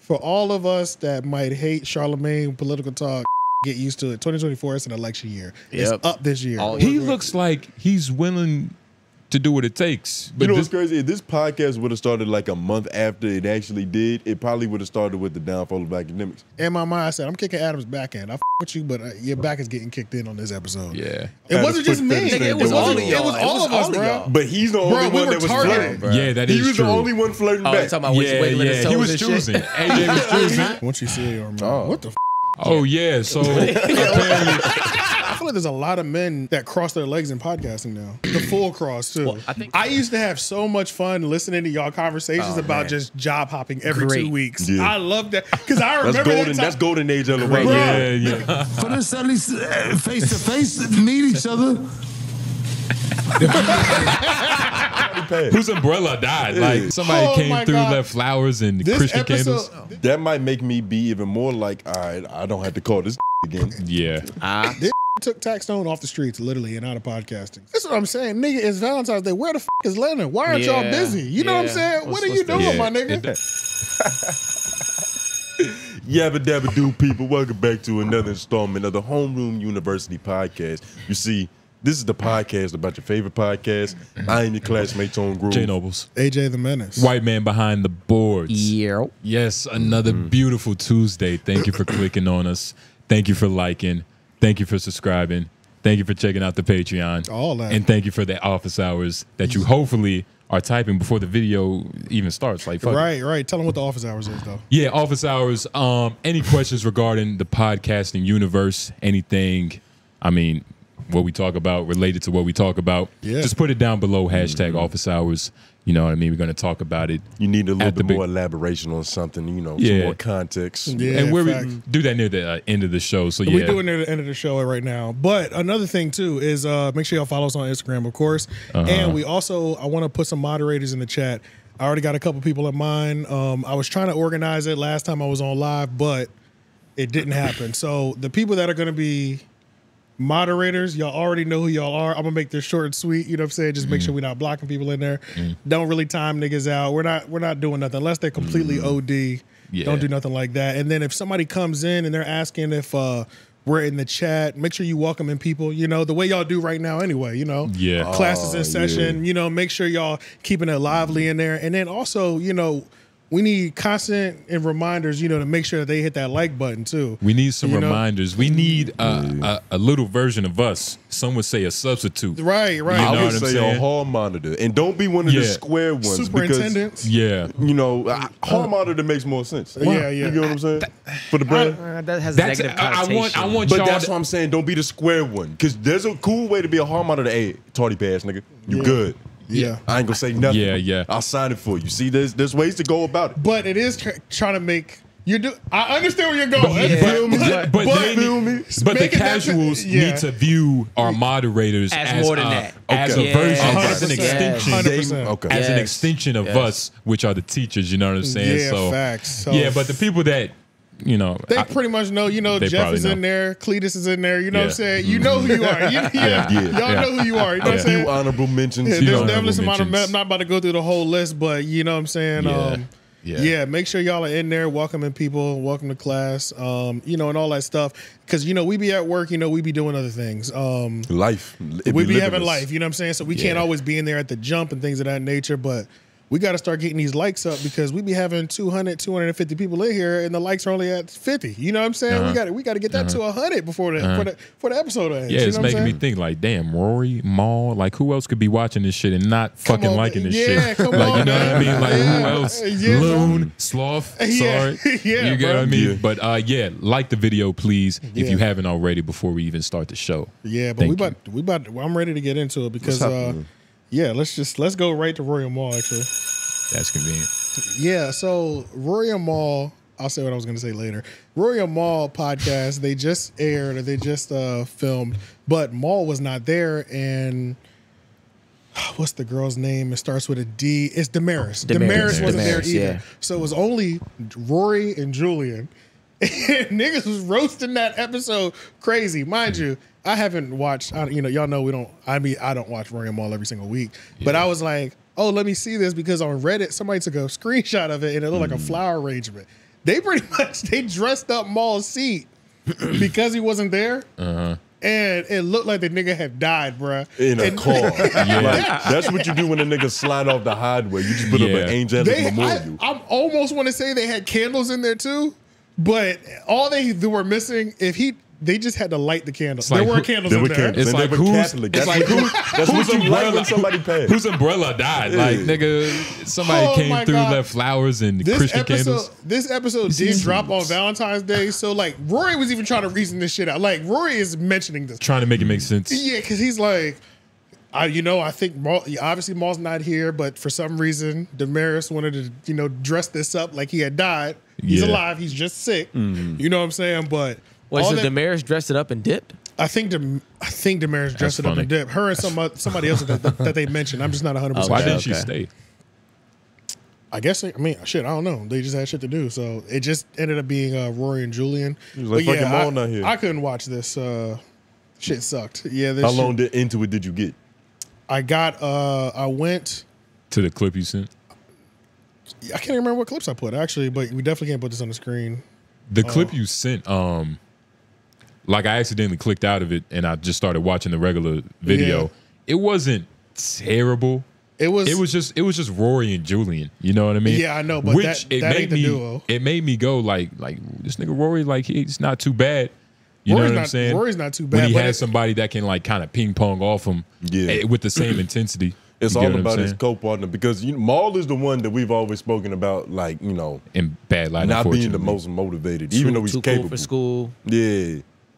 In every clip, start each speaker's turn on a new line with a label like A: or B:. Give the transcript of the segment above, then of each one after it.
A: For all of us that might hate Charlamagne political talk, get used to it. 2024 is an election year. It's up this year.
B: He looks like he's willing to do what it takes.
C: But you know what's crazy? If this podcast would have started like a month after it actually did, it probably would have started with the downfall of academics.
A: In my mind, I said, I'm kicking Adam's back end. I f with you, but your back is getting kicked in on this episode.
B: Yeah.
A: It wasn't just me.
D: It was all of y'all.
A: It was all of us, bro.
C: But he's the only one that was flirting.
B: Yeah, that is true.
C: He was the only one flirting back.
D: Talking about
B: he was choosing. AJ was choosing.
A: Once you see it, what the f?
B: Oh, yeah. So apparently...
A: I feel like there's a lot of men that cross their legs in podcasting now. The full cross, too. Well, I used to have so much fun listening to y'all conversations about just job hopping every 2 weeks. Yeah. I love that. Because I remember
C: that's golden age LOL.
B: Yeah.
E: But us at least face to face, meet each other.
B: Whose umbrella died? Like somebody came through, left flowers and Christian candles.
C: That might make me be even more like, all right, I don't have to call this again.
B: Yeah.
A: This took Taxstone off the streets, literally, and out of podcasting. That's what I'm saying. Nigga, it's Valentine's Day. Where the f is Leonard? Why aren't y'all busy? You know what I'm saying? What are you doing, my nigga?
C: Yabba dabba do, people. Welcome back to another installment of the Homeroom University podcast. You see, this is the podcast about your favorite podcast. I am your classmates on Groove.
B: J Nobles.
A: AJ the Menace.
B: White man behind the boards.
D: Yeah.
B: Yes, another beautiful Tuesday. Thank you for clicking on us. Thank you for liking. Thank you for subscribing. Thank you for checking out the Patreon.
A: All that.
B: And thank you for the office hours that you hopefully are typing before the video even starts. Like, fuck
A: right. Tell them what the office hours is, though.
B: Yeah, office hours. Any questions regarding the podcasting universe, anything, I mean, what we talk about, related to what we talk about, just put it down below, hashtag office hours. You know what I mean? We're going to talk about it.
C: You need a little bit more elaboration on something, you know, some more context.
A: Yeah,
B: and we do that near the end of the show. So
A: we're doing it near the end of the show right now. But another thing, too, is make sure y'all follow us on Instagram, of course. And we also, I want to put some moderators in the chat. I already got a couple people in mind. I was trying to organize it last time I was on live, but it didn't happen. So the people that are going to be moderators, y'all already know who y'all are. I'm gonna make this short and sweet. You know what I'm saying? Just make sure we're not blocking people in there. Don't really time niggas out. We're not doing nothing unless they're completely OD. Don't do nothing like that. And then if somebody comes in and they're asking if we're in the chat, make sure you welcome in people. You know the way y'all do right now. Anyway, you know, classes in session. You know, make sure y'all keeping it lively in there. And then also, you know, we need constant and reminders, you know, to make sure that they hit that like button too.
B: We need some reminders. We need a little version of us. Some would say a substitute.
A: Right.
B: You know
C: I would say a hall monitor. And don't be one of the square ones.
A: Superintendents.
C: Because, you know, hall monitor makes more sense.
A: Yeah.
C: You get what I'm saying? For the brand.
D: That has a negative connotation.
B: I want
C: but
B: y'all
C: that's what I'm saying. Don't be the square one. Because there's a cool way to be a hall monitor. Hey, tardy pass, nigga. You good.
A: Yeah.
C: I ain't gonna say nothing.
B: Yeah.
C: I'll sign it for you. See, there's ways to go about it.
A: But it is trying to make you do. I understand where you're going.
B: But the casuals need to view our moderators as
D: more than that.
B: As a version,
A: 100%.
B: as an extension,
A: 100%.
B: as an extension of us, which are the teachers. You know what I'm saying?
A: Yeah,
B: so
A: facts. So,
B: yeah, but the people that, you know,
A: they pretty much know. You know, Jeff is in there, Cletus is in there. You know what I'm saying? You know who you are. Y'all know who you are. You know what I'm saying?
C: A few honorable mentions.
A: There's definitely some honorable. I'm not about to go through the whole list, but you know what I'm saying? Yeah, make sure y'all are in there, welcoming people, welcome to class, you know, and all that stuff. Because, you know, we be at work, you know, we be doing other things.
C: Life.
A: We be having life, you know what I'm saying? So we can't always be in there at the jump and things of that nature, but we got to start getting these likes up because we be having 200, 250 people in here and the likes are only at 50. You know what I'm saying? We got to get that to 100 before the episode ends.
B: Yeah,
A: you know
B: it's making me think like, damn, Rory, Maul, like who else could be watching this shit and not fucking liking this shit?
A: Come
B: like,
A: on,
B: you know what I mean? Like who else? Loon, Sloth, sorry.
A: You
B: get what I mean? But like the video, please, if you haven't already before we even start the show.
A: Yeah, but I'm ready to get into it because let's go right to Rory and Maul actually.
B: That's convenient.
A: Yeah, so Rory and Maul, I'll say what I was going to say later. Rory and Maul podcast, they just aired, they just filmed, but Maul was not there, and what's the girl's name? It starts with a D. It's Damaris. Damaris wasn't there either. Yeah. So it was only Rory and Julian. And niggas was roasting that episode crazy. Mind you, I haven't watched, you know, y'all know I don't watch Rory and Maul every single week, but I was like, oh, let me see this because on Reddit, somebody took a screenshot of it and it looked like a flower arrangement. They pretty much they dressed up Maul's seat because he wasn't there. And it looked like the nigga had died, bruh.
C: In a car. Like, that's what you do when a nigga slide off the highway. You just put up an angelic memorial.
A: I almost want to say they had candles in there too, but all they were missing, they just had to light the candles.
B: Like,
A: there were candles in there.
B: It's like who's
C: umbrella? Somebody passed.
B: Whose umbrella died? Like, nigga, somebody came through, left flowers and Christian candles.
A: This episode did drop on Valentine's Day, so like Rory was even trying to reason this shit out. Like Rory is mentioning this,
B: trying to make it make sense.
A: Yeah, because he's like, I think obviously Maul's not here, but for some reason Damaris wanted to dress this up like he had died. He's alive. He's just sick. You know what I'm saying? But
D: so Damaris dressed it up and dipped?
A: I think Damaris dressed it up and dipped. Her and somebody else that they mentioned. I'm just not 100%.
B: Why didn't she stay?
A: I guess, I don't know. They just had shit to do. So it just ended up being Rory and Julian.
C: Like,
A: but
C: fucking Maul not here.
A: I couldn't watch this. Shit sucked. Yeah.
C: How long into it did you get?
A: I went
B: to the clip you sent.
A: I can't remember what clips I put actually, but we definitely can't put this on the screen.
B: The clip you sent, like I accidentally clicked out of it and I just started watching the regular video. Yeah. It wasn't terrible. It was just Rory and Julian. You know what I mean?
A: Yeah, I know, but that ain't the duo.
B: It made me go like this nigga Rory, like he's not too bad. You know what I'm saying?
A: Rory's not too bad.
B: When he has somebody that can like kind of ping pong off him with the same intensity.
C: It's all about his co-partner because Maul is the one that we've always spoken about, like,
B: in bad light,
C: not being the most motivated, even though he's capable.
D: Cool for school.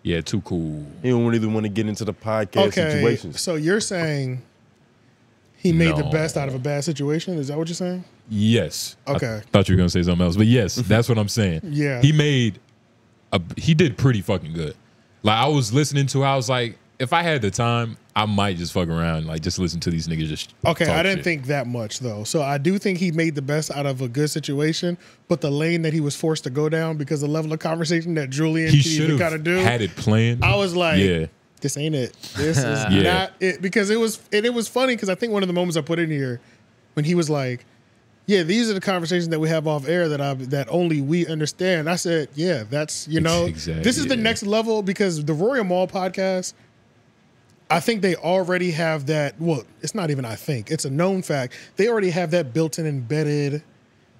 C: Yeah,
B: too cool.
C: He don't really want to get into the podcast situations.
A: So you're saying he made the best out of a bad situation? Is that what you're saying?
B: Yes.
A: Okay.
B: I thought you were gonna say something else, but yes, that's what I'm saying.
A: Yeah.
B: He did pretty fucking good. Like I was listening to it, I was like, if I had the time, I might just fuck around, like just listen to these niggas just
A: Okay, I didn't
B: shit.
A: think that much though. So I do think he made the best out of a good situation, but the lane that he was forced to go down because the level of conversation that Julian
B: should
A: kind of do
B: had it planned.
A: I was like, this ain't it. This is not it. Because it was funny because I think one of the moments I put in here when he was like, yeah, these are the conversations that we have off air that only we understand. I said, yeah, that's
B: exactly,
A: this is the next level because the Rory and Maul podcast, I think they already have that. Well, it's not even I think. It's a known fact. They already have that built-in embedded,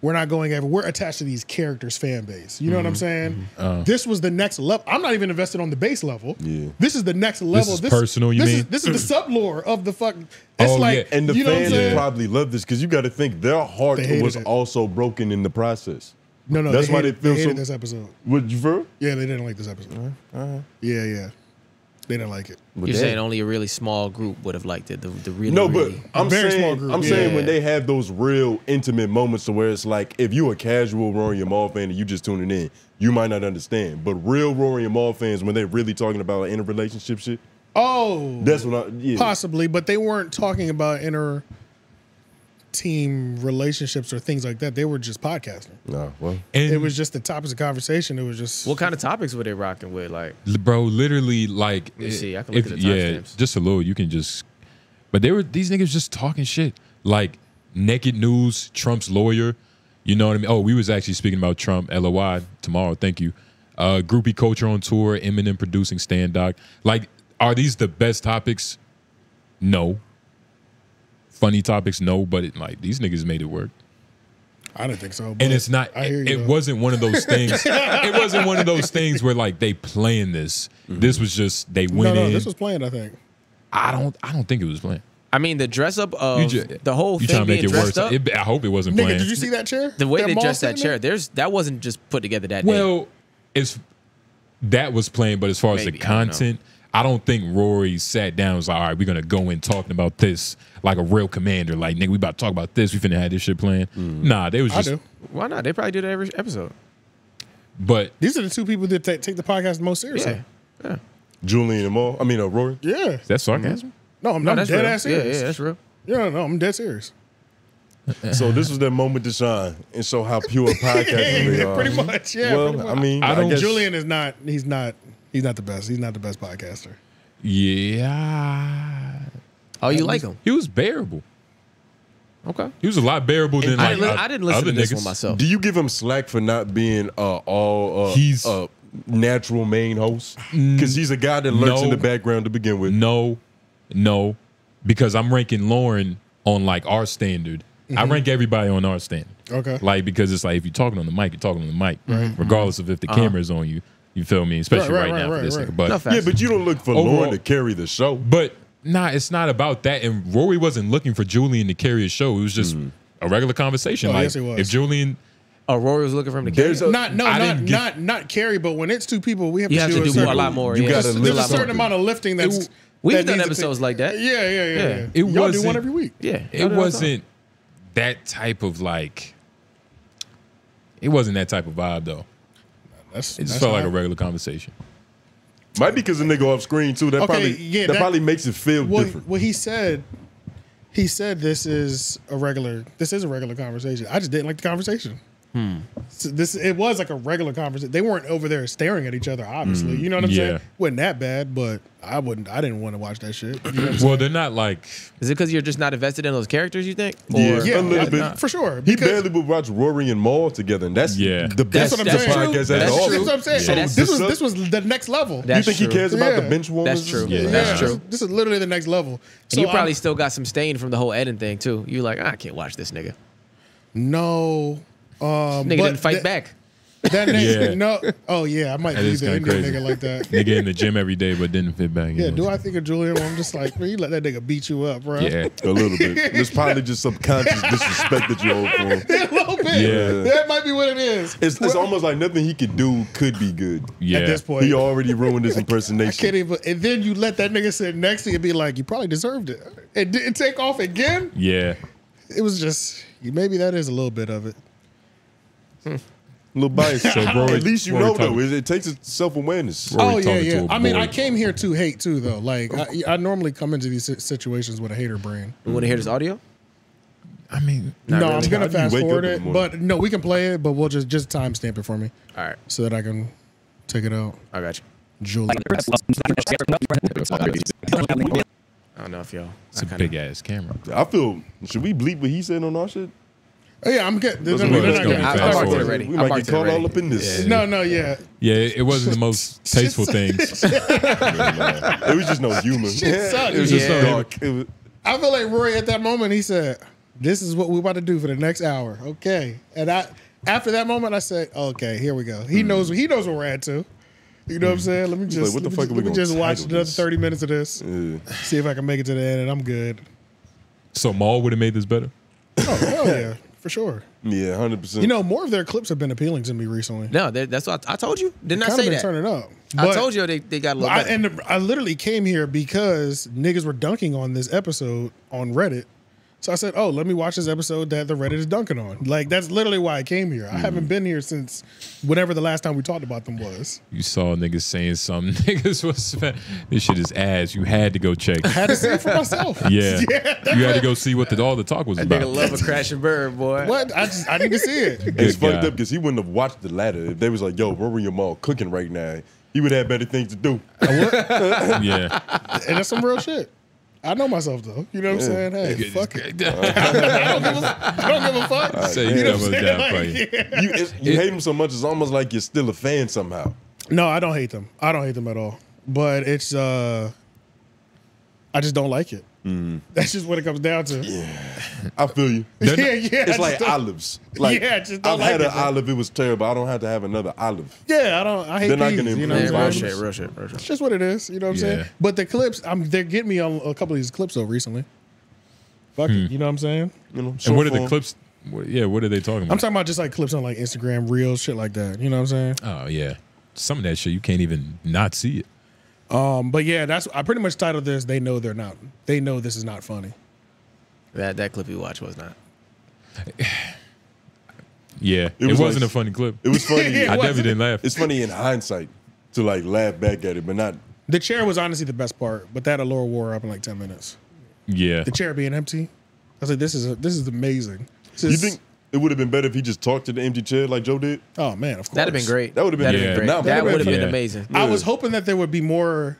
A: we're not going ever. We're attached to these characters' fan base. You know what I'm saying? This was the next level. I'm not even invested on the base level.
C: Yeah.
A: This is the next level.
B: This is personal, you mean?
A: This is the sublore of the fuck. It's like,
C: and the
A: you know
C: fans probably love this because you got to think their heart was also broken in the process.
A: No,
C: that's why they feel
A: hated this episode.
C: Would you for?
A: Yeah, they didn't like this episode. Yeah. They didn't like it.
D: You're saying only a really small group would have liked it. The really
C: I'm
A: very small group.
C: I'm saying when they have those real intimate moments to where it's like if you're a casual Rory and Maul fan and you just tuning in, you might not understand. But real Rory and Maul fans, when they're really talking about like, interrelationship shit, that's what
A: possibly, but they weren't talking about inner team relationships or things like that. They were just podcasting.
C: No, well,
A: and it was just the topics of conversation. It was just
D: what kind of topics were they rocking with? Like,
B: bro, literally, like,
D: let me see. I can look at the timestamps.
B: Just a little. You can just, but these niggas just talking shit. Like Naked News, Trump's lawyer. You know what I mean? Oh, we was actually speaking about Trump. LOI tomorrow. Thank you. Groupie culture on tour. Eminem producing Stand Doc. Like, are these the best topics? No. Funny topics, no, but these niggas made it work.
A: I didn't think so.
B: And it's not. It wasn't one of those things. It wasn't one of those things where like they playing this. This was just they went in.
A: This was planned. I think.
B: I don't think it was planned.
D: I mean, the dress up of the whole thing
B: trying to make
D: being
B: it worse.
D: dressed up.
B: I hope it wasn't planned.
A: Did you see that chair?
D: The way they dressed that chair, that wasn't just put together that day.
B: Well, that was planned, but as far as the content. I don't think Rory sat down and was like, all right, we're going to go in talking about this like a real commander. Like, nigga, we about to talk about this. We finna have this shit planned. Nah, they was just...
D: Why not? They probably do that every episode.
B: But...
A: These are the two people that take the podcast the most seriously.
D: Yeah.
C: Julian and Maul. I mean, Rory.
A: Yeah.
B: Is that sarcasm?
A: No, I'm not dead ass serious.
D: Yeah, that's real.
A: Yeah, no, I'm dead serious.
C: So this was that moment to shine and show how pure podcasting they are.
A: Pretty much, yeah.
C: Well,
A: pretty much.
C: I mean, I guess
A: Julian is not... He's not the best. He's not the best podcaster.
B: Yeah.
D: Oh, you like him?
B: He was bearable.
D: Okay.
B: He was a lot bearable than like
D: I didn't listen
B: other
D: to this
B: niggas.
D: one myself.
C: Do you give him slack for not being all
B: He's
C: natural main host? Because he's a guy that lurks in the background to begin with.
B: No, because I'm ranking Lauren on like our standard. I rank everybody on our standard.
A: Okay.
B: Like, because it's like if you're talking on the mic, you're talking on the mic, regardless of if the camera's on you. You feel me? Especially right now for this nigga. But
C: yeah, but you don't look for
B: overall,
C: Lauren to carry the show.
B: But nah, it's not about that. And Rory wasn't looking for Julian to carry his show. It was just a regular conversation. Like,
A: yes, it was.
B: if Julian,
D: Rory was looking for him to carry.
A: Not carry, but when it's two people, we have
D: You
A: to
D: have
A: do
D: to do a lot more.
C: You gotta
A: There's a certain amount of lifting that's.
D: We've done episodes like that.
A: Yeah.
B: It
A: Y'all do
B: wasn't-
A: one every week.
D: Yeah.
B: it wasn't that type of like. It wasn't that type of vibe though. It just felt like a regular conversation.
C: Might be because the nigga off screen too. That probably makes it feel different.
A: Well, he said this is a regular conversation. I just didn't like the conversation. So it was like a regular conversation. They weren't over there staring at each other, obviously. You know what I'm saying? Wasn't that bad, but I didn't want to watch that shit. You know what I'm
B: Well, they're not like.
D: Is it because you're just not invested in those characters, you think?
C: Yeah,
D: Or,
C: a little bit.
A: for sure.
C: He barely would watch Rory and Maul together, and that's the best
A: That's what I'm saying.
C: podcast
D: That's
C: at all.
A: That's what I'm saying.
D: Yeah.
A: So this was the next level.
D: That's
C: You think he cares about the
A: Yeah.
C: bench warmers?
D: That's true.
B: Yeah.
D: That's true.
A: This is literally the next level.
D: And you probably still got some stain from the whole Eden thing too. You like, I can't watch this nigga.
A: No.
D: Nigga
A: but
D: didn't fight back.
A: That nigga,
B: Yeah.
A: no. Oh yeah, I might
B: That
A: be
B: is
A: the
B: kinda
A: Indian
B: crazy.
A: nigga like that.
B: Nigga in the gym every day, but didn't fit back.
A: Yeah, do I think of Julian? I'm just like, man, you let that nigga beat you up, bro.
B: Yeah.
C: A little bit. It's probably just subconscious disrespect that you hold for him.
A: A little bit.
B: Yeah.
A: That might be what it is.
C: It's almost like nothing he could do could be good.
B: Yeah.
A: At this point,
C: He already ruined his
A: I
C: impersonation.
A: can't even. And then you let that nigga sit next to you and be like, you probably deserved it. And didn't take off again.
B: Yeah.
A: It was just maybe that is a little bit of it.
C: Little bias.
B: So Rory-
C: at least you
B: Rory
C: know
B: talking-
C: though. It takes self-awareness.
B: Rory
A: Oh yeah,
B: talking to
A: yeah.
B: a
A: I mean,
B: boy.
A: I came here to hate too, though. Like I normally come into these situations with a hater brain.
D: You want to hear this audio?
B: I mean,
A: No,
D: really.
A: I'm gonna
C: How do you
A: fast
C: wake up
A: forward
C: in the
A: it,
C: morning?
A: but no, we can play it, but we'll just timestamp it for me
D: All right.
A: so that I can take it out.
D: I got you.
A: Julian.
D: I don't know if y'all.
B: it's a big ass camera.
C: I feel. Should we bleep what he said on our shit?
A: Oh yeah, I'm good. They're
C: Let's
A: not
C: go.
A: gonna-
B: Let's
D: I
B: fast
D: marked it
B: forward.
D: already.
C: We
D: I
C: might
D: marked
C: get
D: it
C: caught
D: already.
C: all up in this.
A: No, yeah.
B: Yeah, it wasn't the most tasteful things.
C: It was just no humor.
A: Shit sucked.
C: It was just
D: Yeah.
C: dark. It was,
A: I feel like Rory at that moment, he said, "This is what we're about to do for the next hour." Okay, and after that moment, I said, "Okay, here we go." He knows where we're at too. You know what I'm saying? Let me just
C: what the fuck are we
A: let me
C: gonna
A: just watch
C: title
A: another
C: this?
A: 30 minutes of this. See if I can make it to the end, and I'm good.
B: So Maul would have made this better.
A: Oh hell yeah, for sure.
C: yeah, 100%.
A: You know, more of their clips have been appealing to me recently.
D: No, that's what I told you. Didn't I
A: Kind of
D: say
A: been
D: that?
A: turning up.
D: I
A: But-
D: told you they got a little better.
A: I literally came here because niggas were dunking on this episode on Reddit. So I said, oh, let me watch this episode that the Reddit is dunking on. Like, that's literally why I came here. I haven't been here since whenever the last time we talked about them was.
B: You saw niggas saying something. Niggas was this shit is ass. You had to go check.
A: I had to see it for myself.
B: Yeah.
A: Yeah,
B: You had to go see what all the talk was
D: That
B: about.
D: nigga love a crashing bird, boy.
A: What? I need to see it.
C: It's
B: Good
C: fucked
B: guy.
C: up because he wouldn't have watched the ladder if they was like, yo, Rory and Maul cooking right now. He would have better things to do.
B: Yeah.
A: And that's some real shit. I know myself, though. You know what I'm saying? Hey, fuck it. I don't give a fuck.
B: Say
A: You
B: you
A: know
B: double
A: what I'm
B: down
A: saying?
B: for
A: Like,
B: you.
A: yeah.
C: You hate him so much, it's almost like you're still a fan somehow.
A: No, I don't hate them. I don't hate them at all. But it's I just don't like it. That's just what it comes down to.
C: I feel you.
A: Yeah, yeah.
C: It's like olives. Like,
A: Yeah, I just don't
C: I've
A: like
C: had
A: it,
C: an
A: man.
C: olive, it was terrible. I don't have to have another olive.
A: Yeah, I hate
C: They're not
A: peas,
C: gonna
A: you know
C: improve
A: what I'm
C: on
A: saying?
C: shit.
D: Real shit.
A: It's just what it is. You know what I'm saying?
B: Yeah.
A: But the clips, they're getting me on a couple of these clips though recently. Fuck it. You know what I'm saying?
C: You know,
B: And what are the
C: short
B: clips? What are they talking
A: I'm
B: about?
A: talking about just like clips on like Instagram, Reels, shit like that. You know what I'm saying?
B: Oh yeah. Some of that shit you can't even not see it.
A: But yeah, I pretty much titled this. They know they're not. They know this is not funny.
D: That clip you watched was not.
B: Yeah. It
C: was
B: wasn't
C: like-
B: a funny clip.
C: It was funny.
A: Yeah,
B: I
A: it
B: definitely didn't laugh.
C: It's funny in hindsight to like laugh back at it, but not.
A: The chair was honestly the best part, but that allure wore up in like 10 minutes.
B: Yeah.
A: The chair being empty, I was like, this is amazing. This
C: You
A: is-
C: think it would have been better if he just talked to the empty chair like Joe did?
A: Oh man, of course.
D: That'd have been great.
C: That would have been
D: That'd
B: Yeah.
D: been great.
C: Now,
D: That would have been
B: yeah.
D: amazing.
A: I was hoping that there would be more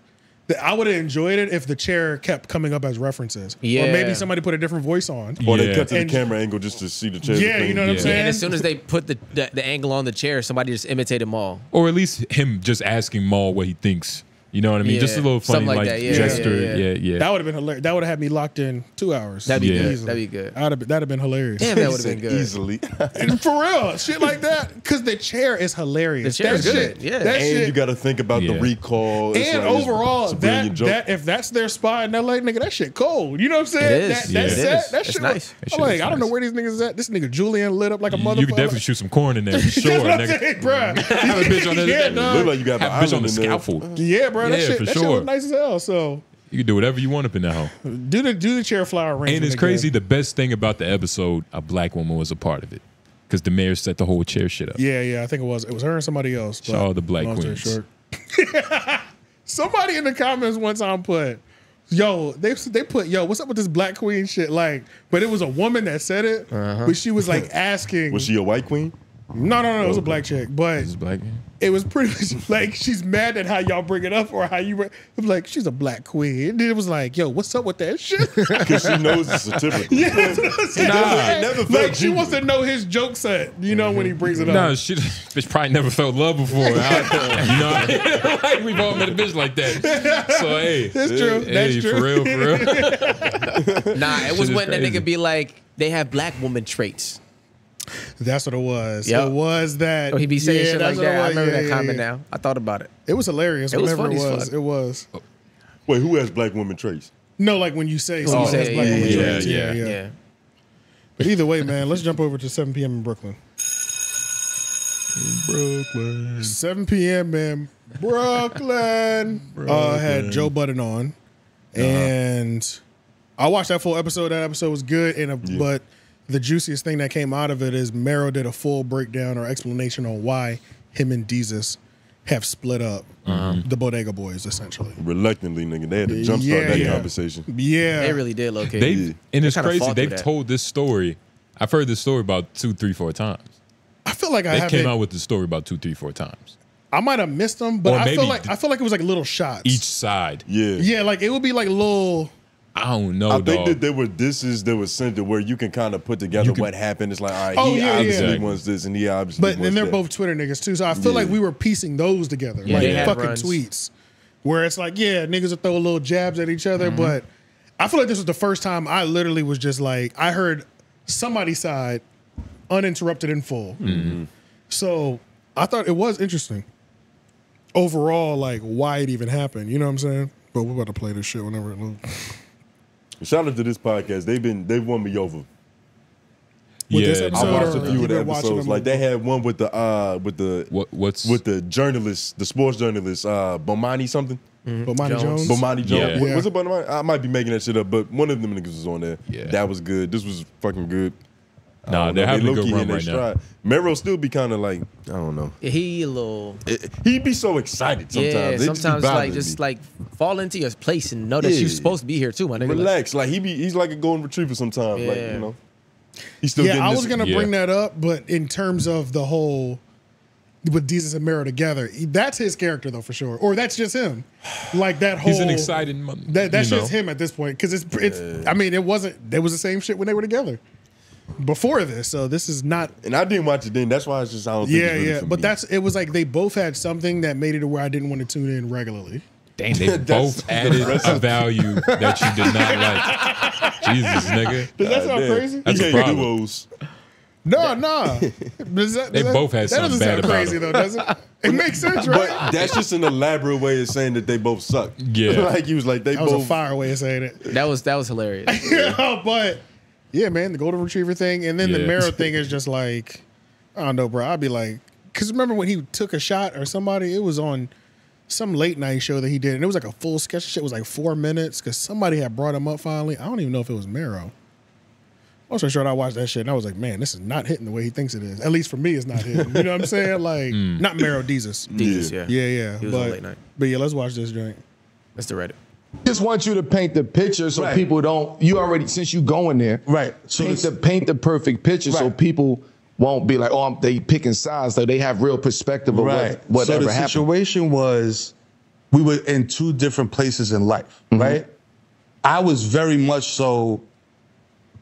A: I would have enjoyed it if the chair kept coming up as references.
D: Yeah.
A: Or maybe somebody put a different voice on.
C: Or they
B: Yeah.
C: cut to the
A: And-
C: camera angle just to see the chair.
A: Yeah, you know what I'm saying?
D: And as soon as they put the angle on the chair, somebody just imitated Maul.
B: Or at least him just asking Maul what he thinks. You know what I mean? Just a little funny
D: Something like that. Yeah,
B: gesture.
D: yeah.
B: Yeah.
A: That would have been hilarious. That would have had me locked in 2 hours.
D: That'd be
B: Yeah.
D: good.
A: Easily.
D: That'd be good.
A: That'd have been hilarious.
D: Damn, that would have been good.
C: Easily.
A: And for real, shit like that. Because the chair is hilarious.
D: The chair is
A: That
D: good,
A: shit-
D: yeah.
A: That
C: And
A: shit,
C: you got to think about the
B: Yeah.
C: recall. It's
A: and
C: like, it's
A: overall,
C: a brilliant joke.
A: that if that's their spot in LA, nigga, that shit cold. You know what I'm saying?
D: It is.
A: That,
B: Yeah.
A: that
B: It
A: set,
D: is.
A: that
D: It's
A: shit.
D: nice.
A: Was,
B: That
A: I'm
B: shit
A: like,
B: is
A: I don't know
B: nice.
A: where these niggas at. This nigga Julian lit up like a motherfucker.
B: You could definitely shoot some corn in there for sure,
A: That's what I'm
B: nigga.
A: saying, bro.
B: Have a bitch on the
A: Yeah, dog.
C: Look like you got
B: have
C: an
B: a bitch on
C: island
B: the
C: in there.
B: scaffold.
A: Yeah, bro. That
B: Yeah,
A: shit.
B: for
A: That shit
B: sure.
A: was nice as hell. So
B: You can do whatever you want up in that hole.
A: do the chair flower arrangement.
B: And it's
A: again.
B: crazy. The best thing about the episode, a black woman was a part of it, because the mayor set the whole chair shit up.
A: Yeah, I think it was. It was her and somebody else.
B: Shout out the black
A: long story
B: queens.
A: short. Somebody in the comments one time put, "Yo, they put, yo, what's up with this black queen shit?" Like, but it was a woman that said it, but she was like asking.
C: Was she a white queen?
A: No, it was a black chick, but
B: This is black man.
A: it was pretty much like she's mad at how y'all bring it up or how you. It was like she's a black queen. And then it was like, yo, what's up with that shit?
C: Because she knows it's a typical.
A: Yeah, that's what I'm saying.
C: It never felt
A: Like she
C: genuine.
A: wants to know his joke set, you know, when he brings it up.
B: No, she bitch probably never felt love before. You know, like we've all met a bitch like that. So hey,
A: That's true. That's
B: hey,
A: true.
B: for real.
D: Nah, it was
B: Shit is
D: when that
B: crazy.
D: nigga be like, they have black woman traits.
A: That's what it was.
D: Yep.
A: It was that.
D: So he be saying
A: yeah,
D: shit
A: that's
D: like
A: what it
D: that. I
A: was.
D: remember
A: Yeah,
D: that
A: yeah,
D: comment
A: yeah.
D: now. I thought about it.
A: It was hilarious.
D: It was
A: Whatever
D: funny
A: it
D: as
A: was.
D: fuck.
A: It was.
C: Wait, who has black women traits?
A: No, like when you say
D: When
A: someone
D: you say
A: has
D: it,
A: black
D: yeah,
A: woman
D: yeah,
A: traits.
B: yeah.
D: Yeah.
A: But either way, man, let's jump over to 7 p.m. in Brooklyn.
B: Brooklyn.
A: 7 p.m. in Brooklyn. Had Joe Budden on, and I watched that full episode. That episode was good, but the juiciest thing that came out of it is Mero did a full breakdown or explanation on why him and Desus have split up. The Bodega Boys, essentially.
C: Reluctantly, nigga. They had to jumpstart that conversation.
A: Yeah,
D: They really did locate.
B: They've and it's
D: kinda
B: crazy.
D: fought through
B: They've
D: that.
B: told this story. I've heard this story about 2, 3, 4 times.
A: I feel like I
B: They
A: haven't.
B: came out with the story about 2, 3, 4 times.
A: I might have missed them, but
B: Or
A: I feel
B: maybe
A: like it was like little shots.
B: Each side.
C: Yeah.
A: Yeah, like it would be like little.
B: I don't know,
C: I
B: dog.
C: think that there were disses that were sent to where you can kind of put together what happened. It's like, all right,
A: Oh,
C: he
A: yeah,
C: obviously
B: yeah.
C: wants this and he obviously
A: But then
C: wants
A: they're
C: that.
A: both Twitter niggas too, so I feel like we were piecing those together,
D: Yeah,
A: like
D: they had
A: fucking
D: runs.
A: tweets, where it's like, yeah, niggas will throw little jabs at each other, but I feel like this was the first time I literally was just like, I heard somebody's side uninterrupted in full, so I thought it was interesting overall, like why it even happened. You know what I'm saying? But we're about to play this shit whenever it looks.
C: Shout out to this podcast. They've won me over.
A: With this
B: Yeah,
A: episode,
C: I watched
A: or
C: a few
A: you
C: of the
A: been watching
C: episodes.
A: them?
C: Like they had one with the
B: what's
C: with the journalist, the sports journalist, Bomani something.
A: Bomani Jones.
C: Bomani Jones.
B: Yeah.
C: Was it Bomani? I might be making that shit up, but one of them niggas was on there.
B: Yeah.
C: That was good. This was fucking good. I
B: Nah,
C: don't
B: they're
C: know.
B: having a
C: low-key
B: good run
C: in their
B: right now.
C: stride. Mero still be kind of like, I don't know.
D: He a little.
C: He'd be so excited sometimes.
D: Yeah,
C: It just be
D: sometimes like
C: bothering
D: just
C: me.
D: like fall into your place and know that
C: Yeah.
D: you're supposed to be here too, my nigga. Like,
C: Relax. Like he's like a golden retriever sometimes. Like,
D: Yeah.
C: you know. He's still
A: Yeah,
C: getting
A: I
C: this.
A: was gonna
B: Yeah.
A: bring that up, but in terms of the whole with Desus and Mero together, that's his character though for sure, or that's just him. Like that whole.
B: He's an excited mother.
A: That's
B: you know.
A: just him at this point because it's. I mean, it was the same shit when they were together before this, so this is not.
C: And I didn't watch it then. That's why it's just I don't think
A: Yeah,
C: it's really
A: yeah,
C: for
A: but
C: me.
A: it was like they both had something that made it to where I didn't want to tune in regularly.
B: Dang, they both added a value that you did not like. Jesus, nigga.
A: Does that sound
C: Damn.
A: crazy?
B: That's
C: He
B: a
C: had
B: problem.
C: duos.
A: No.
B: They both had
A: that
B: something
A: doesn't
B: bad
A: sound
B: about
A: crazy
B: them.
A: though, does it? It makes sense, right?
C: But that's just an elaborate way of saying that they both suck.
B: Yeah.
C: Like he was like they
A: That was
C: both
A: a fire way of saying it.
D: that was hilarious.
A: Yeah, but yeah, man, the golden retriever thing, and then the
B: Yeah.
A: Mero thing is just like, I don't know, bro. I'd be like, because remember when he took a shot or somebody, it was on some late night show that he did, and it was like a full sketch. Shit was like 4 minutes because somebody had brought him up finally. I don't even know if it was Mero. I was so sure I watched that shit, and I was like, man, this is not hitting the way he thinks it is. At least for me, it's not hitting. You know what I'm saying? Like, not Mero, Desus.
D: Desus, yeah.
A: Yeah.
D: He was on late night.
A: But yeah, let's watch this joint.
D: That's the Reddit.
F: Just want you to paint the picture so
E: Right.
F: people don't. You already since you going there,
E: Right. So
F: paint the perfect picture so
E: Right.
F: people won't be like, oh, they picking sides. So they have real perspective of
E: right.
F: whatever
E: so the
F: happened.
E: situation was we were in two different places in life, right? I was very much so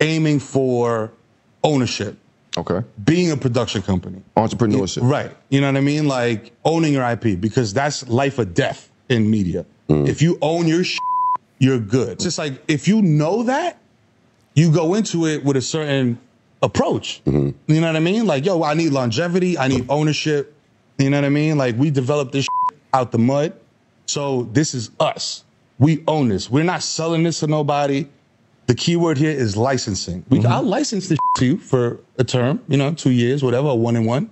E: aiming for ownership.
F: Okay.
E: Being a production company.
F: Entrepreneurship.
E: Right. You know what I mean? Like owning your IP, because that's life or death in media. If you own your shit, you're good. It's just like, if you know that, you go into it with a certain approach. You know what I mean? Like, yo, I need longevity. I need ownership. You know what I mean? Like, we developed this shit out the mud. So this is us. We own this. We're not selling this to nobody. The key word here is licensing. I'll license this to you for a term, 2 years, whatever, 1 and 1.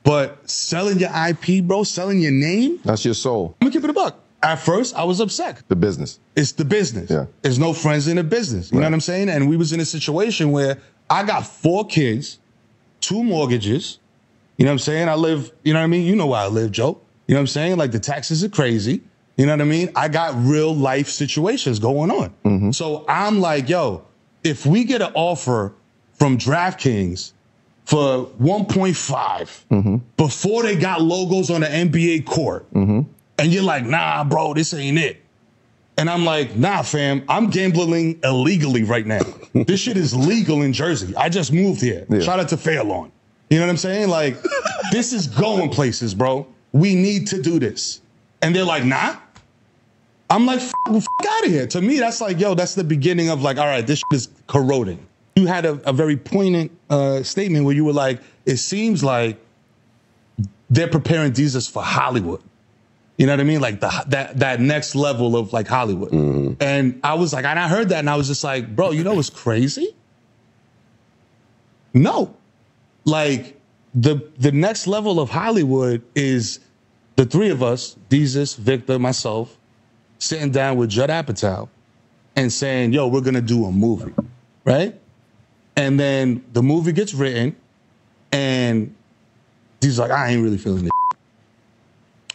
E: But selling your IP, bro, selling your name.
F: That's your soul.
E: I'm gonna keep it a buck. At first, I was upset.
F: The business.
E: It's the business.
F: Yeah.
E: There's no friends in the business. You know what I'm saying? And we was in a situation where I got 4 kids, 2 mortgages. You know what I'm saying? I live, you know what I mean? You know where I live, Joe. You know what I'm saying? Like, the taxes are crazy. You know what I mean? I got real life situations going on. So I'm like, yo, if we get an offer from DraftKings for 1.5 before they got logos on the NBA court, and you're like, nah, bro, this ain't it. And I'm like, nah, fam, I'm gambling illegally right now. This shit is legal in Jersey. I just moved here. Yeah. Shout out to Fairlawn. You know what I'm saying? Like, this is going places, bro. We need to do this. And they're like, nah. I'm like, f out of here. To me, that's like, yo, that's the beginning of like, all right, this shit is corroding. You had a very poignant statement where you were like, it seems like they're preparing Desus for Hollywood. You know what I mean? Like that next level of like Hollywood. And I was like, and I heard that and I was just like, bro, you know what's crazy? No. Like the next level of Hollywood is the 3 of us, Desus, Victor, myself, sitting down with Judd Apatow and saying, yo, we're gonna do a movie, right? And then the movie gets written and he's like, I ain't really feeling it.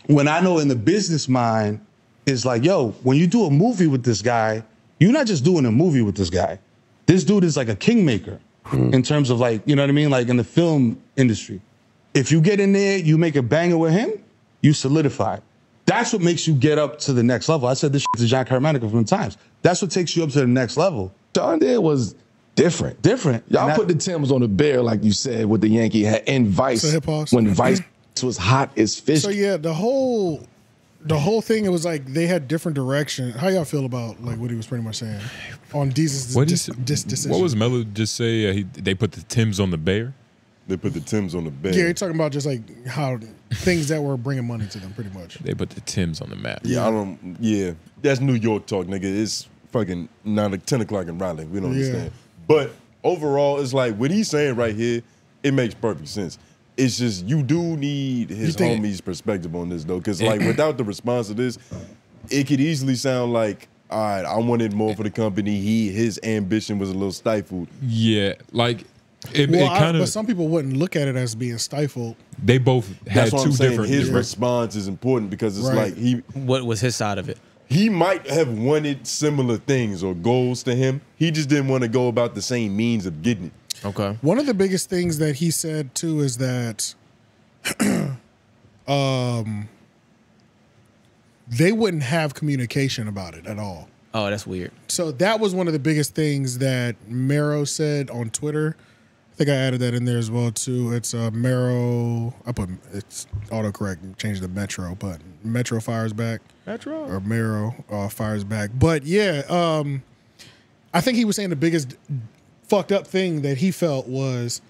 E: When I know in the business mind, it's like, yo, when you do a movie with this guy, you're not just doing a movie with this guy. This dude is like a kingmaker in terms of like, you know what I mean? Like in the film industry. If you get in there, you make a banger with him, you solidify. That's what makes you get up to the next level. I said this shit to John Carmelo from times. That's what takes you up to the next level.
F: John there was different. Y'all put the Timbs on the bear, like you said, with the Yankee hat and Vice. When Vice was hot as fish.
A: So yeah, the whole thing, it was like they had different direction. How y'all feel about like what he was pretty much saying on Desus' decision?
B: What was Melo just say? They put the Timbs on the bear?
C: They put the Timbs on the bear.
A: Yeah, you're talking about just like how things that were bringing money to them, pretty much.
B: They put the Timbs on the map.
C: Yeah, that's New York talk, nigga. It's fucking 10 o'clock in Raleigh. We don't understand. But overall, it's like what he's saying right here, it makes perfect sense. It's just you do need his homie's perspective on this, though, because like without the response to this, it could easily sound like, all right, I wanted more for the company. His ambition was a little stifled.
B: Yeah, like
A: but some people wouldn't look at it as being stifled.
B: They both had two different.
C: His response is important because it's like
D: what was his side of it?
C: He might have wanted similar things or goals to him. He just didn't want to go about the same means of getting it.
D: Okay.
A: One of the biggest things that he said too is that they wouldn't have communication about it at all.
D: Oh, that's weird.
A: So that was one of the biggest things that Mero said on Twitter. I think I added that in there as well too. It's Mero. It's autocorrect. Changed to Metro, but Metro fires back.
D: Metro
A: or Mero fires back. But yeah, I think he was saying the biggest fucked up thing that he felt was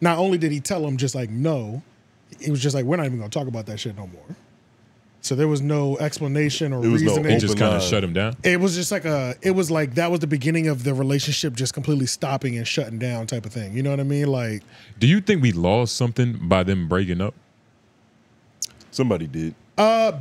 A: not only did he tell him just like no, he was just like, we're not even gonna talk about that shit no more. So there was no explanation or reasoning.
B: He just kind of shut him down.
A: It was just like it was like that was the beginning of the relationship just completely stopping and shutting down type of thing. You know what I mean? Like,
B: do you think we lost something by them breaking up?
C: Somebody did.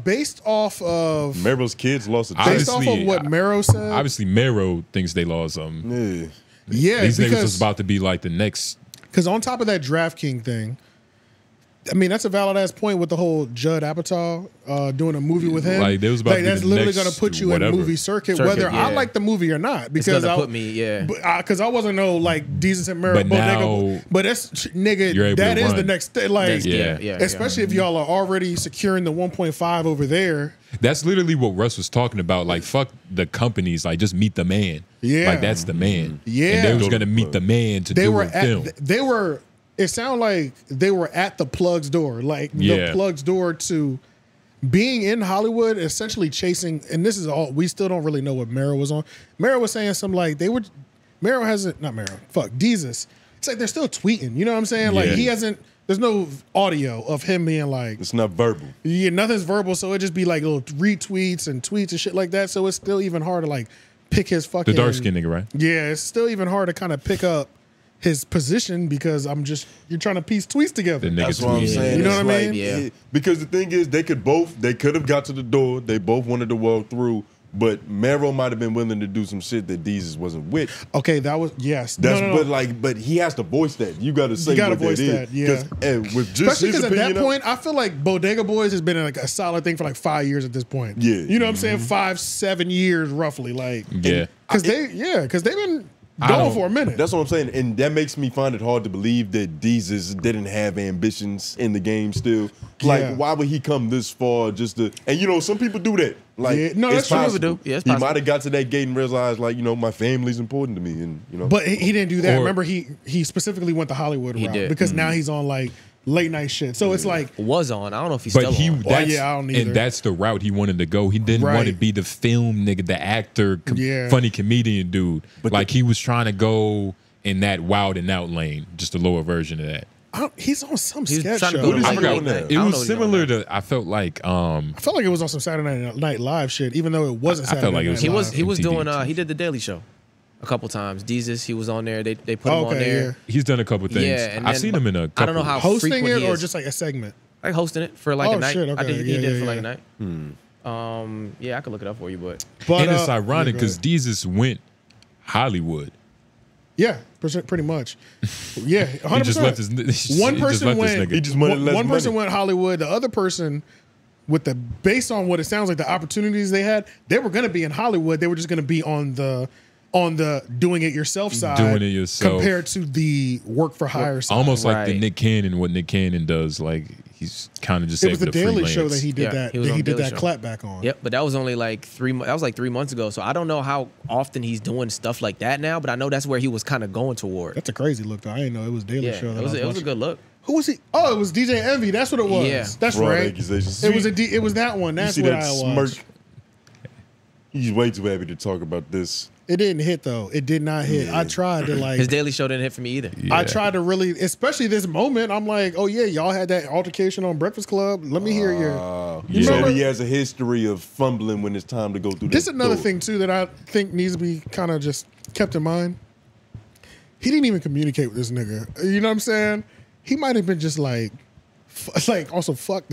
A: Based off of
C: Mero's kids lost a
A: child. Based off of what Mero said.
B: Obviously, Mero thinks they lost something.
A: Yeah,
B: these niggas was about to be like the next.
A: Because on top of that DraftKings thing, I mean, that's a valid ass point with the whole Judd Apatow doing a movie with him.
B: Like, was about
A: that's literally going to put you in movie circuit, whether I like the movie or not. Because because I wasn't no like Desus and Mero,
B: but now,
A: but that's nigga. That is the next thing. Like, especially if y'all are already securing the 1.5 over there.
B: That's literally what Russ was talking about. Like, fuck the companies. Like, just meet the man.
A: Yeah,
B: like that's the man.
A: Yeah,
B: and they was going to meet the man to do a film.
A: They were. It sounded like they were at the plug's door, like the plug's door to being in Hollywood, essentially chasing. And this is all we still don't really know what Mero was on. Mero was saying something like Mero hasn't, not Mero, fuck Desus. It's like they're still tweeting. You know what I'm saying? Like he hasn't. There's no audio of him being like.
C: It's not verbal.
A: Yeah, nothing's verbal. So it just be like little retweets and tweets and shit like that. So it's still even hard to like pick his fucking.
B: The dark skinned nigga, right?
A: Yeah, it's still even hard to kind of pick up his position because you're trying to piece tweets together.
C: That's what I'm saying.
A: You know what I mean?
C: Yeah. Because the thing is, they could have got to the door. They both wanted to walk through, but Mero might have been willing to do some shit that Desus wasn't with.
A: Okay, that was yes.
C: But he has to voice that. You got to say what that is.
A: Yeah.
C: And with just
A: especially because at that point, I feel like Bodega Boys has been like a solid thing for like 5 years at this point.
C: Yeah.
A: You know what I'm saying? 5-7 years roughly. Like because they've been going for a minute.
C: That's what I'm saying. And that makes me find it hard to believe that Desus didn't have ambitions in the game still. Like, why would he come this far just to... And, you know, some people do that. Like,
A: no, that's
C: possible.
A: what people
D: do. Yeah,
C: he might have got to that gate and realized, like, you know, my family's important to me. And you know,
A: but he didn't do that. Remember, he specifically went the Hollywood route because now he's on, like, late night shit. So it's like
D: was on. I don't know if he's still on.
A: I don't either.
B: And that's the route he wanted to go. He didn't want to be the film nigga, the actor, funny comedian dude. But like he was trying to go in that wild and out lane, just a lower version of that.
A: He's on some sketch show.
B: It was similar to. I felt like
A: it was on some Saturday Night Live shit, even though it wasn't. Saturday Night Live.
D: He was doing. He did the Daily Show a couple times. Desus, he was on there. They put him on there.
B: Yeah. He's done a couple things. Yeah, and I've seen him in a couple.
D: I don't know how
A: hosting it or just like a segment.
D: Like hosting it for like a night.
A: Shit, okay.
D: I think he did it for like a night. Yeah, I could look it up for you, but
B: and it's ironic because Desus went Hollywood.
A: Yeah, pretty much. Yeah, 100%.
B: He just left his.
A: One person went.
C: He just wanted less
A: one person
C: money.
A: went Hollywood. The other person, based on what it sounds like, the opportunities they had, they were going to be in Hollywood. They were just going to be on the doing it yourself side,
B: doing it yourself
A: compared to the work for hire side.
B: Almost like the Nick Cannon, what Nick Cannon does. Like he's kind of just.
A: It was the Daily Show that he did that. He did that clapback on.
D: Yep, but that was only like 3 months. That was like 3 months ago. So I don't know how often he's doing stuff like that now. But I know that's where he was kind of going toward.
A: That's a crazy look though. I didn't know it was Daily Show.
D: It was a good look.
A: Who was he? Oh, it was DJ Envy. That's what it was. Yeah. That's right. It was that one. That's what I was.
C: He's way too happy to talk about this.
A: It didn't hit though. It did not hit. I tried to like.
D: His Daily Show didn't hit for me either.
B: Yeah.
A: I tried to really, especially this moment. I'm like, oh yeah, y'all had that altercation on Breakfast Club. Let me hear your.
C: So he has a history of fumbling when it's time to go through.
A: This is another thing too that I think needs to be kind of just kept in mind. He didn't even communicate with this nigga. You know what I'm saying? He might have been just like also fuck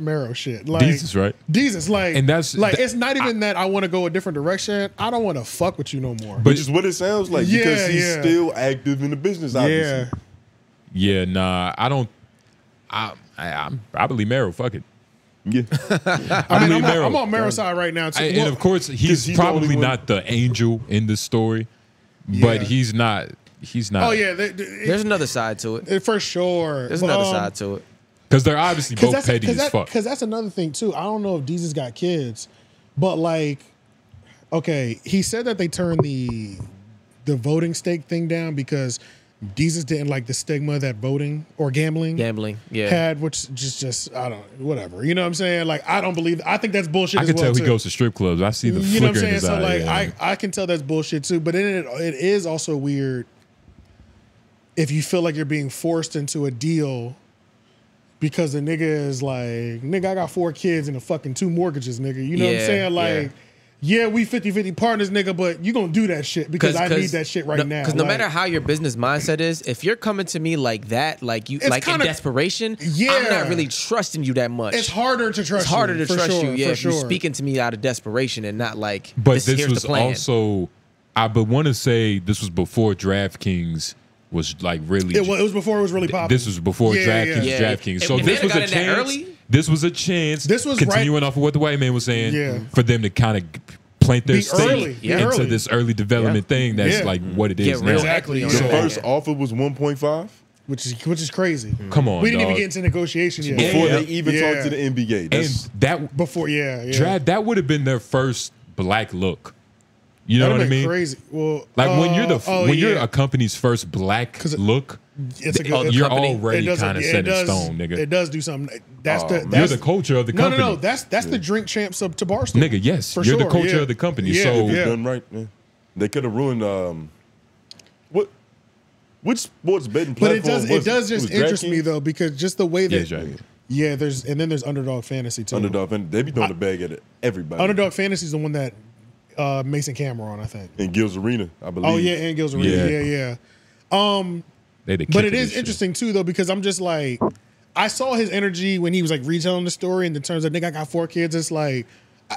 A: Mero shit. Like
B: Desus, right?
A: Desus, like,
B: and that's
A: like it's not even that I want to go a different direction. I don't want to fuck with you no more.
C: But just what it sounds like because he's still active in the business. Obviously.
B: Yeah. Nah, I don't. I believe Mero. Fuck it.
C: Yeah.
A: I'm on Mero's side right now too.
B: And of course, he's probably not the angel in this story, but he's not.
A: Oh yeah,
D: there's another side to it
A: for sure.
D: There's another side to it.
B: Because they're obviously both petty as fuck.
A: Because that's another thing too. I don't know if Desus got kids, but like, okay, he said that they turned the voting stake thing down because Desus didn't like the stigma that voting or gambling had, which just I don't whatever. You know what I'm saying? Like I don't believe. I think that's bullshit.
B: I can tell he goes to strip clubs. I see the flicker in his eye.
A: So like I can tell that's bullshit too. But it is also weird if you feel like you're being forced into a deal. Because the nigga is like, nigga, I got 4 kids and a fucking 2 mortgages, nigga. You know what I'm saying? Like, we 50-50 partners, nigga, but you gonna do that shit because I need that shit right now.
D: Because no matter how your business mindset is, if you're coming to me like that, like you, like in desperation, I'm not really trusting you that much.
A: It's harder to trust.
D: It's harder to trust you. Yeah, if
A: you're
D: speaking to me out of desperation and not like.
B: But this was also, I want to say this was before DraftKings was like really.
A: It was before it was really popular.
B: This was before DraftKings. So this was a chance. This was a chance.
A: This was
B: continuing off of what the white man was saying for them to kind of plant their stake into this early development thing. That's like what it is now.
A: Exactly.
C: The first offer was 1.5.
A: Which is crazy.
B: Come on,
A: we didn't even get into negotiation yet.
C: Before they even talked to the NBA.
B: And that
A: before,
B: that would have been their first black look. You know what I mean?
A: Crazy. Well,
B: like when you're a company's first black look, you're already kind of set in stone, nigga.
A: It does do something. That's
B: you're the culture of the company.
A: No. That's the drink champs up to Barstool,
B: nigga. Yes, you're the culture of the company. So
C: done right. Man. They could have ruined which sports betting platform?
A: But it does just interest me though, because just the way that there's Underdog Fantasy too.
C: Underdog Fantasy, they be throwing the bag at everybody.
A: Underdog Fantasy is the one that Mason Cameron, I think,
C: and Gil's Arena, I believe.
A: Oh yeah, and Gil's Arena, but it is interesting too though, because I'm just like, I saw his energy when he was like retelling the story in the terms of, nigga, I got 4 kids. It's like,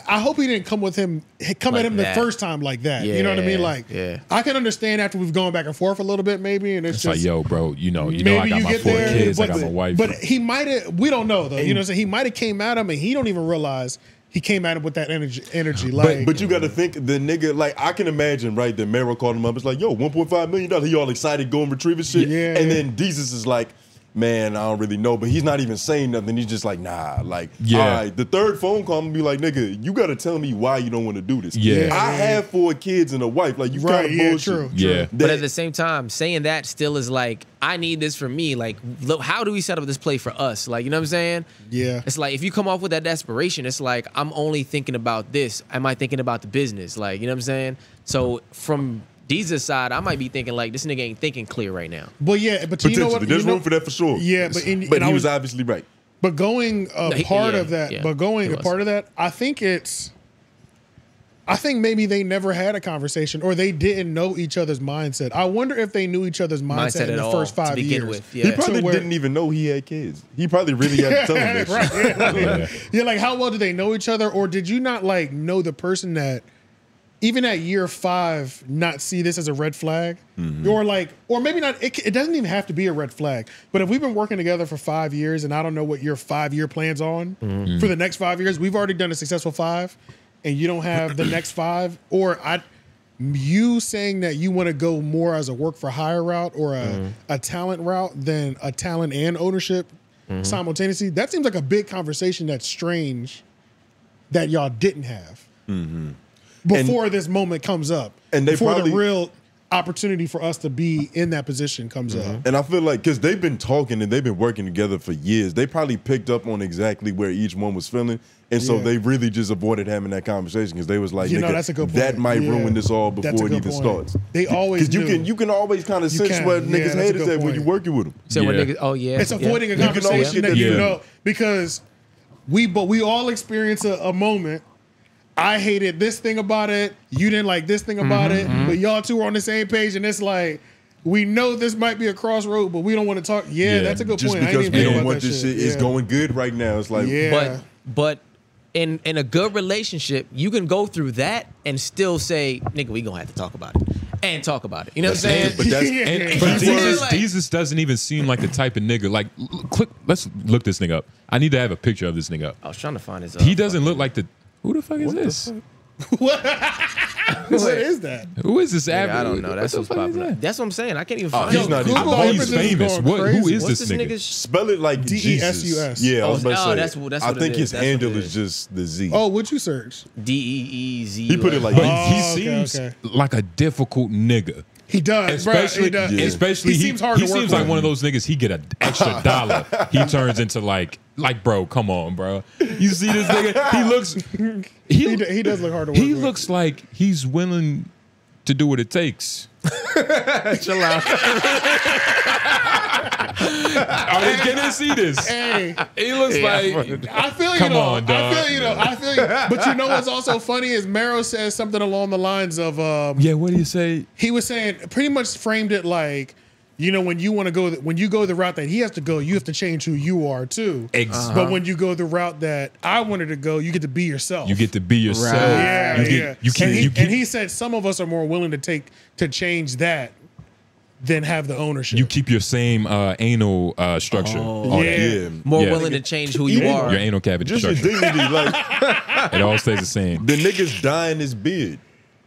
A: I hope he didn't come at him the first time like that. You know what I mean? Like, I can understand after we've gone back and forth a little bit, maybe, and it's just
B: like, yo, bro, you know, I got my 4 kids, I got my wife.
A: But he might have. We don't know though. You know what I'm saying? He might have came at him, and he don't even realize he came at him with that energy. Like,
C: but you got to think the nigga. Like, I can imagine, right? That Mero called him up. It's like, yo, $1.5 million. He all excited, go and retrieve his shit. And then Desus is like, man, I don't really know, but he's not even saying nothing. He's just like, nah, like, all right. The third phone call, I'm gonna be like, nigga, you gotta tell me why you don't want to do this. I have 4 kids and a wife. Like, you kind of bullshit.
A: True.
D: But at the same time, saying that still is like, I need this for me. Like, look, how do we set up this play for us? Like, you know what I'm saying?
A: Yeah.
D: It's like, if you come off with that desperation, it's like, I'm only thinking about this. Am I thinking about the business? Like, you know what I'm saying? So from Desus' side, I might be thinking like, this nigga ain't thinking clear right now.
A: But but you know what?
C: There's room for that for sure.
A: Yeah, but
C: he was obviously right.
A: But going a part of that, I think maybe they never had a conversation, or they didn't know each other's mindset. I wonder if they knew each other's mindset in the first 5 years.
C: He probably didn't even know he had kids. He probably really had to tell him that shit.
A: Like, how well did they know each other, or did you not like know the person that, even at year 5, not see this as a red flag? Or maybe not, it doesn't even have to be a red flag. But if we've been working together for 5 years and I don't know what your 5-year plan's on for the next 5 years, we've already done a successful 5 and you don't have the next 5, or you saying that you want to go more as a work for hire route or a talent route than a talent and ownership simultaneously, that seems like a big conversation that's strange that y'all didn't have. Before this moment comes up, and before the real opportunity for us to be in that position comes up.
C: And I feel like, because they've been talking and they've been working together for years, they probably picked up on exactly where each one was feeling. And so they really just avoided having that conversation, because they was like,
A: that's a good point.
C: That might ruin this all before it even starts.
A: They always do.
C: Because you can always kind of sense where niggas' head is at when you're working with them.
D: So when niggas,
A: it's avoiding a conversation that you know, because we all experience a moment. I hated this thing about it. You didn't like this thing about it. But y'all two are on the same page, and it's like, we know this might be a crossroad, but we don't want to talk. That's a good
C: just
A: point.
C: Because we don't want this shit. It's going good right now. It's like,
D: but in a good relationship, you can go through that and still say, nigga, we gonna have to talk about it. And talk about it. You know what I'm saying?
C: But that's
B: Desus doesn't even seem like the type of nigga. Like, let's look this nigga up. I need to have a picture of this nigga up.
D: I was trying to find his.
B: He doesn't look like the. Who the fuck is this?
A: What is that?
B: Who is this?
D: I don't know. That's what's popular. That's what I'm saying. I can't even find.
C: He's not even.
B: He's famous. Who is this nigga?
C: Spell it like
A: Desus.
C: Yeah, I was about to say.
D: That's
C: I think his handle is just the Z.
A: Oh, what'd you search?
D: DEEZ.
C: He put it like.
B: He seems like a difficult nigga.
A: He does,
B: especially
A: he seems hard to work with.
B: He seems like one of those niggas. He get an extra $1. He turns into like, bro, come on, bro. You see this nigga? He looks.
A: He does look hard to work with.
B: He looks like he's willing to do what it takes.
D: Chill out.
B: I was getting to see this.
A: Hey,
B: he looks like.
A: I feel you.
B: Come on, dog.
A: I feel you. But you know what's also funny is Mero says something along the lines of.
B: What do you say?
A: He was saying, pretty much framed it like, you know, when you want to go, when you go the route that he has to go, you have to change who you are too. But when you go the route that I wanted to go, you get to be yourself.
B: You get to be yourself.
A: Right. You can't. And he said some of us are more willing to change that than have the ownership.
B: You keep your same anal structure.
A: Yeah.
D: More willing to change who you are.
B: Your anal cavity
C: Just your
B: structure.
C: dignity, like
B: It all stays the same.
C: the nigga's dyeing his beard.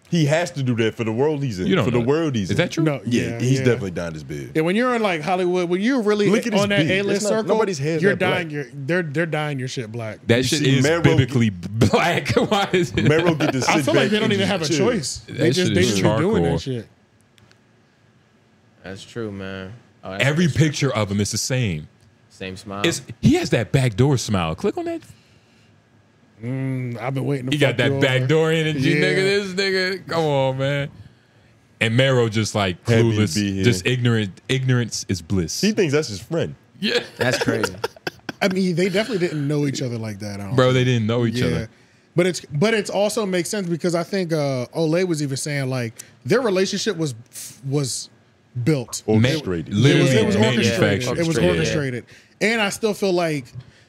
C: He has to do that for the world he's in.
B: You don't
C: for the
B: know.
C: world he's in.
B: Is that true?
A: No,
C: Yeah, he's definitely dyeing his beard.
A: Yeah, when you're in like Hollywood, when you're really
C: Look at his
A: on that
C: beard.
A: A-list
C: It's not-
A: circle,
C: nobody's hair's
A: you're
C: that black.
A: dyeing your they're dyeing your shit black.
B: That
C: You
B: shit
C: see
B: is
C: Mero-
B: biblically black. Why is it?
C: Mero get to sit
A: I feel like
C: back
A: they don't
C: and
A: even have a
C: chill.
A: choice.
B: That
A: They
B: shit
A: just
B: is
A: be doing
B: charcoal.
A: that shit.
D: That's true, man. Oh, that's
B: Every
D: true.
B: picture of him is the same.
D: Same smile.
B: He has that backdoor smile. Click on that.
A: I've been waiting. To
B: He got
A: fuck
B: that
A: you
B: backdoor
A: over.
B: energy,
A: Yeah.
B: nigga. This nigga, come on, man. And Mero just like
C: Happy to
B: clueless,
C: be here.
B: just ignorant. Ignorance is bliss.
C: He thinks that's his friend.
B: Yeah,
D: That's crazy.
A: I mean, they definitely didn't know each other like that. I don't
B: bro,
A: think.
B: they didn't know each other.
A: But it's also makes sense because I think Ole was even saying like their relationship was built.
C: Orchestrated.
B: Literally
A: It was orchestrated.
B: manufactured.
A: It was
B: Yeah.
A: orchestrated. And I still feel like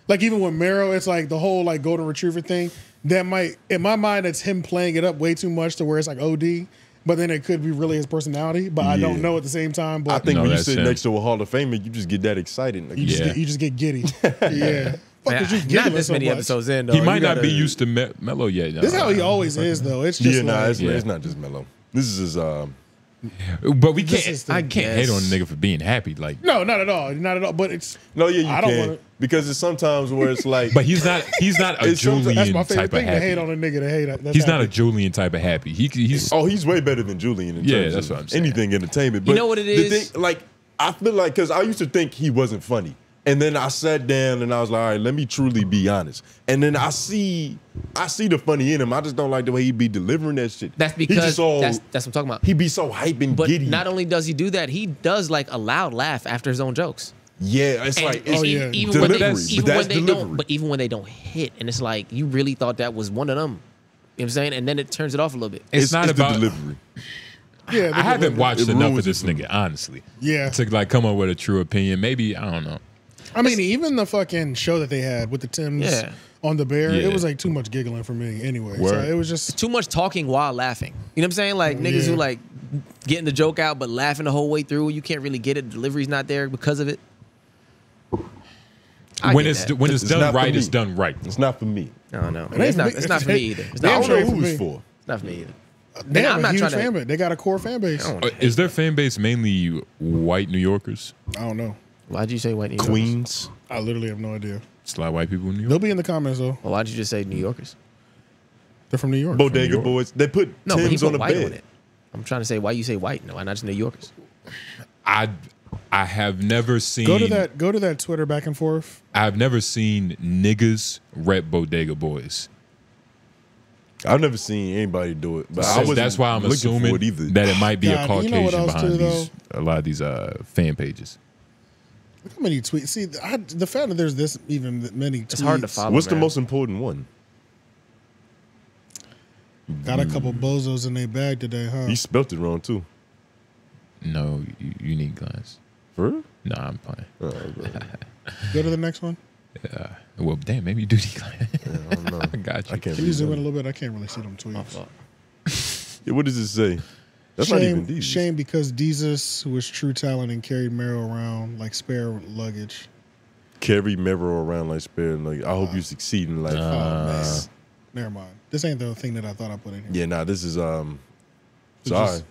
A: even with Mero, it's like the whole like golden retriever thing. That might, in my mind, it's him playing it up way too much to where it's like OD. But then it could be really his personality. But I don't know at the same time. But
C: I think
B: No,
C: when you
B: that's
C: sit
B: him.
C: next to a Hall of Famer, you just get that excited. Like,
A: you just get giddy. Yeah. Fuck
D: Man,
A: is you
D: not
A: giggling
D: this
A: so
D: many
A: much?
D: episodes in, though.
B: He might
D: You
B: not
D: gotta-
B: be used to Melo yet.
A: This is how he always is, though. It's just
C: yeah, nah,
A: like,
C: it's not just Melo. This is his.
B: But we
A: This
B: can't.
A: is the-
B: I can't hate on a nigga for being happy. Like,
A: no, not at all, not at all. But it's
C: No, yeah, you
A: I don't
C: can
A: wanna-
C: because it's sometimes where it's like.
B: but he's not. He's not a
C: It's sometimes-
A: that's
B: Julian
A: my favorite
B: type of
A: thing to hate
B: happy.
A: on a nigga to hate. That's
B: He's not a
A: happy.
B: Julian type of happy. He's
C: Oh, he's way better than Julian in
B: Yeah,
C: terms
B: that's
C: of
B: what I'm saying.
C: anything entertainment. But
D: You know what it
C: the
D: is?
C: thing, like, I feel like, because I used to think he wasn't funny. And then I sat down and I was like, all right, let me truly be honest. And then I see the funny in him. I just don't like the way he be delivering that shit.
D: That's
C: He
D: because
C: just all-
D: that's what I'm talking about.
C: he be so hype and
D: But
C: giddy.
D: not only does he do that, he does like a loud laugh after his own jokes.
C: Yeah, it's
D: And
C: like, it's,
A: yeah.
D: even when they,
C: Delivery, but
D: even
C: that's
D: when they
C: delivery.
D: don't, but even when they don't hit, and it's like you really thought that was one of them. You know what I'm saying? And then it turns it off a little bit.
B: It's not
C: the
B: about.
C: delivery.
A: Yeah,
B: I haven't watched
C: It
B: enough of
C: ruins
B: this
C: it for me.
B: nigga, honestly.
A: Yeah.
B: To like come up with a true opinion. Maybe I don't know.
A: I mean, even the fucking show that they had with the Tims
D: Yeah.
A: on the bear,
B: Yeah.
A: it was like too much giggling for me anyway. So
B: Word.
A: it was just
D: Too much talking while laughing. You know what I'm saying? Like niggas
A: Yeah.
D: who like getting the joke out but laughing the whole way through. You can't really get it. The delivery's not there because of it. I
B: When
D: get
B: it's
D: that.
B: when it's
C: It's
B: done
C: not for
B: right,
C: me.
B: it's done right.
C: It's not for me.
D: No, no.
A: ain't
D: It's not.
A: for me.
D: It's not for me either. It's
C: I
D: not,
C: don't know
A: ain't
C: who
A: for
C: it's
A: me.
C: for.
D: it's not for me either.
A: they have
D: I'm
A: a
D: not
A: huge
D: trying to-
A: fan base. They got a core fan base.
D: I don't
B: Is their fan base mainly white New Yorkers?
A: I don't know.
D: Why'd you say white New Yorkers?
C: Queens.
A: I literally have no idea.
B: It's a lot of white people in New
A: They'll
B: York.
A: be in the comments though.
D: Well, why'd you just say New Yorkers?
A: They're from New York.
C: Bodega
B: York.
C: Boys. They put
D: No, but he
C: Tim's on
D: put
C: the
D: white
C: bed.
D: on it. I'm trying to say why you say white. No, why not just New Yorkers?
B: I have never seen.
A: Go to that Twitter back and forth.
B: I've never seen niggas rep Bodega Boys.
C: I've never seen anybody do it, but I
B: So
C: wasn't
B: that's why I'm
C: looking
B: assuming
C: for it either.
B: that it might be a
A: God, you know what
B: Caucasian
A: else
B: behind
A: too,
B: these a lot of these fan pages.
A: Look how many tweets. See, the fact that there's this even many tweets.
D: It's hard to follow.
C: What's the
D: man.
C: most important one?
A: Got a couple bozos in their bag today, huh?
C: You spelt it wrong too.
B: No, you need glass.
C: For real?
B: Nah, I'm playing.
C: Oh, okay.
A: Go to the next one.
B: Well, damn, maybe you do need glass.
C: I don't know.
B: I got you.
C: I can't
A: Can you
C: read
A: zoom in a
C: that.
A: little bit? I can't really see them tweets.
C: Yeah, what does it say? That's not even these.
A: Shame because Desus was true talent and carried Mero around like spare luggage.
C: Carry Mero around like spare. Like, I hope you succeed in life.
A: Oh man, never mind. This ain't the thing that I thought I put in here.
C: Yeah, nah, this is
A: It's
C: sorry.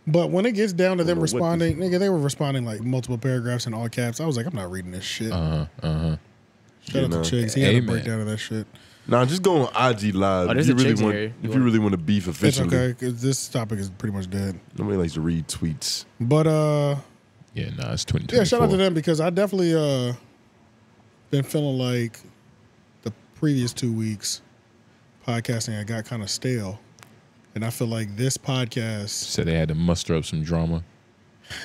A: But when it gets down to them
C: know what
A: responding, nigga, they were responding like multiple paragraphs in all caps. I was like, I'm not reading this shit. Shout out
C: nah.
A: to Chiggs. He had a
B: Amen.
A: breakdown of that shit.
C: Nah, just go on IG Live.
D: Oh,
C: if
D: there's
C: you
D: a
C: really
D: Chicks in
C: want,
D: here.
C: if you really want to beef
A: It's
C: officially,
A: okay, because this topic is pretty much dead.
C: nobody likes to read tweets.
A: But
B: Yeah, nah, it's 2024.
A: yeah, shout out to them because I definitely been feeling like the previous 2 weeks podcasting I got kind of stale. And I feel like this podcast,
B: Said they had to muster up some drama.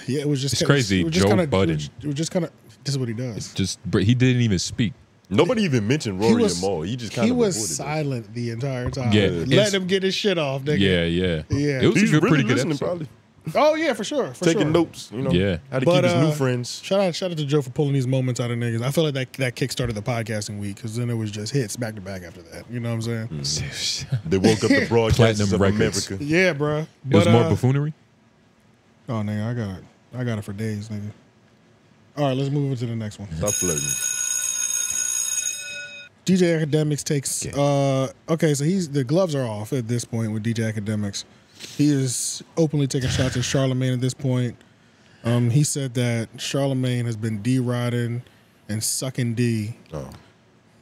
A: yeah, it was just
B: It's crazy.
A: It was just
B: Joe
A: kinda,
B: Budden.
A: It was just kind of this is what he does.
B: Just he didn't even speak.
C: Nobody even mentioned Rory and Maul. He just kind
A: he
C: of
A: was
C: avoided it.
A: silent the entire time.
B: Yeah,
A: Letting
B: it's-
A: him get his shit off, nigga.
B: Yeah.
A: Yeah.
B: It was
C: He's
B: a good,
C: really
B: pretty good
C: listening,
B: episode.
C: probably
A: Oh yeah, for sure. For
C: taking
A: sure.
C: notes. You know,
B: Yeah.
C: how to
A: But,
C: keep his new friends.
A: Shout out to Joe for pulling these moments out of niggas. I feel like that kickstarted the podcasting week because then it was just hits back to back after that. You know what I'm saying?
C: They woke up the broadcasters
B: Platinum
C: of
B: records.
C: America.
A: Yeah, bro.
B: It was more buffoonery.
A: Oh, nigga, I got it for days, nigga. All right, let's move into the next one.
C: Stop flirting.
A: DJ Akademiks takes. Okay, so the gloves are off at this point with DJ Akademiks. He is openly taking shots at Charlamagne at this point. He said that Charlamagne has been D-riding and sucking D,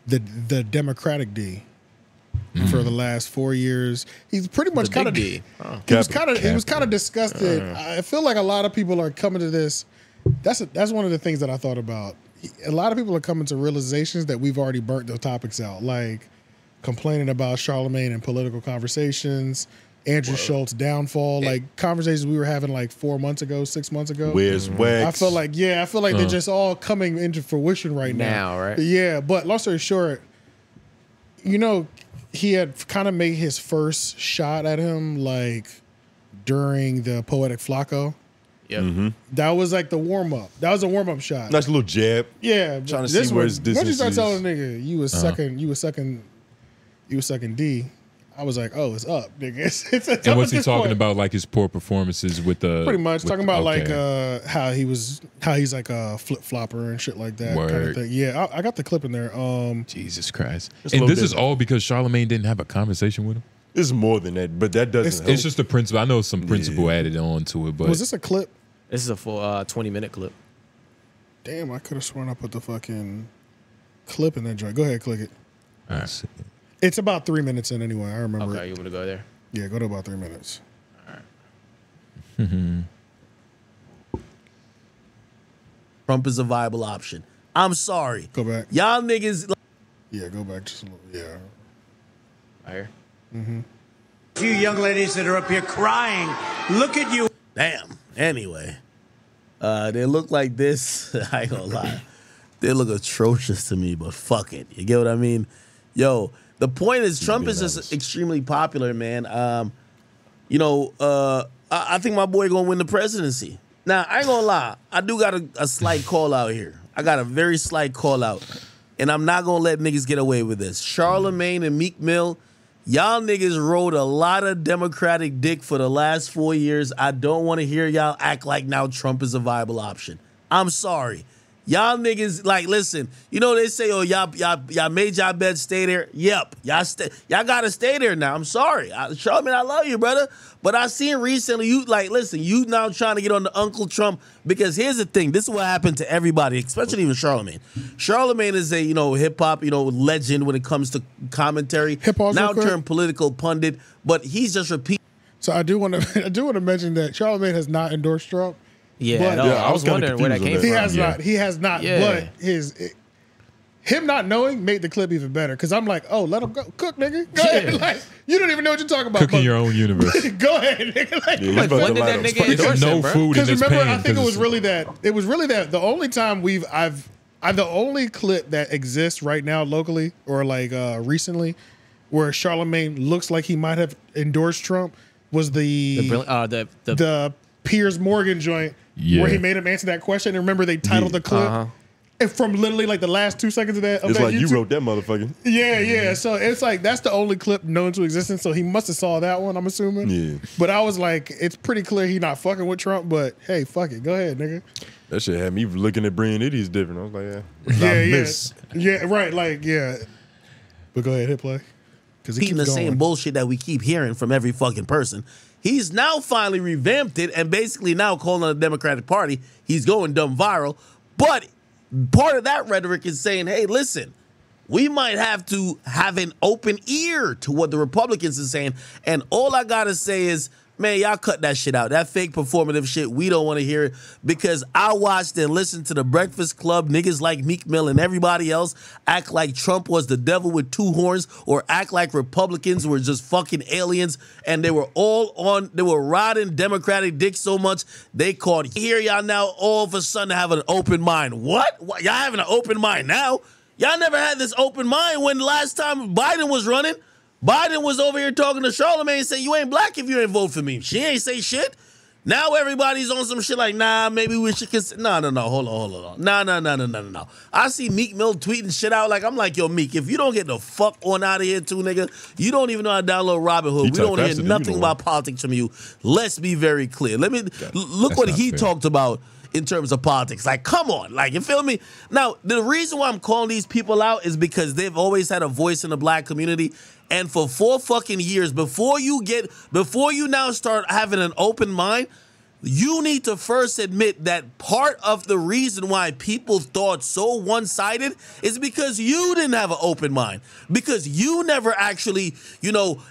A: the Democratic D, for the last 4 years. He's pretty much kind of D. He was kind of disgusted. I feel like a lot of people are coming to this. That's one of the things that I thought about. A lot of people are coming to realizations that we've already burnt the topics out, like complaining about Charlamagne and political conversations, Andrew Schultz's downfall, like conversations we were having like 4 months ago, 6 months ago.
C: Where's Wack?
A: I feel like they're just all coming into fruition right now.
D: Right?
A: Yeah, but long story short, you know, he had kind of made his first shot at him like during the Poetic Flacco.
D: Yep.
A: That was like the warm up. That was a warm up shot.
C: Nice little jab.
A: Yeah,
C: trying to see where his distance
A: once you start
C: is.
A: telling a nigga you was sucking D, I was like, oh, it's up, nigga. It's
B: and what's he talking about? Like his poor performances with the
A: pretty much talking about like how he's like a flip flopper and shit like that kind of thing. Yeah, I got the clip in there.
B: Jesus Christ! And this is all because Charlamagne didn't have a conversation with him.
C: It's more than that, but that doesn't.
B: It's just the principle. I know some principle added on to it, but
A: was this a clip?
D: This is a full 20-minute clip.
A: Damn, I could have sworn I put the fucking clip in that joint. Go ahead, click it.
B: All right.
A: It's about 3 minutes in anyway. I remember.
D: Okay, you want to go there?
A: Yeah, go to about 3 minutes.
D: All right.
G: Trump is a viable option. I'm sorry.
A: Go back.
G: Y'all niggas.
A: Yeah, go back just a little. Yeah.
D: Right here.
H: A few young ladies that are up here crying. Look at you.
G: Damn. Anyway, they look like this. I ain't gonna lie. They look atrocious to me, but fuck it. You get what I mean? Yo, the point is Trump is just extremely popular, man. I think my boy gonna win the presidency. Now, I ain't gonna lie. I do got a slight call out here. I got a very slight call out. And I'm not gonna let niggas get away with this. Charlamagne and Meek Mill, y'all niggas rode a lot of Democratic dick for the last 4 years. I don't want to hear y'all act like now Trump is a viable option. I'm sorry. Y'all niggas, like, listen, you know they say, oh, y'all made y'all bed, stay there. Yep, y'all gotta stay there now. I'm sorry. Charlamagne, I love you, brother. But I seen recently, you now trying to get on the Uncle Trump, because here's the thing. This is what happened to everybody, especially even Charlamagne. Charlamagne is a, hip-hop, legend when it comes to commentary.
A: Hip-hop
G: now turned political pundit, but he's just repeating.
A: So I do want to mention that Charlamagne has not endorsed Trump.
D: Yeah, I was wondering where that came from.
A: He has not. Yeah. But him not knowing made the clip even better. Because I'm like, oh, let him go. Cook, nigga. Go ahead. Like, you don't even know what you're talking about.
B: Cook in your own universe.
A: Go ahead, nigga. Like,
D: when did that nigga endorse
B: no
D: him, bro?
B: food in this
A: remember,
B: pan.
A: I think it was really that. The only time the only clip that exists right now locally or like recently where Charlamagne looks like he might have endorsed Trump was the Piers Morgan joint where he made him answer that question. And remember, they titled the clip and from literally like the last 2 seconds of that.
C: It's like
A: YouTube.
C: You wrote that motherfucker.
A: Yeah. So it's like that's the only clip known to existence. So he must have saw that one, I'm assuming. Yeah. But I was like, it's pretty clear he not fucking with Trump. But hey, fuck it, go ahead, nigga.
C: That shit had me looking at Brian Idiots different. I was like,
A: yeah, right, like yeah. But go ahead, hit play. Because he keeps
G: the
A: going.
G: same bullshit that we keep hearing from every fucking person. He's now finally revamped it and basically now calling on the Democratic Party. He's going dumb viral. But part of that rhetoric is saying, hey, listen, we might have to have an open ear to what the Republicans are saying. And all I got to say is, man, y'all cut that shit out. That fake performative shit, we don't want to hear it, because I watched and listened to the Breakfast Club, niggas like Meek Mill and everybody else act like Trump was the devil with two horns, or act like Republicans were just fucking aliens, and they were riding Democratic dick so much, they called here y'all now all of a sudden have an open mind. What? Y'all having an open mind now? Y'all never had this open mind when the last time Biden was running. Biden was over here talking to Charlamagne and saying, you ain't black if you ain't vote for me. She ain't say shit. Now everybody's on some shit like, nah, maybe we should consider. No, hold on. No. I see Meek Mill tweeting shit out. Like, I'm like, yo, Meek, if you don't get the fuck on out of here too, nigga, you don't even know how to download Robinhood. We don't hear nothing about politics from you. Let's be very clear. Let me look what he talked about in terms of politics. Like, come on. Like, you feel me? Now, the reason why I'm calling these people out is because they've always had a voice in the black community. And for 4 fucking years, before you now start having an open mind, you need to first admit that part of the reason why people thought so one-sided is because you didn't have an open mind. Because you never actually,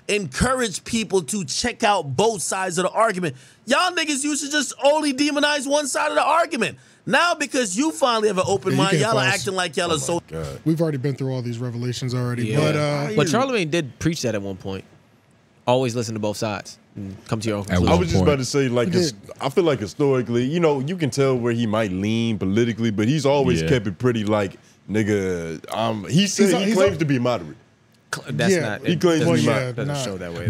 G: encouraged people to check out both sides of the argument. Y'all niggas used to just only demonize one side of the argument. Now, because you finally have an open mind, y'all are acting like y'all are so...
A: God. We've already been through all these revelations already.
D: Yeah. But Charlamagne did preach that at one point. Always listen to both sides and come to your own conclusion.
C: I was just about to say, like, I feel like historically, you can tell where he might lean politically, but he's always kept it pretty like, nigga, he claims to be moderate.
D: That's not...
C: He claims to be moderate.
D: Doesn't show that way.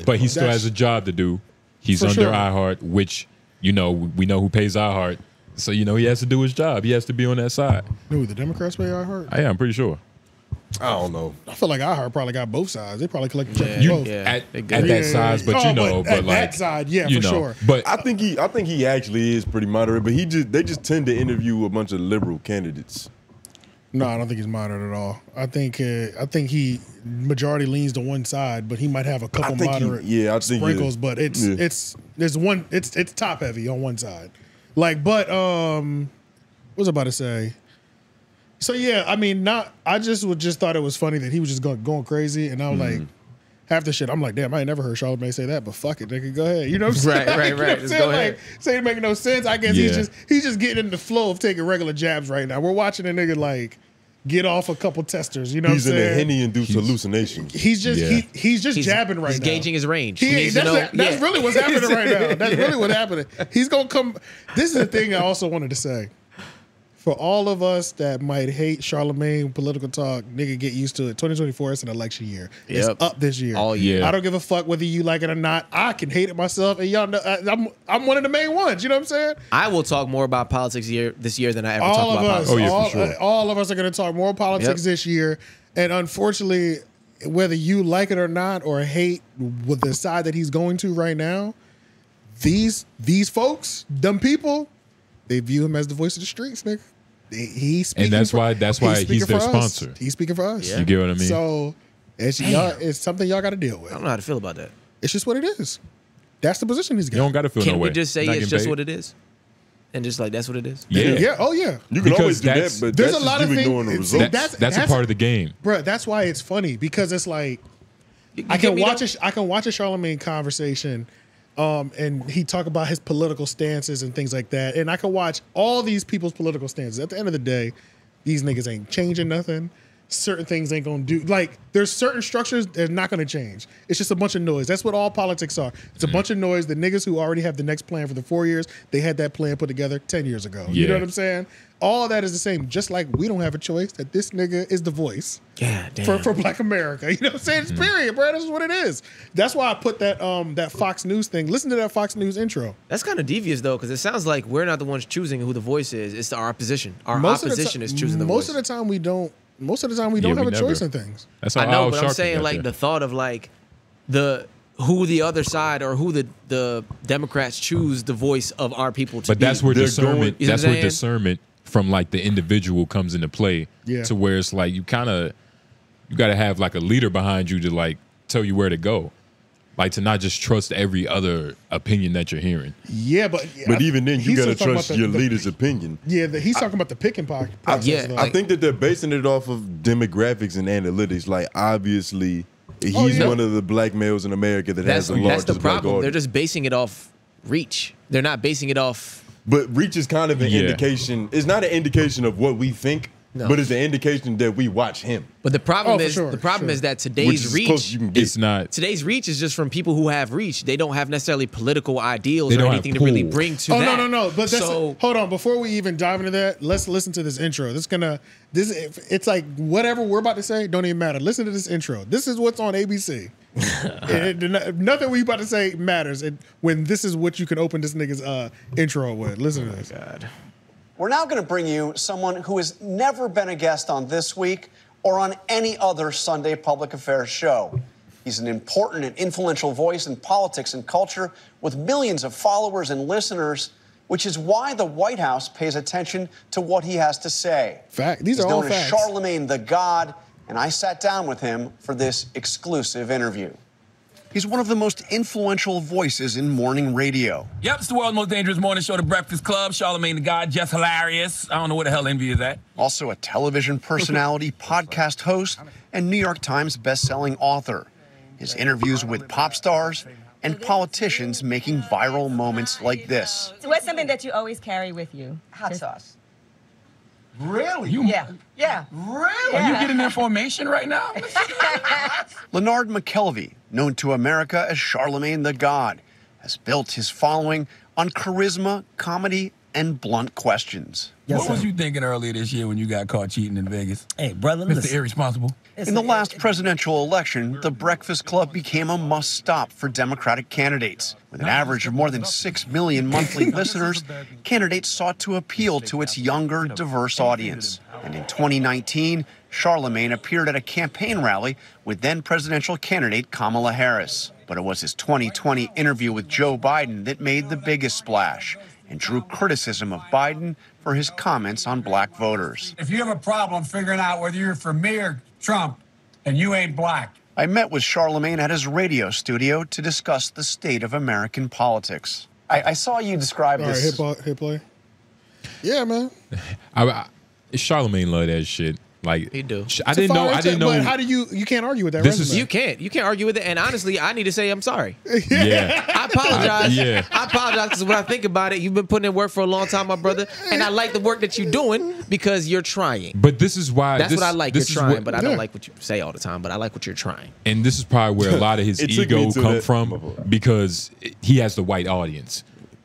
B: But he still has a job to do. He's under iHeart, which, we know who pays iHeart. So, he has to do his job. He has to be on that side.
A: Who, the Democrats pay iHeart?
B: Yeah, I'm pretty sure.
C: I don't know.
A: I feel like iHeart probably got both sides. They probably collect check from both.
B: At that size, but
A: at that side, for sure.
C: But I think he actually is pretty moderate. But they just tend to interview a bunch of liberal candidates.
A: No, I don't think he's moderate at all. I think he majority leans to one side, but he might have a couple moderate sprinkles. But it's top heavy on one side. Like, but what was I about to say? So yeah, I mean, I just thought it was funny that he was just going crazy, and I was like, half the shit, I'm like, damn, I ain't never heard Charlamagne say that, but fuck it, nigga, go ahead. You know what I'm saying?
D: Right. Just go ahead.
A: Saying it making no sense. I guess he's just getting in the flow of taking regular jabs right now. We're watching a nigga like get off a couple testers. You know what I'm saying?
C: He's in a Henny-induced hallucination.
A: He's just jabbing right now.
D: He's gauging his range.
A: That's really what's happening right now. That's really what's happening. He's gonna come. This is the thing I also wanted to say. For all of us that might hate Charlamagne political talk, nigga, get used to it. 2024 is an election year. It's up this year.
D: All year.
A: I don't give a fuck whether you like it or not. I can hate it myself, and y'all know I'm one of the main ones. You know what I'm saying?
D: I will talk more about politics this year than I ever talk about politics.
B: For sure.
A: All of us are going to talk more politics this year, and unfortunately, whether you like it or not, or hate with the side that he's going to right now, these folks, dumb people, they view him as the voice of the streets, nigga. He's speaking,
B: and that's why he's their sponsor.
A: He's speaking for us.
B: Yeah. You get what I mean?
A: So it's something y'all got to deal with.
D: I don't know how to feel about that.
A: It's just what it is. That's the position he's got.
B: You don't got to feel no way.
D: Can't we just say it's just what it is? And just like, that's what it is?
A: Yeah. Oh, yeah.
C: You can always do that, but there's a lot of things.
B: That's a part of the game.
A: Bro, that's why it's funny, because it's like, I can watch a Charlamagne conversation, and he talk about his political stances and things like that. And I can watch all these people's political stances. At the end of the day, these niggas ain't changing nothing. Certain things ain't gonna do. Like, there's certain structures that's not gonna change. It's just a bunch of noise. That's what all politics are. It's a bunch of noise. The niggas who already have the next plan for the 4 years, they had that plan put together 10 years ago. You know what I'm saying? All that is the same. Just like we don't have a choice, that this nigga is the voice for Black America. You know what I'm saying? It's period, bro. This is what it is. That's why I put that Fox News thing. Listen to that Fox News intro.
D: That's kind of devious, though, because it sounds like we're not the ones choosing who the voice is. It's our opposition. Our opposition is choosing the voice.
A: Most of the time, we don't have a choice in things.
B: That's how
D: I know, but I'm saying, like, the thought of, like, who the other side or who the Democrats choose the voice of our people to be.
B: But that's where discernment from, like, the individual comes into play. To where it's like you got to have, like, a leader behind you to, like, tell you where to go. Like, to not just trust every other opinion that you're hearing.
A: Yeah, but
C: even then, you got to trust your leader's opinion.
A: Yeah, he's talking about the picking process.
C: I think that they're basing it off of demographics and analytics. Like, obviously, he's one of the black males in America that has the largest
D: That's the problem.
C: black audience.
D: They're just basing it off reach. They're not basing it off...
C: But reach is kind of an indication. It's not an indication of what we think. No. But it's an indication that we watch him.
D: But the problem is that today's reach today's reach is just from people who have reach. They don't have necessarily political ideals or anything to really bring to that.
A: No. But hold on, before we even dive into that, let's listen to this intro. It's like whatever we're about to say don't even matter. Listen to this intro. This is what's on ABC. Nothing we about to say matters when this is what you can open this nigga's intro with. Listen to this.
I: God. We're now going to bring you someone who has never been a guest on This Week or on any other Sunday public affairs show. He's an important and influential voice in politics and culture with millions of followers and listeners, which is why the White House pays attention to what he has to say.
A: Fact. These are all facts.
I: He's known as Charlamagne the God, and I sat down with him for this exclusive interview. He's one of the most influential voices in morning radio.
J: Yep, it's the world's most dangerous morning show, The Breakfast Club. Charlamagne the God, just hilarious. I don't know where the hell envy is at.
I: Also a television personality, podcast host, and New York Times bestselling author. His interviews with pop stars and politicians making viral moments like this.
K: So what's something that you always carry with you? Hot sauce.
J: Really?
K: Yeah.
J: Really?
K: Yeah.
J: Are you getting information right now?
I: Leonard McKelvey, known to America as Charlamagne the God, has built his following on charisma, comedy, and blunt questions.
J: What was you thinking earlier this year when you got caught cheating in Vegas?
L: Hey, brother,
J: Mr.
L: listen.
J: Irresponsible.
I: In the last presidential election, the Breakfast Club became a must-stop for Democratic candidates. With an average of more than 6 million monthly listeners, candidates sought to appeal to its younger, diverse audience. And in 2019, Charlamagne appeared at a campaign rally with then-presidential candidate Kamala Harris. But it was his 2020 interview with Joe Biden that made the biggest splash and drew criticism of Biden for his comments on black voters.
H: If you have a problem figuring out whether you're for me or Trump, and you ain't black.
I: I met with Charlamagne at his radio studio to discuss the state of American politics. I saw you describe this.
A: All right, hit play. Yeah, man.
B: Charlamagne love that shit. Like
D: he do.
B: I didn't know.
A: But how do you can't argue with that?
D: You can't argue with it. And honestly, I need to say I'm sorry.
B: Yeah.
D: I apologize. I apologize because when I think about it, you've been putting in work for a long time, my brother, and I like the work that you're doing because you're trying.
B: But this is why
D: what I like. You're trying, but I don't like what you say all the time. But I like what you're trying.
B: And this is probably where a lot of his ego come from because he has the white audience.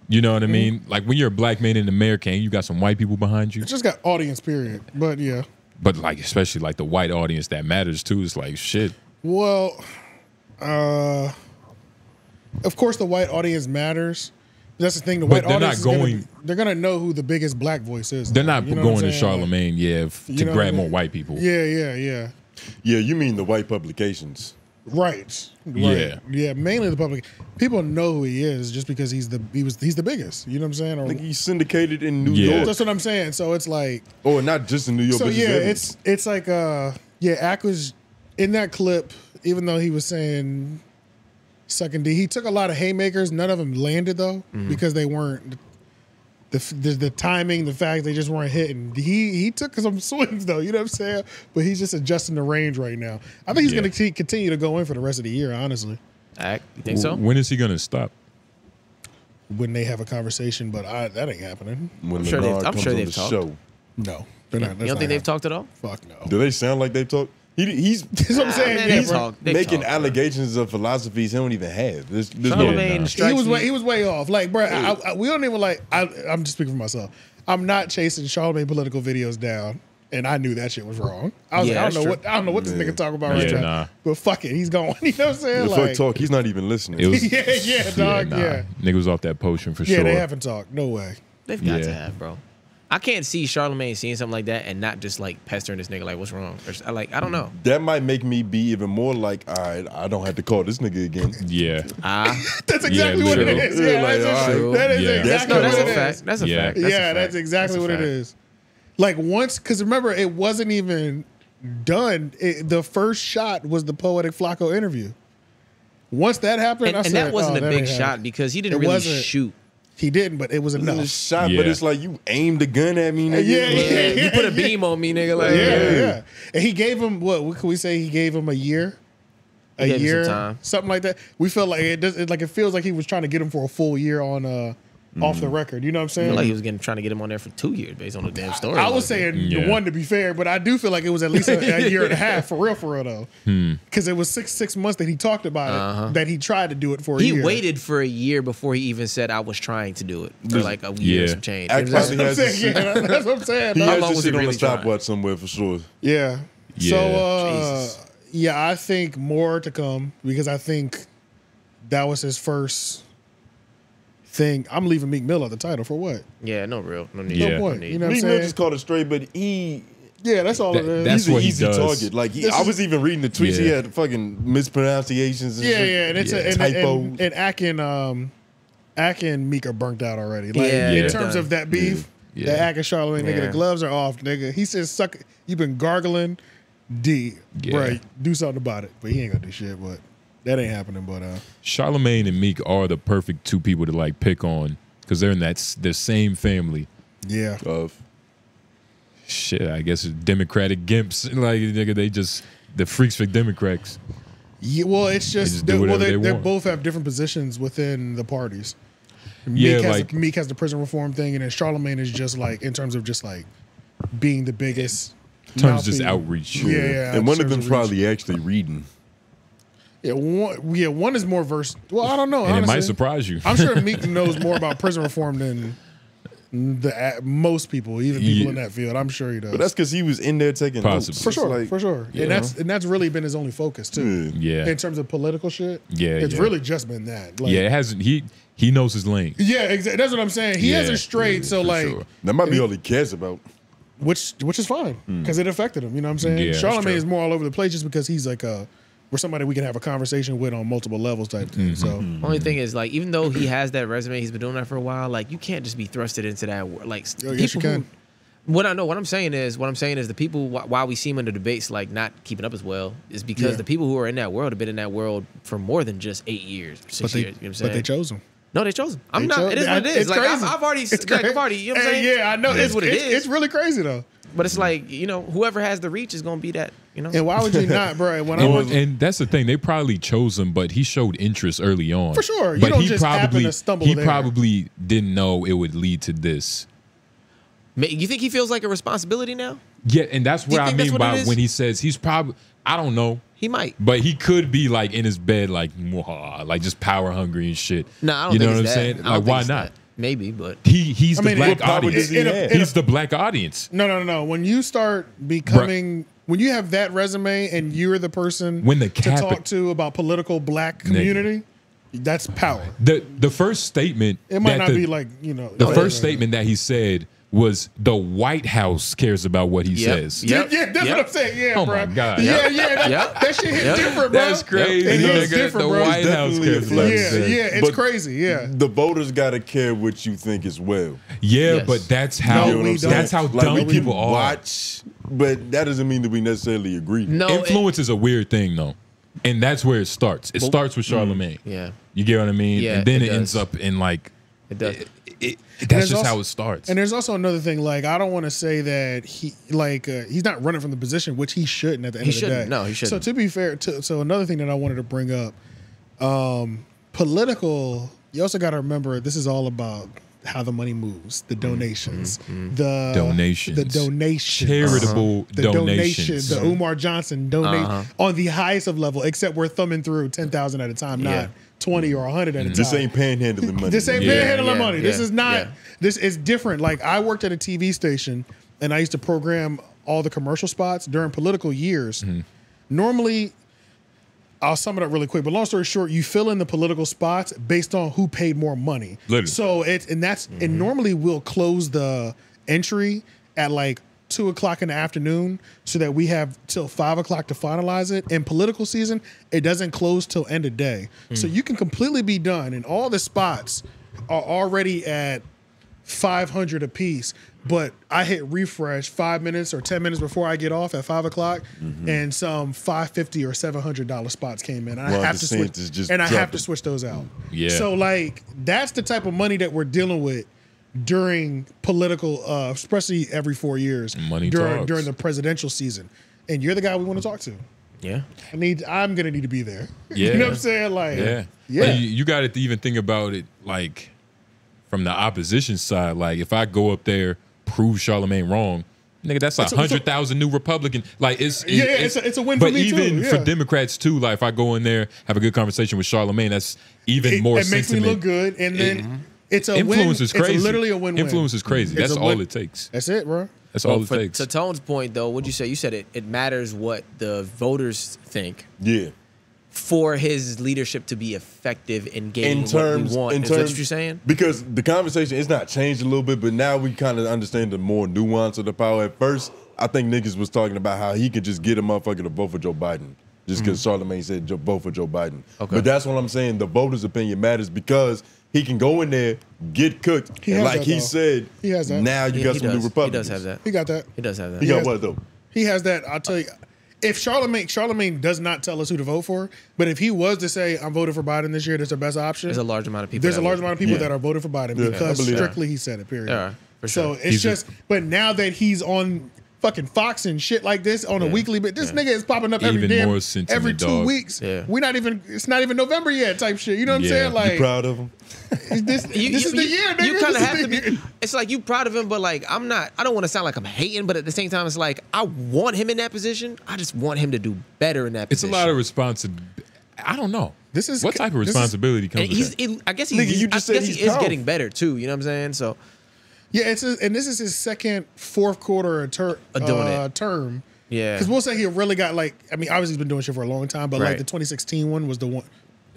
B: You know what I mean? Like when you're a black man in America and you got some white people behind you.
A: It's just got audience, period. But yeah.
B: But like, especially like the white audience that matters too is like shit.
A: Well, of course the white audience matters. That's the thing. The white audience they're gonna know who the biggest black voice is.
B: They're not going to Charlamagne, to grab more white people.
A: Yeah.
C: Yeah, you mean the white publications.
A: Right.
B: Yeah.
A: Yeah, mainly the public. People know who he is just because he's the biggest. You know what I'm saying? Or
C: like he's syndicated in New York.
A: That's what I'm saying. So it's like,
C: oh, not just in New York.
A: So
C: but
A: yeah, it's like Ack was in that clip. Even though he was saying sucking D, he took a lot of haymakers. None of them landed though because they weren't the timing, the fact they just weren't hitting. He took some swings though, you know what I'm saying? But he's just adjusting the range right now. I think he's going to continue to go in for the rest of the year, honestly.
D: You think so?
B: When is he going to stop?
A: When they have a conversation, but that ain't happening.
D: I'm sure they've talked.
C: Show.
A: No, they're not.
D: You don't think they've talked at all?
A: Fuck no.
C: Do they sound like they've talked? He's
A: that's what I'm saying.
C: He's making allegations of philosophies he don't even have.
A: He was way off. Like, bro, we don't even like. I'm just speaking for myself. I'm not chasing Charlamagne political videos down, and I knew that shit was wrong. I was like, I don't know what this nigga talking about right now. But fuck it, he's going. You know what I'm saying?
C: Like, fuck talk. He's not even listening.
A: Dog. Yeah.
B: Nigga was off that potion for sure.
A: Yeah, they haven't talked. No way.
D: They've got to have, bro. I can't see Charlamagne seeing something like that and not just like pestering this nigga like, what's wrong? Or, I don't know.
C: That might make me be even more like, all right, I don't have to call this nigga again.
B: Yeah.
A: That's exactly what it is. Yeah, that is exactly what it is.
D: That's a fact.
A: That's exactly what it is. Like once, because remember, it wasn't even done. The first shot was the Poetic Flacco interview. Once that happened,
D: and that wasn't a big shot because he didn't really shoot.
A: He didn't, but it was enough.
C: It was a shot, but it's like you aimed a gun at me, nigga.
D: Yeah. You put a beam on me, nigga. Like,
A: yeah. And he gave him what can we say? He gave him a year, something like that. We felt like it feels like he was trying to get him for a full year on off the record. You know what I'm saying?
D: I feel like he was trying to get him on there for 2 years based on the damn story.
A: I was saying one to be fair, but I do feel like it was at least a year and a half for real though. Because it was six months that he talked about it, that he tried to do it for a year.
D: He waited for a year before he even said I was trying to do it for like a year some change.
A: That's what I'm saying.
C: He has to sit on a stopwatch somewhere for sure.
A: Yeah. So Yeah, I think more to come because I think that was his first thing. I'm leaving Meek Mill out the title for what?
D: Yeah, no need.
A: No point.
D: No need.
A: You know what I'm
C: Meek Mill
A: saying?
C: just called it straight, but
A: that's all it is.
B: That's
C: He's an
B: what he
C: easy
B: does.
C: target. Like I was even reading the tweets. He had fucking mispronunciations. And shit.
A: And it's
C: typos.
A: And Ak and Meek are burnt out already. Like in terms of that beef, that Ak and Charlamagne, nigga, the gloves are off, nigga. He says, "Suck, you've been gargling, right? Do something about it." But he ain't gonna do shit. But that ain't happening. But
B: Charlamagne and Meek are the perfect two people to like pick on because they're in the same family.
A: Yeah.
B: Shit, I guess Democratic gimps. Like nigga, they just the freaks for Democrats.
A: Yeah, well, it's just
B: they
A: both have different positions within the parties. Meek has the prison reform thing, and then Charlamagne is just like in terms of just like being the biggest.
B: In terms of just outreach.
C: Yeah. And one of them's probably actually reading.
A: Yeah, one is more versed. Well, I don't know.
B: And
A: honestly.
B: it might surprise you.
A: I'm sure Meek knows more about prison reform than most people, even people in that field. I'm sure he does.
C: But that's because he was in there taking notes.
A: For sure. And that's really been his only focus too.
B: Yeah.
A: In terms of political shit.
B: Yeah.
A: It's really just been that. Like,
B: it hasn't. He knows his lane.
A: Yeah, exactly. That's what I'm saying. He hasn't strayed. So like,
C: that might be all he cares about.
A: Which is fine because it affected him. You know what I'm saying?
B: Yeah,
A: Charlamagne is more all over the place just because he's like we're somebody we can have a conversation with on multiple levels type thing. So
D: only thing is like even though he has that resume, he's been doing that for a while. Like you can't just be thrusted into that. Like
A: yes, you can.
D: What I'm saying is the people why we see him in the debates like not keeping up as well is because the people who are in that world have been in that world for more than just 8 years, 6 years. You know what I'm saying?
A: But they chose him.
D: No, they chose him. It is what it is.
A: It's
D: like
A: crazy.
D: I've already, you know what I'm saying?
A: Yeah, I know.
D: It's what it is.
A: It's really crazy though.
D: But it's like, whoever has the reach is gonna be that,
A: And why would you not, bro?
B: And that's the thing. They probably chose him, but he showed interest early on.
A: For sure.
B: But
A: You don't just happen to stumble there.
B: He probably didn't know it would lead to this.
D: You think he feels like a responsibility now?
B: Yeah, and that's what I mean by
D: it is?
B: when he says he's probably, I don't know.
D: He might.
B: But he could be like in his bed, like just power hungry and shit.
D: No, I don't
B: you know
D: think
B: what
D: it's
B: I'm saying?
D: that. I don't
B: Like, why
D: think
B: not?
D: that. Maybe, but
B: he's the black audience.
A: He's
B: He's the black audience.
A: No. When you start becoming, when you have that resume and you're the person to talk to about political black community, that's power.
B: The first statement.
A: It might not be like,
B: The first statement that he said was the White House cares about what he says.
A: Yeah, that's what I'm saying. Yeah,
B: oh
A: bro.
B: my God.
A: That shit hit different, bro.
B: That's crazy.
A: It hits different,
B: the
A: bro.
B: White House cares about what he says.
A: Yeah, it's crazy. Yeah,
C: the voters gotta care what you think as well.
B: Yeah, but that's how that's how dumb people are.
C: Watch, but that doesn't mean that we necessarily agree.
D: No,
B: influence is a weird thing though, and that's where it starts. It starts with Charlamagne.
D: Yeah,
B: you get what I mean.
D: Yeah,
B: and then it ends up in like
D: it does.
B: That's just how it starts.
A: And there's also another thing. Like, I don't want to say that he's not running from the position, which he shouldn't at the end of the day.
D: No, he shouldn't.
A: So to be fair, so another thing that I wanted to bring up, political. You also got to remember this is all about how the money moves, the donations, the donations,
B: charitable
A: the
B: donations,
A: the Umar Johnson donate on the highest of level. Except we're thumbing through 10,000 at a time, not 20 or 100 at a time.
C: This ain't panhandling money.
A: This ain't panhandling money. This is not. This is different. Like, I worked at a TV station and I used to program all the commercial spots during political years. Normally, I'll sum it up really quick, but long story short, you fill in the political spots based on who paid more money.
B: Literally.
A: So and normally we'll close the entry at like 2 o'clock in the afternoon so that we have till 5 o'clock to finalize it. In political season, it doesn't close till end of day. So you can completely be done and all the spots are already at 500 a piece, but I hit refresh 5 minutes or 10 minutes before I get off at 5 o'clock, and some $550 or $700 spots came in. And I have to switch those out.
B: Yeah.
A: So like that's the type of money that we're dealing with during political, especially every 4 years during the presidential season. And you're the guy we want to talk to.
D: Yeah.
A: I'm gonna need to be there.
B: Yeah.
A: You know what I'm saying? Like,
B: yeah. But you got to even think about it like from the opposition side. Like, if I go up there, prove Charlamagne wrong, nigga, that's 100,000 new Republican. Like, it's
A: a win for me too.
B: But even for Democrats too, like if I go in there, have a good conversation with Charlamagne, that's even more.
A: It makes me look good, and then it's a
B: influence
A: win.
B: is crazy.
A: It's literally a win-win.
B: Influence is crazy. That's all it takes.
A: That's it, bro.
B: That's all it takes.
D: To Tone's point, though, what'd you say? You said it matters what the voters think.
C: Yeah.
D: For his leadership to be effective in getting what we want. Is that what you're saying?
C: Because the conversation is not changed a little bit, but now we kind of understand the more nuance of the power. At first, I think niggas was talking about how he could just get a motherfucker to vote for Joe Biden. Just because Charlamagne said vote for Joe Biden.
D: Okay.
C: But that's what I'm saying. The voters' opinion matters because he can go in there, get cooked, and like he said,
A: he has that.
C: Now you got some new Republicans.
D: He does have that.
A: He got that.
D: He does have that.
C: He got what though?
A: He has that. I'll tell you. If Charlamagne does not tell us who to vote for, but if he was to say, I'm voting for Biden this year, that's the best option.
D: There's a large amount of people.
A: There's a large amount of people that are voting for Biden because strictly he said it, period.
D: Yeah, for sure.
A: So it's just, but now that he's on fucking Fox and shit like this on a weekly, but this nigga is popping up every 2 weeks.
B: Yeah.
A: We're not even, it's not even November yet type shit. You know what I'm saying? Like,
C: you proud of him?
A: This is the year, nigga.
D: You kind of have to be. It's like you proud of him, but like I'm not. I don't want to sound like I'm hating, but at the same time, it's like I want him in that position. I just want him to do better in that position.
B: It's a lot of responsibility. I don't know.
A: This is
B: what type of responsibility comes with that?
D: I guess
C: Nigga, you just said
D: he
C: he's
D: is getting better too. You know what I'm saying? So
A: yeah, and this is his second fourth quarter term.
D: Yeah,
A: because we'll say he really got like. I mean, obviously he's been doing shit for a long time, but
D: Right.
A: like the 2016 one was the one.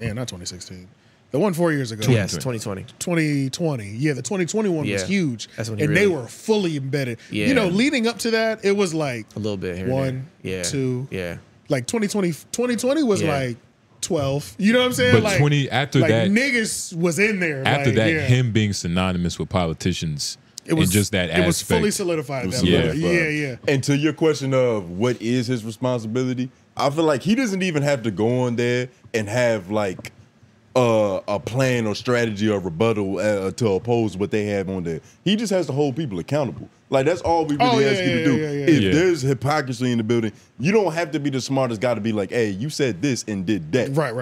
A: Yeah, not 2016. The one 4 years ago.
D: Yes, 2020.
A: 2020. Yeah, the 2020 one was huge.
D: That's when
A: and they were fully embedded.
D: Yeah.
A: You know, leading up to that, it was like
D: a little bit here.
A: one,
D: yeah,
A: two.
D: Yeah.
A: Like 2020 was like 12. You know what I'm saying?
B: But
A: like
B: 20 after
A: like
B: that,
A: niggas was in there.
B: After
A: like,
B: that,
A: yeah.
B: him being synonymous with politicians.
A: It was
B: and just that aspect.
A: It was fully solidified. Yeah.
C: And to your question of what is his responsibility, I feel like he doesn't even have to go on there and have like a plan or strategy or rebuttal to oppose what they have on there. He just has to hold people accountable. Like that's all we really ask you to do. If there's hypocrisy in the building, you don't have to be the smartest guy to be like, hey, you said this and did that.
A: Right.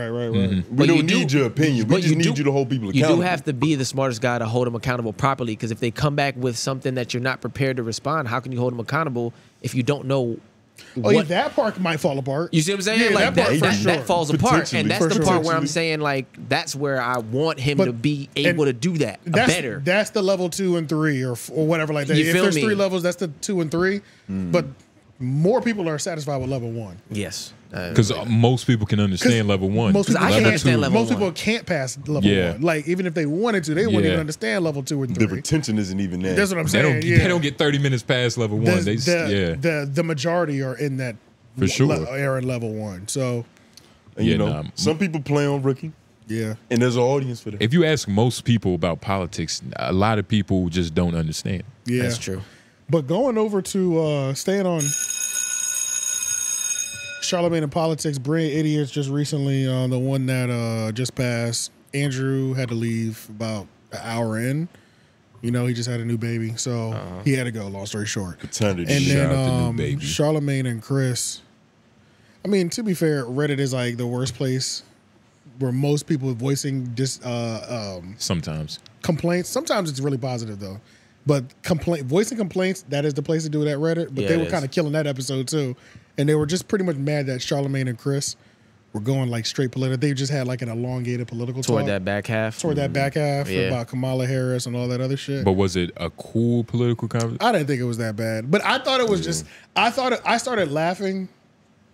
C: We don't need your opinion. We just need you to hold people accountable.
D: You do have to be the smartest guy to hold them accountable properly, because if they come back with something that you're not prepared to respond, how can you hold them accountable if you don't know?
A: That part might fall apart.
D: You see what I'm saying?
A: Yeah,
D: like that falls apart, and that's the part where I'm saying like that's where I want him to be able to do that better.
A: That's the level 2 and 3 or whatever like that.
D: You
A: if
D: feel
A: there's
D: me?
A: 3 levels, that's the 2 and 3. But more people are satisfied with level 1.
D: Yes.
B: Because most people can understand level 1.
A: Most people,
B: level 2.
A: People can't pass level 1. Like even if they wanted to, they wouldn't even understand level 2 and 3.
C: The retention isn't even there.
A: That's what I'm saying.
B: They don't get 30 minutes past level 1.
A: The majority are in that
B: for sure
A: are in level 1. So
C: and you know, some people play on rookie.
A: Yeah.
C: And there's an audience for that.
B: If you ask most people about politics, a lot of people just don't understand.
A: Yeah.
D: That's true.
A: But going over to staying on Charlamagne and politics, Brilliant Idiots just recently, the one that just passed, Andrew had to leave about an hour in. You know, he just had a new baby, so he had to go, long story short.
C: Paternity.
A: And
B: Shout
A: then
B: out to new baby.
A: Charlamagne and Chris. I mean, to be fair, Reddit is like the worst place where most people are voicing
B: sometimes
A: complaints. Sometimes it's really positive though. But voicing complaints, that is the place to do it at Reddit. But they were kind of killing that episode too. And they were just pretty much mad that Charlamagne and Chris were going like straight political. They just had like an elongated political
D: Toward
A: talk.
D: that back half.
A: Toward that back half about Kamala Harris and all that other shit.
B: But was it a cool political conversation?
A: I didn't think it was that bad. But I thought it was just, I started laughing.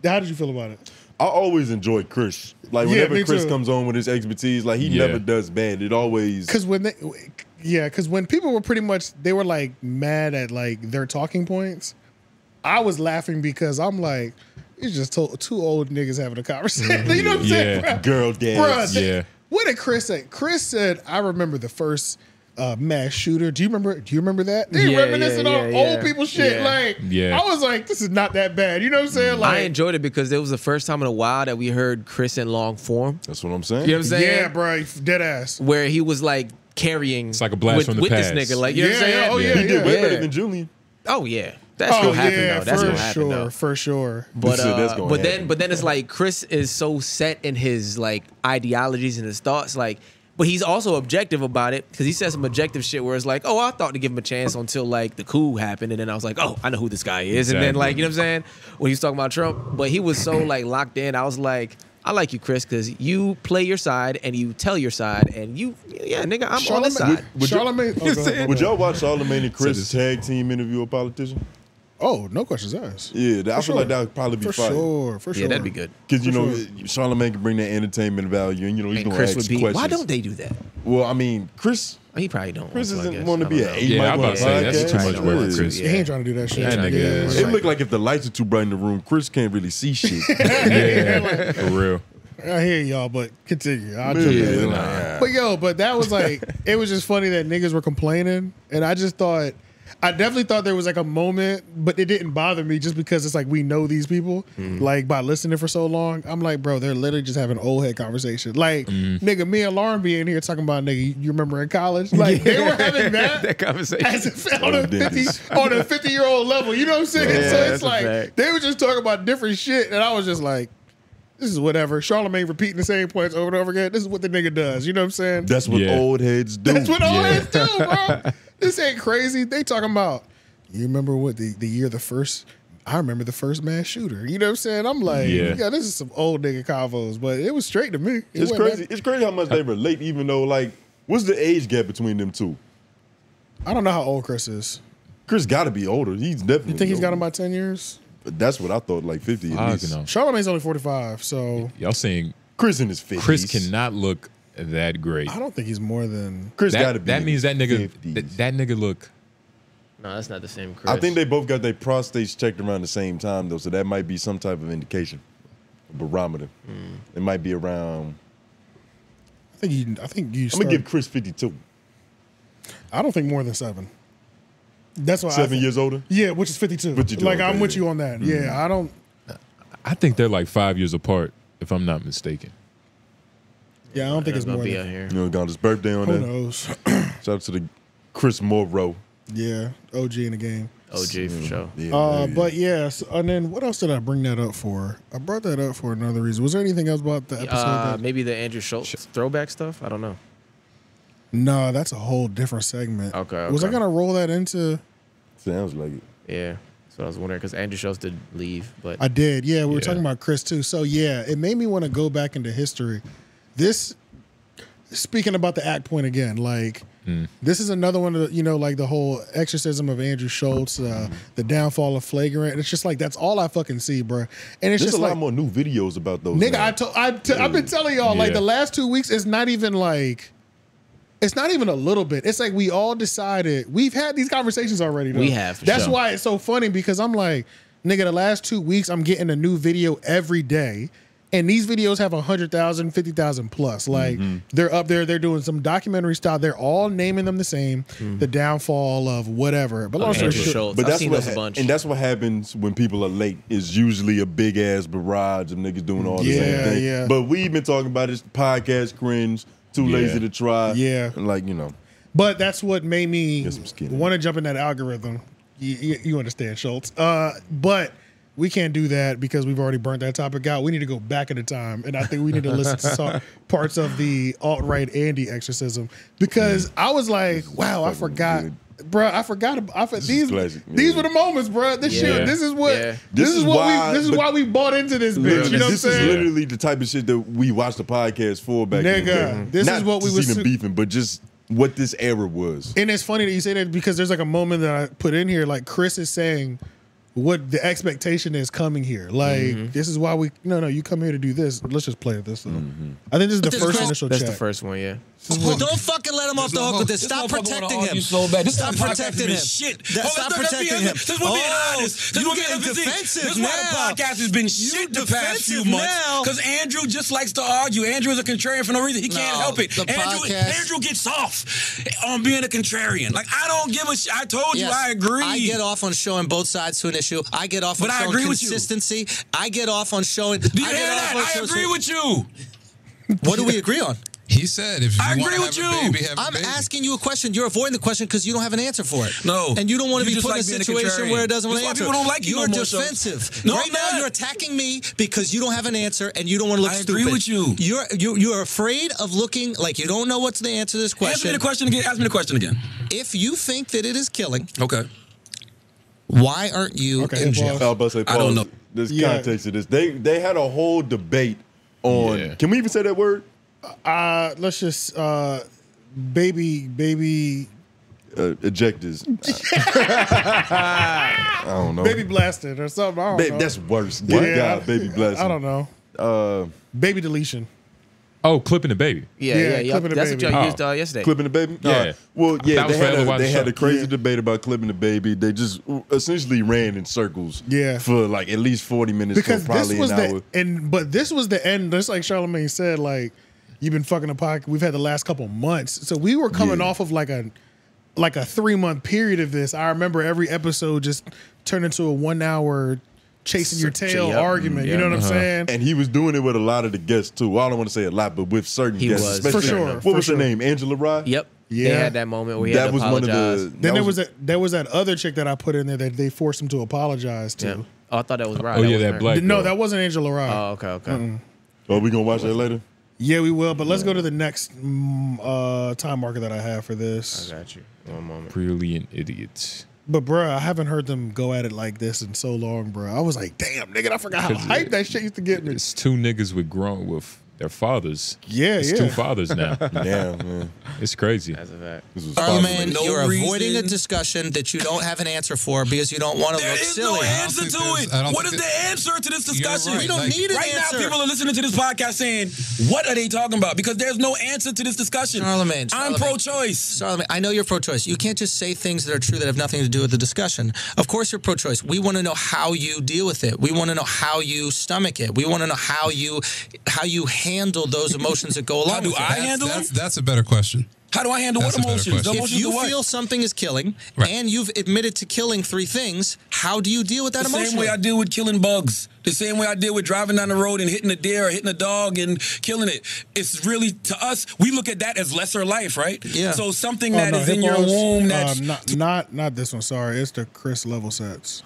A: How did you feel about it?
C: I always enjoy Chris. Like whenever Chris comes on with his expertise, like he never does bad. It always
A: because when people were pretty much they were like mad at like their talking points, I was laughing because I'm like, it's just two old niggas having a conversation. You know what I'm saying? Bro?
C: Girl dads.
A: Bruh, what did Chris say? Chris said, I remember the first mass shooter. Do you remember that? They reminiscing on old people shit. Like, I was like, this is not that bad. You know what I'm saying? Like,
D: I enjoyed it because it was the first time in a while that we heard Chris in long form.
C: That's what I'm saying.
D: You know what I'm saying?
A: Yeah, bro, dead ass.
D: Where he was like carrying.
B: It's like a blast from the
D: with
B: past.
D: this nigga. Like, you know what I'm saying?
A: Oh yeah,
C: he did way better than Julian.
D: Oh yeah. That's gonna happen though. That's gonna happen though.
A: For sure.
D: But then it's like Chris is so set in his like ideologies and his thoughts, like, but he's also objective about it because he says some objective shit where it's like, oh, I thought to give him a chance until like the coup happened, and then I was like, oh, I know who this guy is, and then like, you know what I'm saying, when he was talking about Trump, but he was so like locked in. I was like, I like you, Chris, because you play your side and you tell your side, and nigga, I'm on this side.
C: Would y'all watch Charlamagne and Chris tag team interview a politician?
A: Oh, no questions asked.
C: Yeah, I feel like that would probably be fire.
A: For sure.
D: Yeah, that'd be good.
C: Because, Charlamagne can bring that entertainment value, and, he's going to ask questions.
D: Why don't they do that?
C: Well, I mean, Chris...
D: He probably don't.
C: Chris doesn't want to be an 8
B: Yeah, I'm about to say, that's too much work for Chris.
A: He ain't trying to do that shit.
B: That nigga is.
C: It look like if the lights are too bright in the room, Chris can't really see shit.
B: Yeah, for real.
A: I hear y'all, but continue. I'll jump in. But that was like, it was just funny that niggas were complaining, and I definitely thought there was like a moment, but it didn't bother me just because it's like we know these people, like by listening for so long. I'm like, bro, they're literally just having old head conversation. Like, nigga, me and Lauren be in here talking about, nigga, you remember in college? Like, they were having that
B: conversation
A: as if on a 50-year-old level. You know what I'm saying?
D: Yeah,
A: so it's like they were just talking about different shit, and I was just like, this is whatever. Charlamagne repeating the same points over and over again. This is what the nigga does. You know what I'm saying?
C: That's what old heads do.
A: That's what old heads do, bro. This ain't crazy. They talking about, you remember what the year I remember the first mass shooter. You know what I'm saying? I'm like, yeah, this is some old nigga convos, but it was straight to me.
C: It's crazy. It's crazy how much they relate, even though, like, what's the age gap between them two?
A: I don't know how old Chris is.
C: Chris got to be older. He's definitely
A: You think he's
C: older.
A: got him by 10 years?
C: But that's what I thought, like 50 at least.
A: Charlamagne's only 45, so.
B: Y'all saying
C: Chris in his 50s.
B: Chris cannot look that great.
A: I don't think he's more than.
C: Chris got to be.
B: That means that nigga, that nigga look.
D: No, that's not the same Chris.
C: I think they both got their prostates checked around the same time, though, so that might be some type of indication, a barometer. It might be around.
A: I think you.
C: I'm gonna give Chris 52.
A: I don't think more than 7. That's why
C: 7 years older.
A: Yeah, which is 52. Like I'm with you on that. Yeah, I don't.
B: I think they're like 5 years apart, if I'm not mistaken.
A: Yeah, I don't think it's more
D: be
A: than.
D: out here.
C: You know, got his birthday on
A: Who
C: there.
A: knows?
C: Shout out to the Chris Mero.
A: Yeah, OG in the game.
D: OG for sure.
A: But yes, and then what else did I bring that up for? I brought that up for another reason. Was there anything else about the episode?
D: Maybe the Andrew Schultz throwback stuff. I don't know.
A: No, that's a whole different segment.
D: Okay.
A: Was I gonna roll that into?
C: Sounds like it.
D: Yeah. So I was wondering because Andrew Schultz did leave, but
A: I did. Yeah, we were talking about Chris too. So yeah, it made me want to go back into history. This, speaking about the act point again, like this is another one of the, like the whole exorcism of Andrew Schultz, the downfall of Flagrant. It's just like that's all I fucking see, bro. And it's
C: There's
A: just
C: a
A: like
C: lot more new videos about those.
A: nigga.
C: Now.
A: I've been telling y'all like the last 2 weeks. It's not even like. It's not even a little bit. It's like we all decided. We've had these conversations already, though.
D: We have, for
A: That's
D: sure.
A: why it's so funny, because I'm like, nigga, the last 2 weeks, I'm getting a new video every day. And these videos have 100,000, 50,000 plus. Like, they're up there. They're doing some documentary style. They're all naming them the same. The downfall of whatever. But long story short.
C: But that's what, and that's what happens when people are late. Is usually a big ass barrage of niggas doing all the same thing.
A: Yeah.
C: But we've been talking about this podcast cringe. Too lazy to try.
A: Yeah.
C: And like,
A: But that's what made me want to jump in that algorithm. You understand, Schultz. But we can't do that because we've already burnt that topic out. We need to go back in the time. And I think we need to listen to some parts of the alt-right Andy exorcism. Because I was like, wow, I forgot. Bro, I forgot. These were the moments, bro. This shit. This is what. This is why we bought into this bitch. You know what I'm saying?
C: This is literally the type of shit that we watched the podcast for back in the day.
A: This
C: Not
A: is what we was
C: even beefing, but just what this era was.
A: And it's funny that you say that because there's like a moment that I put in here. Like Chris is saying what the expectation is coming here. Like this is why we. No, you come here to do this. Let's just play this. I think this is the first initial chat.
D: That's the first one, yeah.
L: Don't fucking let him off the hook with this. Stop protecting him. Stop protecting him. Stop protecting him.
J: This will be honest. This will be defensive. This is why the podcast has been shit the past few months. Because Andrew just likes to argue. Andrew is a contrarian for no reason. He can't help it. Andrew gets off on being a contrarian. Like, I don't give a shit. I told you I agree.
L: I get off on showing both sides to an issue. I get off on showing consistency. I get off on showing.
J: Do you hear that? I agree with you.
L: What do we agree on?
M: He said, if you
J: I
M: want
J: agree
M: to
J: with
M: have
J: you.
M: a baby, have a
L: I'm
M: baby.
L: asking you a question. You're avoiding the question because you don't have an answer for it.
J: No.
L: And you don't want to
J: You
L: be
J: just
L: put in a
J: like being a
L: situation
J: contrarian.
L: where it doesn't want to
J: That's
L: answer.
J: why people don't like you
L: You're
J: no more, so.
L: defensive.
J: No,
L: right
J: I'm
L: now,
J: not.
L: you're attacking me because you don't have an answer and you don't want to look stupid.
J: I agree with you.
L: You're afraid of looking like you don't know what's the answer to this question.
J: Ask me the question again. Ask me the question again.
L: If you think that it is killing,
J: okay,
L: why aren't you in jail?
C: I don't know. There's context to this. They had a whole debate on. Can we even say that word?
A: Let's just baby
C: ejectors. I don't know.
A: Baby blasted or something. I don't know.
C: That's worse. Good God, baby blasted.
A: I don't know. Baby deletion.
B: Oh, clipping the baby.
D: Yeah.
A: clipping the
D: That's
A: baby.
D: what y'all used yesterday.
C: Clipping the baby?
B: Yeah.
C: Well, yeah,
B: That
C: they had a crazy
A: Yeah.
C: debate about clipping the baby. They just essentially ran in circles for like at least 40 minutes
A: Because
C: for probably
A: this was
C: an hour.
A: but this was the end. Just like Charlamagne said, like you've been fucking the podcast. We've had the last couple months, so we were coming off of like a 3-month period of this. I remember every episode just turned into a 1 hour chasing your tail argument. You know what I'm saying?
C: And he was doing it with a lot of the guests too. Well, I don't want to say a lot, but with certain guests, especially
A: for sure.
C: What was her name? Angela Rye.
D: Yep.
A: Yeah.
D: They had that moment where he had to
C: was one of
D: apologize.
C: the.
A: Then there was that other chick that I put in there that they forced him to apologize to.
D: Yeah. Oh, I thought that was Rye.
B: Oh, yeah, that black
A: No,
B: girl.
A: that wasn't Angela Rye.
D: Oh, okay.
C: Oh, we gonna watch that later?
A: Yeah, we will. But let's go to the next time marker that I have for this.
D: I got you. One moment.
B: Brilliant idiots.
A: But bruh, I haven't heard them go at it like this in so long, bruh. I was like, damn, nigga, I forgot how hype that shit used to get me.
B: It's two niggas with their fathers.
A: Yeah,
B: it's two fathers now.
C: Damn, man.
B: It's crazy.
D: That's a fact.
L: Charlamagne, you're avoiding a discussion that you don't have an answer for because you don't want to look silly.
J: There is no answer to it. What is the answer to this discussion?
L: We don't need an
J: right
L: answer.
J: now, people are listening to this podcast saying, what are they talking about? Because there's no answer to this discussion.
L: Charlamagne,
J: I'm pro-choice.
L: Charlamagne, I know you're pro-choice. You can't just say things that are true that have nothing to do with the discussion. Of course you're pro-choice. We want to know how you deal with it. We want to know how you stomach it. We want to know how you handle those emotions that go along with it.
J: How do I handle them?
M: That's a better question.
J: How do I handle what emotions?
L: If you feel something is killing and you've admitted to killing 3 things, how do you deal with that emotion?
J: The same way I deal with killing bugs. The same way I deal with driving down the road and hitting a deer or hitting a dog and killing it. It's really, to us, we look at that as lesser life, right?
L: Yeah.
J: So something that is in your womb that's...
A: not this one, sorry. It's the Chris level sets.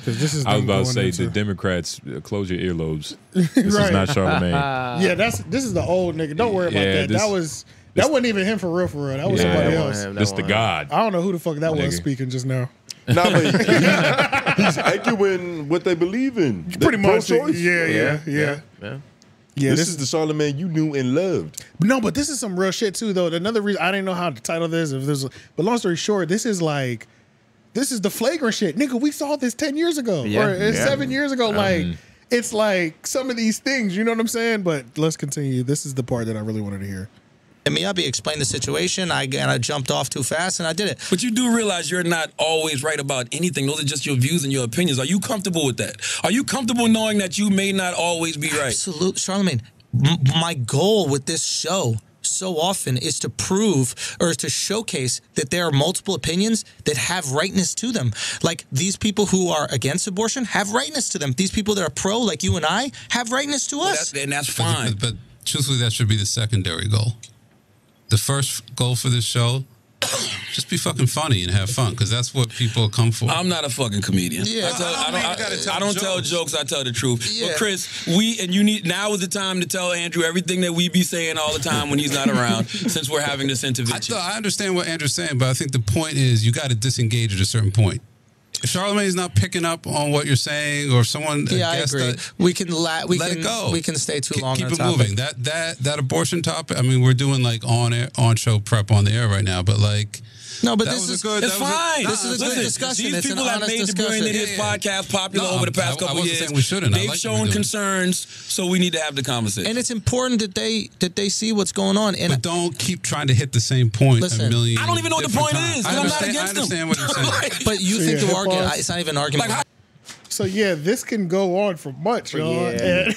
A: This is
B: I was about to say,
A: into
B: the Democrats, close your earlobes. This is not Charlamagne.
A: Yeah, this is the old nigga. Don't worry about that. That wasn't even him for real. That was somebody else.
B: This the God.
A: I don't know who the fuck that was speaking just now.
C: Nah, but he's echoing what they believe in.
A: Pretty much.
C: Pro-choice?
A: Yeah.
C: This is the Charlamagne you knew and loved.
A: No, but this is some real shit too, though. Another reason I didn't know how to title this. But long story short, this is the Flagrant shit, nigga. We saw this 10 years ago, or 7 years ago. It's like some of these things, you know what I'm saying? But let's continue. This is the part that I really wanted to hear.
L: And Miyabi explained the situation. I jumped off too fast, and I did it.
J: But you do realize you're not always right about anything. Those are just your views and your opinions. Are you comfortable with that? Are you comfortable knowing that you may not always be right?
L: Absolutely. Charlamagne, my goal with this show so often is to prove or is to showcase that there are multiple opinions that have rightness to them. Like these people who are against abortion have rightness to them. These people that are pro, like you and I, have rightness to us.
J: And that's fine.
M: But truthfully, that should be the secondary goal. The first goal for this show, just be fucking funny and have fun, because that's what people come for.
J: I'm not a fucking comedian.
L: Yeah,
J: I don't tell jokes. I tell the truth. Yeah. But Chris, now is the time to tell Andrew everything that we be saying all the time when he's not around, since we're having this intervention.
M: I understand what Andrew's saying, but I think the point is you got to disengage at a certain point. If Charlamagne's not picking up on what you're saying, or if someone,
L: I agree. We can let
M: it go.
L: We can stay too long.
M: Keep
L: on
M: it
L: topic.
M: moving. That abortion topic. I mean, we're doing like on show prep on the air right now, but like.
L: No, but this is
J: good. It's fine.
L: This is a good discussion.
J: These people have made the Brilliant Idiots podcast popular over the past couple years.
M: We shouldn't.
J: They've shown concerns, so we need to have the conversation.
L: And it's important that they see what's going on. And
M: but don't keep trying to hit the same point a million.
J: I don't even know what the point is. I'm not against them.
M: I understand what you're saying.
L: But you think the argument? It's not even an argument.
A: So yeah, this can go on for months, y'all.
B: Yeah.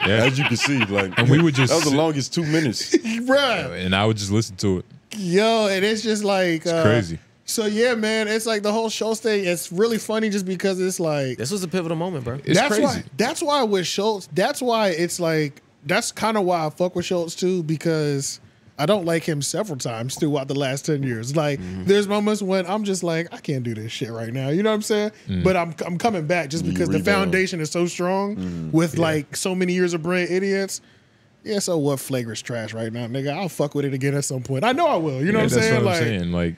C: As you can see,
B: and we would just
C: that was the longest 2 minutes,
A: bruh.
B: And I would just listen to it.
A: Yo, and it's just like
B: it's crazy.
A: So yeah, man, it's like the whole show thing. It's really funny just because it's like
D: this was a pivotal moment, bro.
B: It's crazy.
A: That's why with Schultz. That's why it's like that's kind of why I fuck with Schultz too, because I don't like him several times throughout the last 10 years. Like there's moments when I'm just like I can't do this shit right now. You know what I'm saying? But I'm coming back just because the foundation is so strong with like so many years of brilliant idiots. Yeah, so what? Flagrant's trash right now, nigga. I'll fuck with it again at some point. I know I will. You know what I'm saying?
B: That's what I'm saying. Like,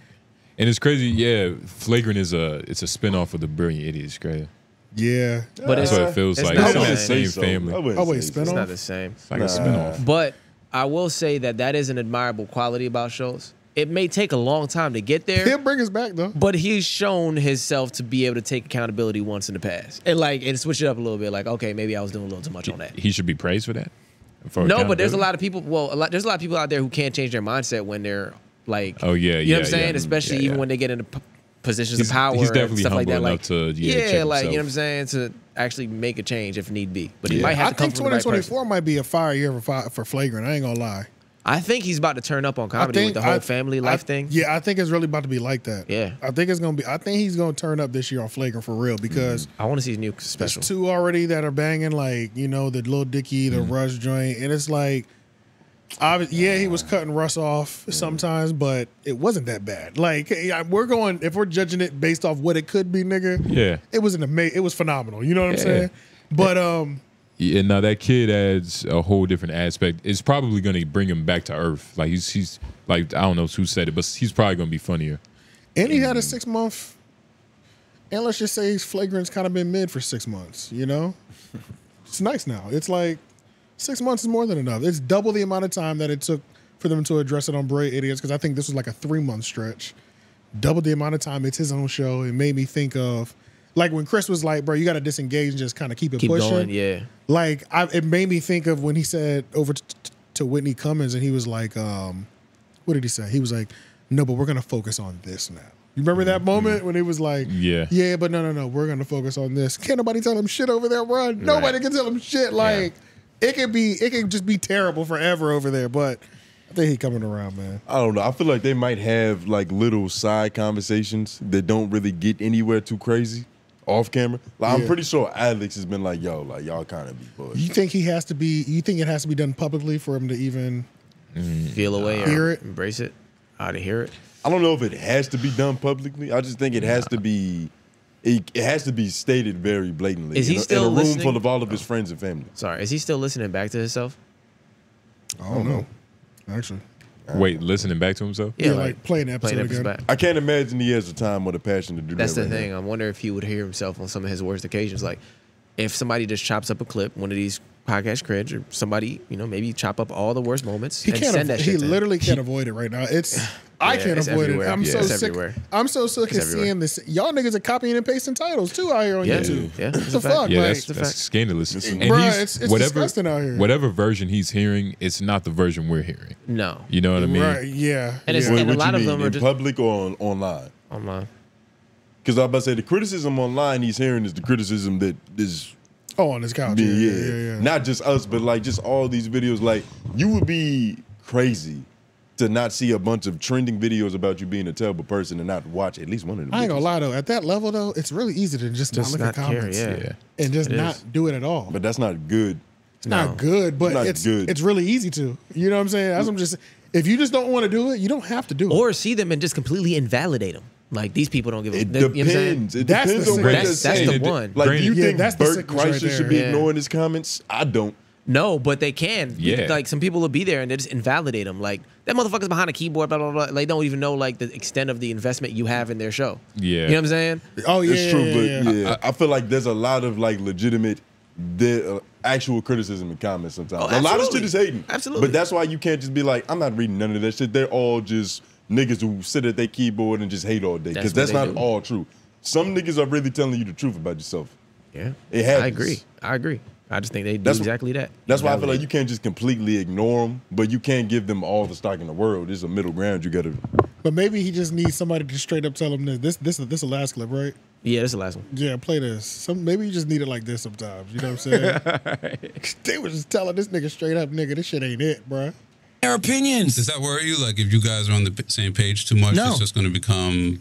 B: and it's crazy. Yeah, Flagrant is it's a spinoff of the Brilliant Idiots. Great.
A: Yeah,
D: but
B: that's what it feels like. It's not the same family.
D: It's not the same.
B: It's like a spinoff.
D: But I will say that is an admirable quality about shows. It may take a long time to get there.
A: He'll bring us back though.
D: But he's shown himself to be able to take accountability once in the past, and switch it up a little bit. Like, okay, maybe I was doing a little too much on that.
B: He should be praised for that.
D: No, but there's a lot of people. There's a lot of people out there who can't change their mindset when they're like,
B: oh yeah,
D: you know what I'm saying? Especially even when they get into positions of power and stuff like that. Like,
B: to,
D: like, you know what I'm saying, to actually make a change if need be. But he might have to come from the right person.
A: 2024 might be a fire year for Flagrant. I ain't gonna lie.
D: I think he's about to turn up on comedy with the whole family life thing.
A: Yeah, I think it's really about to be like that.
D: Yeah,
A: I think it's gonna be. I think he's gonna turn up this year on Flagrant for real because
D: I want to see his new special.
A: There's 2 already that are banging, like, you know, the Lil Dicky, the Rush joint, and it's like, yeah, he was cutting Russ off sometimes, but it wasn't that bad. Like, if we're judging it based off what it could be, nigga.
B: Yeah,
A: it was it was phenomenal. You know what I'm saying? But
B: yeah, now that kid adds a whole different aspect. It's probably going to bring him back to earth. Like he's like, I don't know who said it, but he's probably going to be funnier.
A: And he had a 6-month. And let's just say Flagrant's kind of been mid for 6 months. You know, it's nice now. It's like 6 months is more than enough. It's double the amount of time that it took for them to address it on Bray Idiots, because I think this was like a 3-month stretch. Double the amount of time. It's his own show. It made me think of, like, when Chris was like, bro, you got to disengage and just kind of keep pushing.
D: Going, yeah.
A: Like, it made me think of when he said over to Whitney Cummings, and he was like, what did he say? He was like, no, but we're going to focus on this now. You remember that moment when he was like, yeah, but no, we're going to focus on this. Can't nobody tell him shit over there, bro. Nobody can tell him shit. Like, it can just be terrible forever over there, but I think he's coming around, man.
C: I don't know. I feel like they might have like little side conversations that don't really get anywhere too crazy off camera. Like, I'm pretty sure Alex has been like, yo, like, y'all kind of be bullshit.
A: You think it has to be done publicly for him to even
D: feel away
A: hear
D: or
A: it,
D: embrace it, how to hear it?
C: I don't know if it has to be done publicly. I just think it has to be. It has to be stated very blatantly.
D: Is he still
C: in a room
D: listening?
C: full of all of his friends and family?
D: Sorry, is he still listening back to himself?
A: I don't know. Actually,
B: wait, listening back to himself?
A: Yeah, like playing the episode again.
D: Back.
C: I can't imagine he has the time or the passion to do that.
D: That's the
C: right
D: thing.
C: now.
D: I wonder if he would hear himself on some of his worst occasions. Like, if somebody just chops up a clip, one of these podcast cringe, or somebody, you know, maybe chop up all the worst moments
A: he
D: and
A: can't.
D: send that shit
A: He
D: to him.
A: literally can't avoid it right now. I can't avoid it. I'm so sick. I'm so sick of seeing this. Y'all niggas are copying and pasting titles too out here on YouTube.
D: Yeah,
A: what the fuck?
B: Yeah,
A: like,
B: that's scandalous. And
A: bruh, it's disgusting out here.
B: Whatever version he's hearing, it's not the version we're hearing.
D: No,
B: you know what I mean?
A: Right? Yeah.
D: And, it's,
C: What
D: and a
C: you
D: lot of
C: mean,
D: them are
C: in
D: just
C: public or online.
D: Online.
C: Because I was about to say the criticism online he's hearing is the criticism that is.
A: Oh, on his couch. Yeah.
C: Not just us, but like just all these videos. Like, you would be crazy to not see a bunch of trending videos about you being a terrible person and not watch at least one of them.
A: I ain't gonna lie though. At that level though, it's really easy to just not look at comments, and just not do it at all.
C: But that's not good.
A: It's not good, but it's really easy to. You know what I'm saying? That's what I'm just. If you just don't want to do it, you don't have to do it.
D: Or see them and just completely invalidate them. Like, these people don't give a.
C: It
D: you know what I'm saying?
C: depends. It depends on what they're saying.
D: That's the one.
C: Like, do you think
A: that's the
C: Bert
A: sickness right
C: Kreischer
A: there.
C: should be ignoring his comments? I don't.
D: No, but they can.
B: Yeah.
D: Like, some people will be there and they just invalidate them. Like, that motherfucker's behind a keyboard, blah, blah, blah. They don't even know, like, the extent of the investment you have in their show.
B: Yeah.
D: You know what I'm saying?
A: Oh, yeah.
C: It's true, but I feel like there's a lot of, like, legitimate, actual criticism in comments sometimes.
D: Oh,
C: a lot of shit is hating.
D: Absolutely.
C: But that's why you can't just be like, I'm not reading none of that shit. They're all just niggas who sit at their keyboard and just hate all day. Because that's not all true. Some niggas are really telling you the truth about yourself.
D: Yeah.
C: It happens.
D: I agree. I just think they do exactly that.
C: That's why I feel like you can't just completely ignore them, but you can't give them all the stock in the world. There's a middle ground you gotta.
A: But maybe he just needs somebody to straight up tell him this is the last clip, right?
D: Yeah, this is the last one.
A: Yeah, play this. Maybe you just need it like this sometimes. You know what I'm saying? They were just telling this nigga straight up, nigga, this shit ain't it, bro.
J: Their opinions.
M: Does that worry you? Like, if you guys are on the same page too much, it's just going to become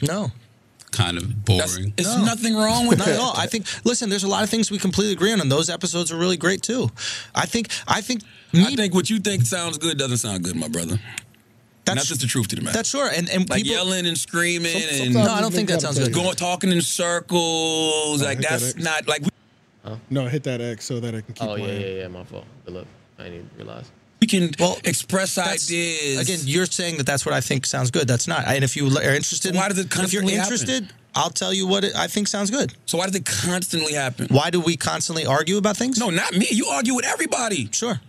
M: kind of boring.
J: There's nothing wrong with
L: that. Not at all. I think, listen, there's a lot of things we completely agree on, and those episodes are really great too. I think
J: what you think sounds good doesn't sound good, my brother. That's just the truth to the matter.
L: That's sure. And
J: like
L: people
J: yelling and screaming and
L: no, I don't think that sounds good.
J: Talking in circles, like that's not like.
A: No, hit that X so that I can keep
D: playing. Yeah, my fault. Good luck. I didn't even realize.
J: We can express ideas.
L: Again, you're saying that's what I think sounds good. That's not. And if you are interested,
J: why does it
L: if you're
J: constantly
L: interested, I'll tell you what I think sounds good.
J: So why does it constantly happen?
L: Why do we constantly argue about things?
J: No, not me. You argue with everybody.
L: Sure.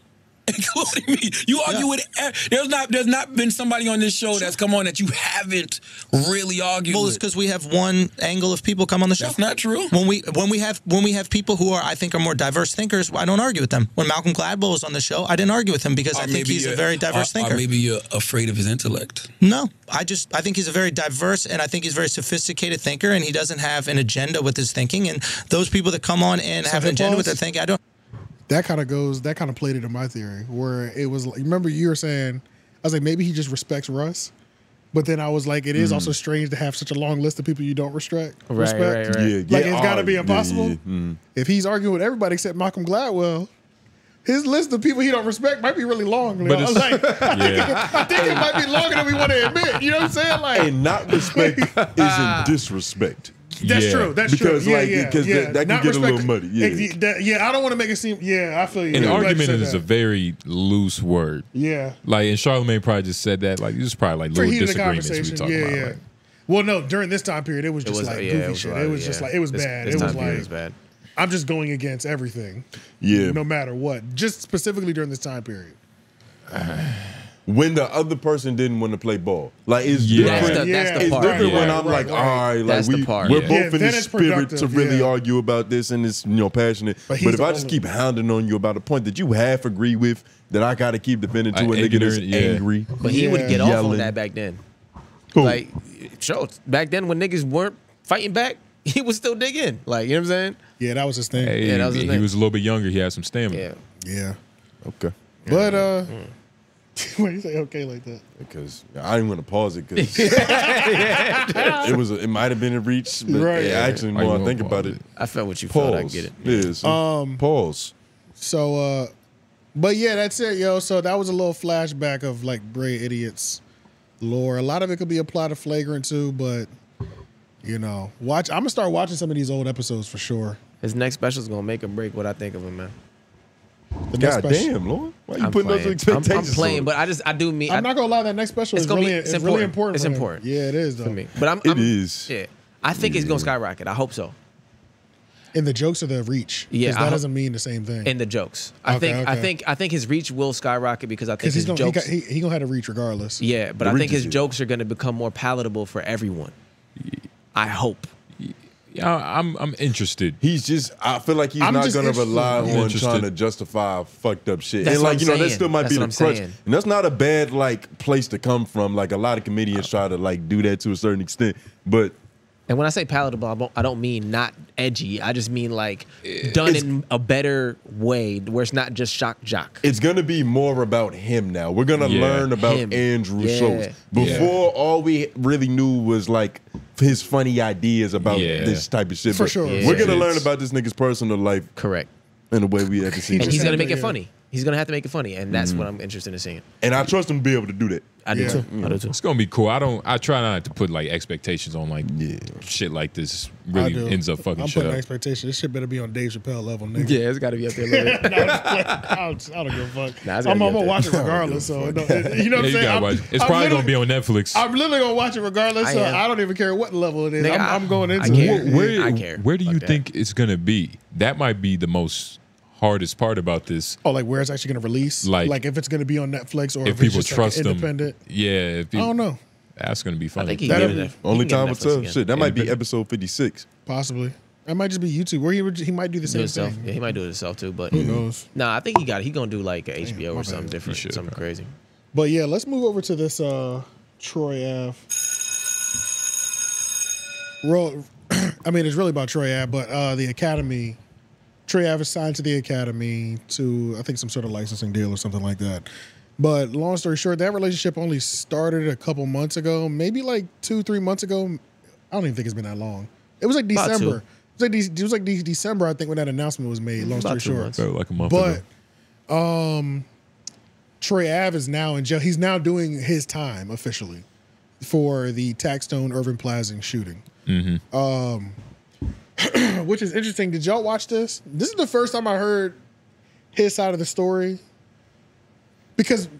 J: Including me. You argue with there's not been somebody on this show that's come on that you haven't really argued with.
L: Well, it's because we have one angle of people come on the show.
J: That's not true.
L: When we have people who I think are more diverse thinkers, I don't argue with them. When Malcolm Gladwell was on the show, I didn't argue with him because I think he's a very diverse thinker.
J: Or maybe you're afraid of his intellect.
L: No, I think he's a very diverse and I think he's a very sophisticated thinker, and he doesn't have an agenda with his thinking. And those people that come on and have an agenda with their thinking, I don't.
A: That kind of played into my theory where it was, remember you were saying, I was like, maybe he just respects Russ. But then I was like, it is also strange to have such a long list of people you don't respect.
D: Right.
A: Yeah, like it's got to be impossible. If he's arguing with everybody except Malcolm Gladwell, his list of people he don't respect might be really long. But I was like, I think it might be longer than we want to admit. You know what I'm saying? Like,
C: and not respect isn't disrespect.
A: That's true. That's true.
C: Because that can get a little muddy.
A: I don't want to make it seem. Yeah, I feel you.
B: An argument is a very loose word.
A: Yeah.
B: Like, and Charlamagne probably just said that. Like, this is probably like little disagreements we talking about. Like.
A: Well, no, during this time period, it was just like goofy shit. It was just like, it was bad. It was like,
D: bad.
A: I'm just going against everything.
C: Yeah.
A: No matter what. Just specifically during this time period.
C: When the other person didn't want to play ball. Like, it's different.
D: That's the
C: it's
D: part.
C: different when I'm like, all right, like we're both in the spirit to really argue about this and it's, passionate. But if I just keep hounding on you about a point that you half agree with, that I got to keep defending to a nigga that's angry.
D: But he would get off on that back then.
C: Who?
D: Like, back then when niggas weren't fighting back, he would still dig in. Like, you know what I'm saying?
A: Yeah, that was his thing.
B: Hey,
D: that was his
B: he
D: thing.
B: was a little bit younger. He had some stamina.
A: Yeah.
C: Okay.
A: But, why you say okay like that?
C: Because I didn't want to pause it because it might have been a reach, but actually, the more I think about it,
D: I felt what you felt. I get it.
C: Yes. Pause.
A: So, but yeah, that's it, yo. So that was a little flashback of like Bray Idiot's lore. A lot of it could be applied to Flagrant too, but I'm gonna start watching some of these old episodes for sure.
D: His next special is gonna make or break what I think of him, man.
C: God damn, Lord. Why are you putting those expectations
D: I'm playing,
C: on?
D: but I do mean.
A: I'm not gonna lie, that next special is really important.
D: It's important.
A: Yeah, it is though.
D: For me. But
C: it is.
D: Yeah. I think it's gonna skyrocket. I hope so.
A: In the jokes or the reach?
D: Yeah,
A: that doesn't mean the same thing.
D: In the jokes, I think his reach will skyrocket because I think his jokes.
A: He gonna have to reach regardless.
D: Yeah, but I think his jokes are gonna become more palatable for everyone. I hope.
B: Yeah, I'm interested.
C: I feel like he's not going to rely on trying to justify fucked up shit.
D: That's
C: and that still might be the crutch.
D: saying.
C: And that's not a bad place to come from. Like a lot of comedians try to do that to a certain extent. But
D: and when I say palatable, I don't mean not edgy. I just mean like done in a better way where it's not just shock jock.
C: It's going to be more about him now. We're going to learn about Andrew Schultz. Before, all we really knew was like his funny ideas about this type of shit.
A: For sure.
C: We're going to learn about this nigga's personal life.
D: Correct.
C: In a way we haven't seen.
D: And he's going to make it funny. He's going to have to make it funny. And that's what I'm interested in seeing.
C: And I trust him to be able to do that.
D: I do too. I do too.
B: It's gonna be cool. I try not to put like expectations on like shit like this. Really ends up fucking
A: I'm
B: shit
A: putting
B: up.
A: expectations. This shit better be on Dave Chappelle level, nigga.
D: Yeah, it's got to be up there a little bit.
A: I don't give a fuck. I'm gonna watch it regardless. So you know what I'm saying?
B: It's probably gonna be on Netflix.
A: I'm literally gonna watch it regardless. So I don't even care what level it is. I'm going into it.
D: I care.
B: Where do you think it's gonna be? That might be the most hardest part about this.
A: Oh, like where it's actually going to release? Like if it's going to be on Netflix or if
B: people
A: it's just
B: trust
A: like
B: them.
A: Independent?
B: Yeah.
A: I don't know.
B: That's going to be funny.
D: I think
C: only time will tell. Shit, that might be episode 56.
A: Possibly. That might just be YouTube. Where he might do the same thing.
D: Yeah, he might do it himself too. But
A: who knows?
D: Nah, I think he going to do like an HBO or something different, something crazy.
A: But yeah, let's move over to this Troy Ave. I mean, it's really about Troy Ave, but the Academy. Troy Ave is signed to the Academy to, I think, some sort of licensing deal or something like that. But long story short, that relationship only started a couple months ago, maybe like 2-3 months ago. I don't even think it's been that long. It was like December. It was like December, I think, when that announcement was made. Long story short,
B: felt like a month ago.
A: But Troy Ave is now in jail. He's now doing his time officially for the Taxstone Irving Plaza shooting.
B: Mm-hmm.
A: Which is interesting. Did y'all watch this? This is the first time I heard his side of the story. Because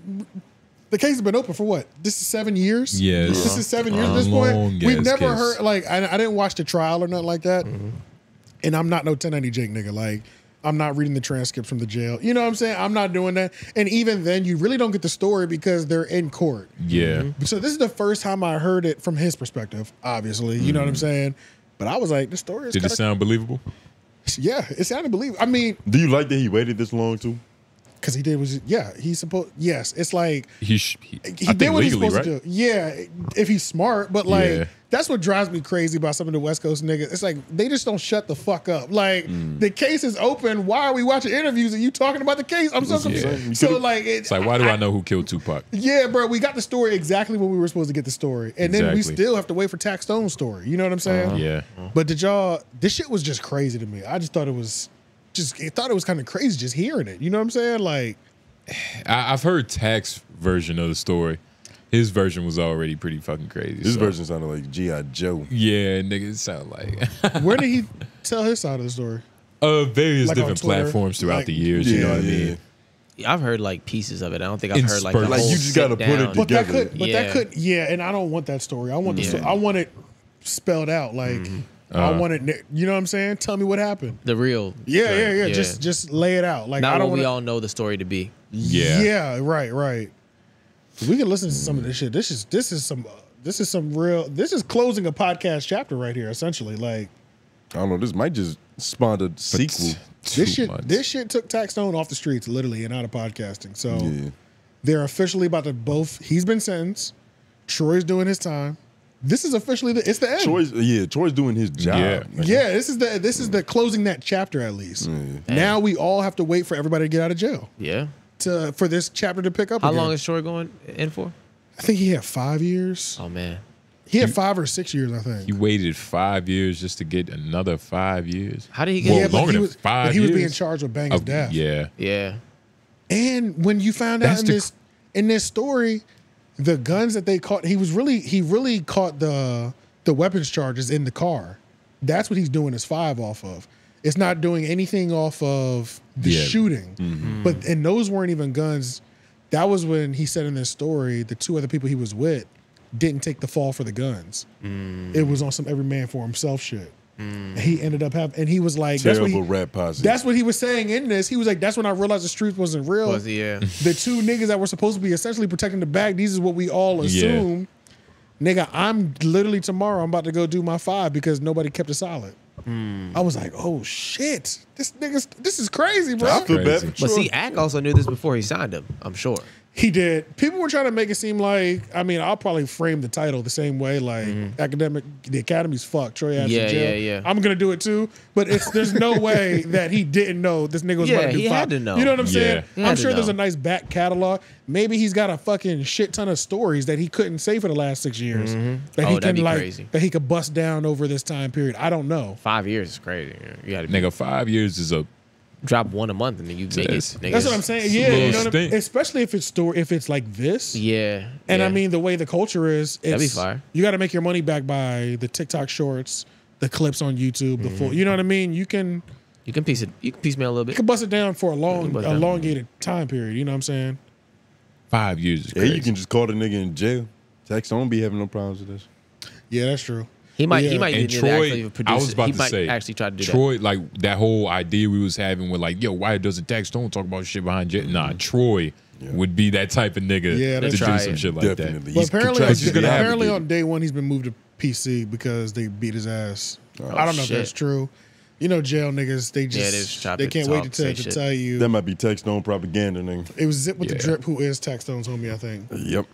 A: The case has been open for what? This is 7 years?
B: Yes.
A: This is 7 years at this point? We've never
B: case.
A: heard, like, I didn't watch the trial or nothing like that. And I'm not no 1090 Jake nigga. Like, I'm not reading the transcripts from the jail. You know what I'm saying? I'm not doing that. And even then, you really don't get the story because they're in court.
B: Yeah.
A: So this is the first time I heard it from his perspective, obviously. You know what I'm saying? But I was like, the story is
B: Did it sound believable?
A: Yeah, it sounded believable. I mean,
C: do you like that he waited this long too?
A: Because he did was he's supposed it's like
B: he
A: did what he's supposed to do. Yeah, if he's smart, but like that's what drives me crazy about some of the West Coast niggas. It's like they just don't shut the fuck up. Like the case is open. Why are we watching interviews and you talking about the case? I'm so confused. So like
B: it's like why do I know who killed Tupac?
A: Yeah, bro, we got the story exactly when we were supposed to get the story, and then we still have to wait for Tax Stone's story. You know what I'm saying?
B: Yeah.
A: But did y'all? This shit was just crazy to me. I just thought it was kind of crazy just hearing it. You know what I'm saying? Like,
B: I've heard Tax's version of the story. His version was already pretty fucking crazy.
C: His version sounded like G.I. Joe.
B: Yeah, nigga, it sounded like.
A: Where did he tell his side of the story?
B: Various
A: Like
B: different platforms throughout the years. You know what I mean?
D: Yeah, I've heard like pieces of it. I don't think I've heard like the
C: Like,
D: whole
C: you just gotta put it
A: But
C: together.
A: that could, and I don't want that story. I want the story. I want it spelled out. Like, I want it. You know what I'm saying? Tell me what happened.
D: The real.
A: Yeah. Just lay it out. Like,
D: not
A: I don't
D: what we
A: wanna,
D: all know the story to be.
A: Yeah. Right. We can listen to some of this shit. This is some real. This is closing a podcast chapter right here. Essentially, like,
C: I don't know. This might just spawn a sequel.
A: This shit took Tax Stone off the streets, literally, and out of podcasting. So they're officially about to both. He's been sentenced. Troy's doing his time. This is officially it's the end.
C: Troy's doing his job.
A: Yeah. This is the closing that chapter at least. Now we all have to wait for everybody to get out of jail.
D: Yeah.
A: For this chapter to pick up.
D: How
A: again.
D: long is Troy going in for?
A: I think he had 5 years.
D: Oh man.
A: He had 5 or 6 years, I think.
B: He waited 5 years just to get another 5 years.
D: How did he get
B: longer than 5 years?
A: He was being charged with Bang's death.
B: Yeah.
A: And when you found out in this story, the guns that they caught, he really caught the weapons charges in the car. That's what he's doing his 5 off of. It's not doing anything off of the shooting. And those weren't even guns. That was when he said in this story, the 2 other people he was with didn't take the fall for the guns. It was on some every man for himself shit. He ended up having, and he was like,
C: terrible rap posse.
A: That's what he was saying in this. He was like, that's when I realized the streets wasn't real. The 2 niggas that were supposed to be essentially protecting the bag, these is what we all assume. Nigga, I'm literally tomorrow, I'm about to go do my 5 because nobody kept it solid. I was like, oh shit, this is crazy, bro.
C: I feel bad for Troy.
D: But see, Ack also knew this before he signed him, I'm sure.
A: He did. People were trying to make it seem like, I mean, I'll probably frame the title the same way, like the Academy's fucked. Troy Adams in jail.
D: Yeah.
A: I'm gonna do it too, but there's no way that he didn't know this nigga was about to do 5.
D: He had to know.
A: You know what I'm saying?
D: Yeah.
A: I'm sure there's a nice back catalog. Maybe he's got a fucking shit ton of stories that he couldn't say for the last 6 years. That he can
D: crazy.
A: That he could bust down over this time period. I don't know.
D: 5 years is crazy. You gotta
B: Nigga, 5 years is a
D: drop 1 a month and then you make it.
A: That's what I'm saying. Yeah, you know what I mean? Especially if it's like this.
D: Yeah.
A: And I mean the way the culture is,
D: That'd be fire.
A: You got to make your money back by the TikTok shorts, the clips on YouTube, the full. You know what I mean? You can
D: piecemeal a little bit.
A: You can bust it down for a elongated time period. You know what I'm saying?
B: 5 years is crazy.
C: You can just call the nigga in jail. Tax don't be having no problems with this.
A: Yeah, that's true.
D: He might
B: and Troy, I was about to say,
D: actually try to do
B: Troy,
D: that.
B: like that whole idea we was having with like, yo, why doesn't Tax Stone talk about shit behind jail? Nah, Troy would be that type of nigga to do some shit like that.
A: But apparently on day 1 he's been moved to PC because they beat his ass. I don't know if that's true. You know, jail niggas, they can't wait to tell you.
C: That might be Tax Stone propaganda, nigga.
A: It was Zip with the Drip, who is Tax Stone's homie, I think.
C: Yep.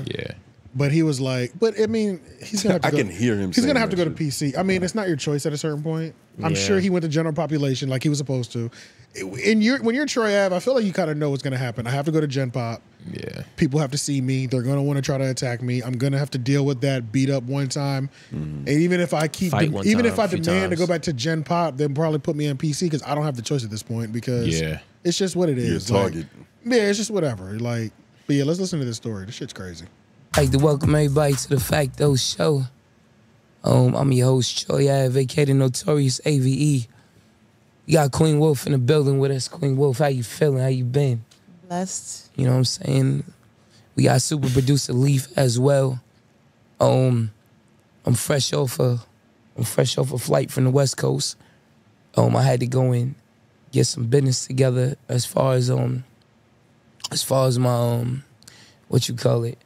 B: Yeah.
A: But he was like, but I mean, he's gonna have to
C: I can hear him.
A: He's gonna have to go to PC. I mean, it's not your choice at a certain point. I'm sure he went to general population like he was supposed to. When you're Troy Ave, I feel like you kind of know what's gonna happen. I have to go to Gen Pop.
B: Yeah.
A: People have to see me. They're gonna want to try to attack me. I'm gonna have to deal with that beat up one time. And even if I demand to go back to Gen Pop, they'll probably put me on PC because I don't have the choice at this point because it's just what it is.
C: You're a target.
A: It's just whatever. Like, but yeah, let's listen to this story. This shit's crazy.
N: I'd like to welcome everybody to the Facto Show. I'm your host, Troy Ave, vacated Notorious AVE. We got Queen Wolf in the building with us. Queen Wolf, how you feeling? How you been?
O: Blessed.
N: You know what I'm saying? We got super producer Leaf as well. I'm fresh off a flight from the West Coast. I had to go and get some business together as far as my what you call it,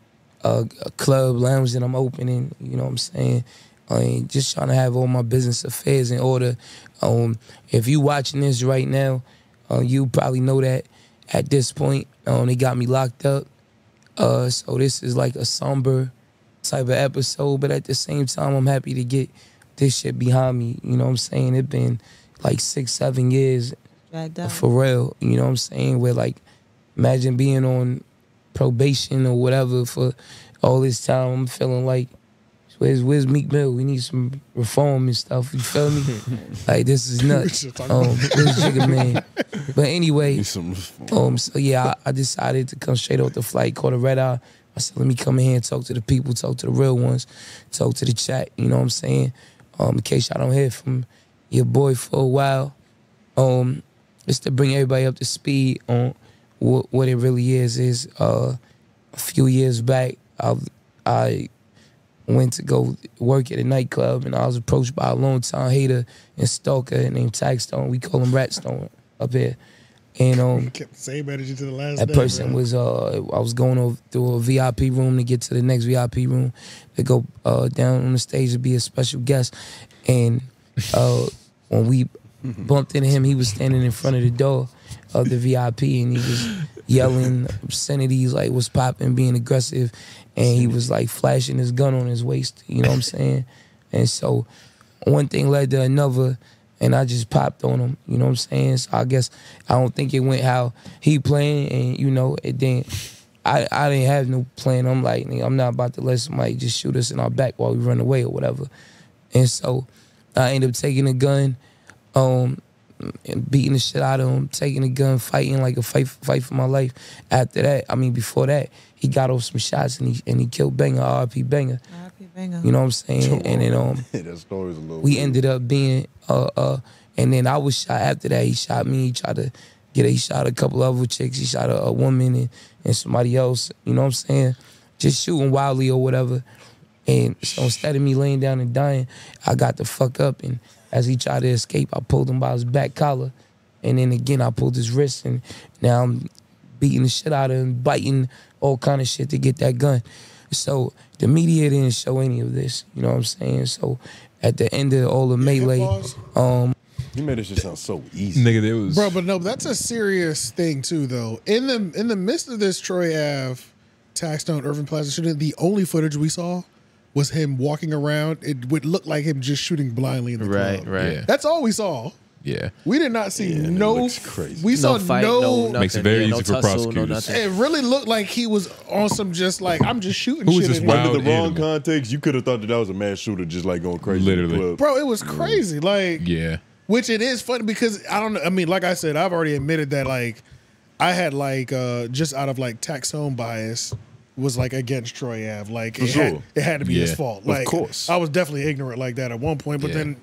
N: a club lounge that I'm opening. You know what I'm saying? Just trying to have all my business affairs in order. If you watching this right now, you probably know that at this point they got me locked up. So this is like a somber type of episode, but at the same time, I'm happy to get this shit behind me. You know what I'm saying? It been like 6-7 years for real. You know what I'm saying? Where like, imagine being on probation or whatever for all this time. I'm feeling like, where's Meek Mill? We need some reform and stuff. You feel me? Like, this is nuts. Where's Jigga Man? But anyway, so yeah, I decided to come straight off the flight, caught a red eye. I said, let me come in here and talk to the people, talk to the real ones, talk to the chat, you know what I'm saying? In case y'all don't hear from your boy for a while. Just to bring everybody up to speed on what it really is a few years back, I went to go work at a nightclub, and I was approached by a longtime hater and stalker named Tagstone. We call him Ratstone up here. And
A: kept the same energy to the last
N: that
A: day,
N: person
A: man.
N: was I was going over through a VIP room to get to the next VIP room to go down on the stage to be a special guest. And when we bumped into him, he was standing in front of the door of the VIP, and he was yelling obscenities like "what's poppin'," being aggressive, and he was like flashing his gun on his waist. You know what I'm saying? And so one thing led to another, and I just popped on him. You know what I'm saying? So I guess I don't think it went how he planned, and you know it didn't. I didn't have no plan. I'm like, nigga, I'm not about to let somebody just shoot us in our back while we run away or whatever. And so I ended up taking a gun, and beating the shit out of him, taking a gun, fighting like a fight for my life. After that, before that, he got off some shots and he killed Banger, R.I.P. Banger.
K: R.I.P. Banger.
N: You know what I'm saying? And then
C: that story's a little
N: we
C: weird.
N: ended up being and then I was shot after that. He shot me. He shot a couple other chicks. He shot a woman and somebody else. You know what I'm saying? Just shooting wildly or whatever. And so instead of me laying down and dying, I got the fuck up, and as he tried to escape, I pulled him by his back collar. And then again, I pulled his wrist, and now I'm beating the shit out of him, biting all kind of shit to get that gun. So the media didn't show any of this, you know what I'm saying? So at the end of all the melee,
C: you made it just sound so easy.
B: Nigga, there was...
A: Bro, but no, that's a serious thing too, though. In the midst of this Troy Ave, Taxstone, Irving Plaza shooting, the only footage we saw was him walking around. It would look like him just shooting blindly in the club.
D: Right.
B: Yeah.
A: That's all we saw.
B: Yeah.
A: We did not see
C: crazy.
A: We saw
D: fight,
A: no
D: nothing.
B: Makes it very
D: no
B: easy for
D: tussle,
B: prosecutors.
A: It really looked like he was on some just like, I'm just shooting
B: Who is
A: shit.
B: this
A: in
B: wild
A: here.
C: Under the wrong
B: animal?
C: context, you could have thought that was a mass shooter just like going crazy.
B: Literally.
C: In the club.
A: Bro, it was crazy. Like,
B: Yeah.
A: which it is funny because I don't know. I mean, like I said, I've already admitted that like I had like just out of like tax home bias was like against Troy Ave. Like it had to be his fault. Like,
C: of course.
A: I was definitely ignorant like that at one point, but then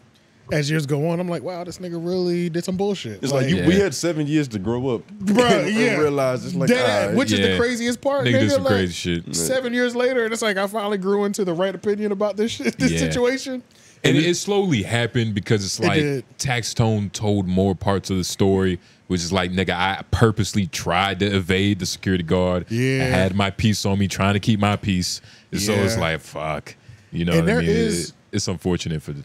A: as years go on, I'm like, wow, this nigga really did some bullshit.
C: It's like we had 7 years to grow up,
A: bro.
C: and realize it's like,
A: which is the craziest part.
B: Nigga did some
A: like,
B: crazy shit.
A: 7 years later, and it's like I finally grew into the right opinion about this shit, this situation.
B: And it slowly happened because it's like Tax Tone told more parts of the story, which is like, nigga, I purposely tried to evade the security guard.
A: Yeah.
B: I had my piece on me, trying to keep my peace. And so it's like, fuck. You know
A: And
B: what I
A: there
B: mean?
A: is-
B: It's unfortunate for the...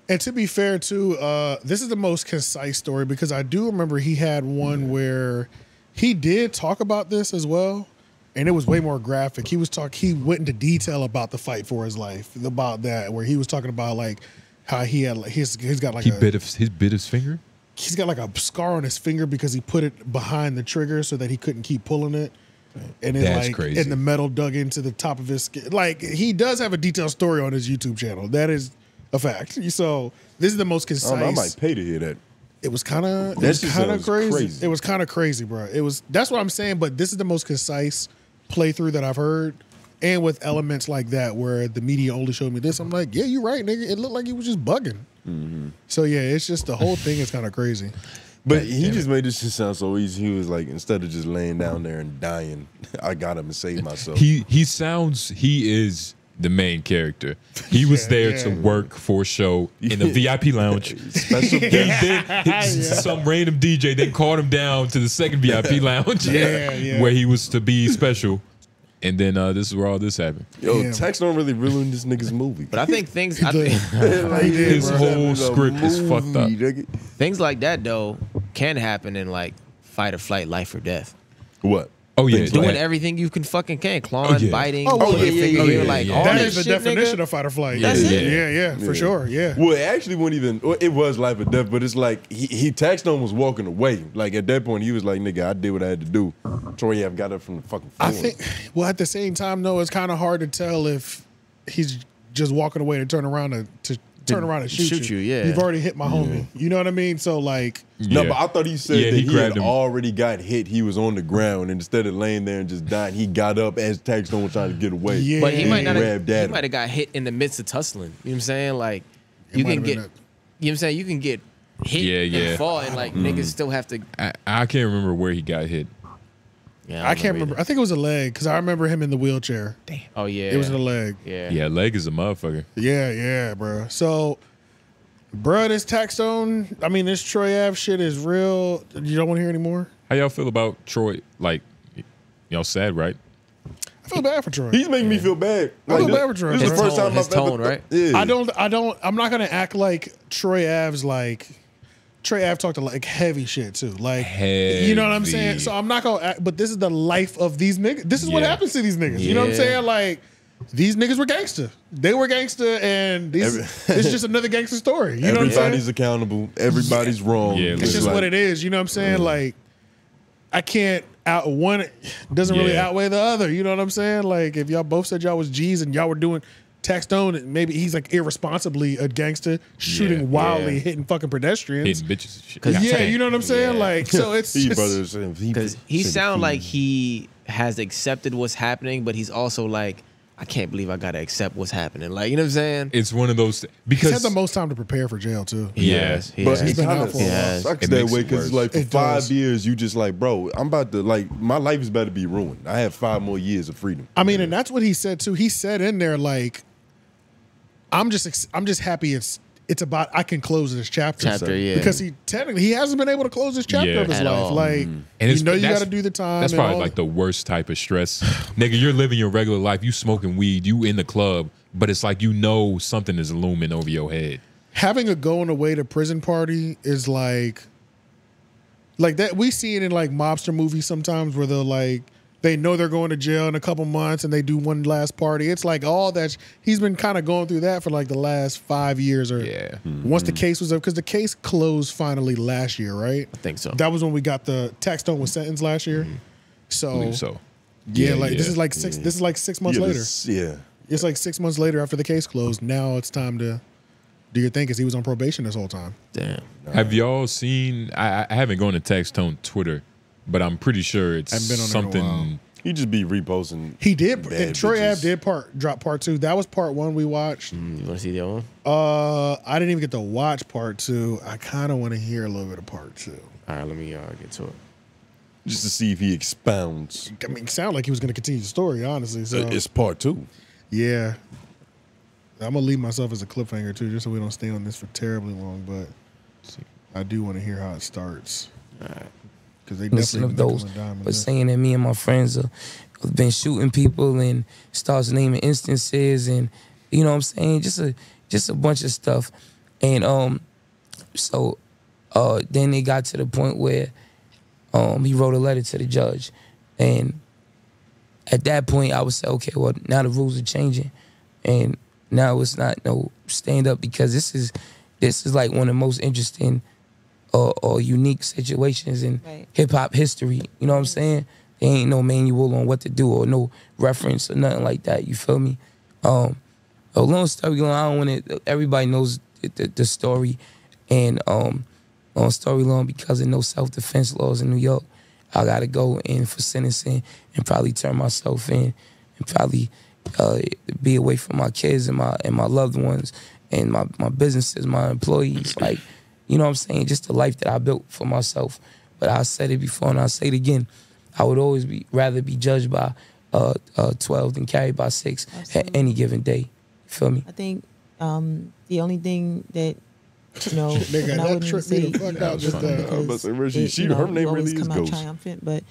A: And to be fair, too, this is the most concise story because I do remember he had one where he did talk about this as well, and it was way more graphic. He went into detail about the fight for his life, about that, where he was talking about like how he had like he's got like
B: he bit his finger.
A: He's got like a scar on his finger because he put it behind the trigger so that he couldn't keep pulling it. And then
B: That's
A: like
B: crazy.
A: and the metal dug into the top of his skin. Like he does have a detailed story on his YouTube channel. That is a fact. So this is the most concise.
C: I might pay to hear that.
A: It was kind of
C: crazy.
A: It was kind of crazy, bro. That's what I'm saying. But this is the most concise playthrough that I've heard, and with elements like that where the media only showed me this. I'm like, yeah, you're right, nigga. It looked like he was just bugging. So yeah, it's just the whole thing is kind of crazy.
C: But he just made this shit sound so easy. He was like, instead of just laying down there and dying, I got him and saved myself.
B: He is the main character. He was there to work for a show in the VIP lounge.
C: Special guest.
B: Some random DJ then called him down to the second VIP lounge where he was to be special. And then this is where all this happened.
C: Yo, Tex don't really ruin this nigga's movie.
D: But I think things.
B: His whole script is fucked up.
D: Things like that though can happen in like fight or flight, life or death.
C: What?
B: Oh yeah,
D: doing everything you can fucking clawing, biting. Like all
A: That is the
D: shit,
A: definition
D: nigga.
A: of fight or flight.
D: That's it.
A: Yeah, for sure. Yeah.
C: Well, it actually wasn't even. It was life or death, but it's like he Text on was walking away. Like at that point, he was like, "Nigga, I did what I had to do." Troy have got up from the fucking floor.
A: I think. Well, at the same time, though, it's kind of hard to tell if he's just walking away to turn around and shoot you.
D: Yeah,
A: you've already hit my homie. You know what I mean? So like,
C: no, but I thought he said that he had already got hit. He was on the ground, and instead of laying there and just dying, he got up as Tex was trying to get away.
D: Yeah, but he might not. He might have got hit in the midst of tussling. You know what I'm saying? Like you can get. You know what I'm saying? You can get hit and fall, and like niggas still have to.
B: I can't remember where he got hit.
A: Yeah, I can't remember. I think it was a leg because I remember him in the wheelchair.
D: Damn. Oh yeah.
A: It was the leg.
B: Yeah, leg is a motherfucker.
A: Yeah, bro. So, bro, this Taxstone, I mean, this Troy Ave shit is real. You don't want to hear any more?
B: How y'all feel about Troy? Like, y'all sad, right?
A: I feel bad for Troy.
C: He's making me feel bad.
A: I feel bad for Troy.
C: This is the first time
D: I've ever. Right?
C: Yeah.
A: I'm not gonna act like Troy Ave's like. Trey Ave talked to like heavy shit too, like you know what I'm saying. So I'm not gonna act, but this is the life of these niggas. This is what happens to these niggas. You know what I'm saying? Like these niggas were gangster. They were gangster, and it's just another gangster story. You know what I'm saying?
C: Everybody's accountable. Everybody's wrong.
B: Yeah,
A: it's just what it is. You know what I'm saying? Like I can't out one doesn't really outweigh the other. You know what I'm saying? Like if y'all both said y'all was G's and y'all were doing. Taxstone, maybe he's like irresponsibly a gangster, shooting wildly, hitting fucking pedestrians,
B: hitting bitches and shit.
A: Yeah, you know what I'm saying? Like, so it's
D: because he sounds like he has accepted what's happening, but he's also like, I can't believe I gotta accept what's happening. Like, you know what I'm saying?
B: It's one of those because
A: he's had the most time to prepare for jail too.
C: But he's kind of sucks that way because like for 5 years you just like, bro, I'm about to like my life is about to be ruined. I have 5 more years of freedom.
A: I mean, and that's what he said too. He said in there like, I'm just happy it's about I can close this chapter. Because he hasn't been able to close this chapter of his life. Like, and you know you got to do the time.
B: That's probably like the worst type of stress. Nigga, you're living your regular life. You smoking weed. You in the club, but it's like you know something is looming over your head.
A: Having a going away to prison party is like that. We see it in like mobster movies sometimes where they'll like. They know they're going to jail in a couple months and they do one last party. It's like all that. He's been kind of going through that for like the last 5 years or once the case was up. Because the case closed finally last year, right?
D: I think so.
A: That was when we got the Taxstone was sentenced last year.
B: I believe so.
A: This is like 6 This is like 6 months later. It's like 6 months later after the case closed. Now it's time to do your thing because he was on probation this whole time.
D: Damn.
B: Have y'all seen? I haven't gone to Taxstone Twitter. But I'm pretty sure it's something.
C: He just be reposting.
A: He did. And Troy Ave did drop part 2. That was part 1 we watched.
D: You want to see the other one?
A: I didn't even get to watch part 2. I kind of want to hear a little bit of part 2.
D: All right, let me get to it.
C: Just to see if he expounds.
A: I mean, it sounded like he was going to continue the story, honestly. So
C: it's part 2.
A: Yeah. I'm going to leave myself as a cliffhanger, too, just so we don't stay on this for terribly long. But I do want to hear how it starts.
D: All right.
A: Because they
N: listen to those, but saying that me and my friends have been shooting people and starts naming instances and you know what I'm saying, just a bunch of stuff, and so then it got to the point where he wrote a letter to the judge, and at that point I would say, okay, well now the rules are changing, and now it's not no stand up because this is like one of the most interesting. Or unique situations in hip-hop history. You know what I'm saying? There ain't no manual on what to do or no reference or nothing like that. You feel me? A long story long, I don't want it. Everybody knows the story. And on story long, because of no self-defense laws in New York, I got to go in for sentencing and probably turn myself in and probably be away from my kids and my loved ones and my businesses, my employees. Like, you know what I'm saying, just the life that I built for myself. But I said it before and I'll say it again. I would always rather be judged by 12 than carried by 6 at any given day. You feel me?
O: I think the only thing that, you know, and I wouldn't say you know, her name really is Ghost. Triumphant, but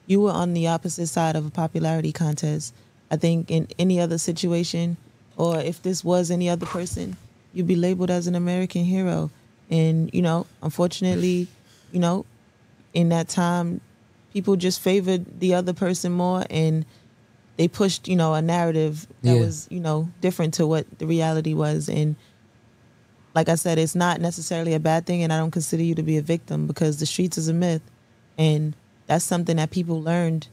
O: you were on the opposite side of a popularity contest. I think in any other situation, or if this was any other person, you'd be labeled as an American hero. And, you know, unfortunately, you know, in that time, people just favored the other person more, and they pushed, you know, a narrative that was, you know, different to what the reality was. And like I said, it's not necessarily a bad thing, and I don't consider you to be a victim, because the streets is a myth, and that's something that people learned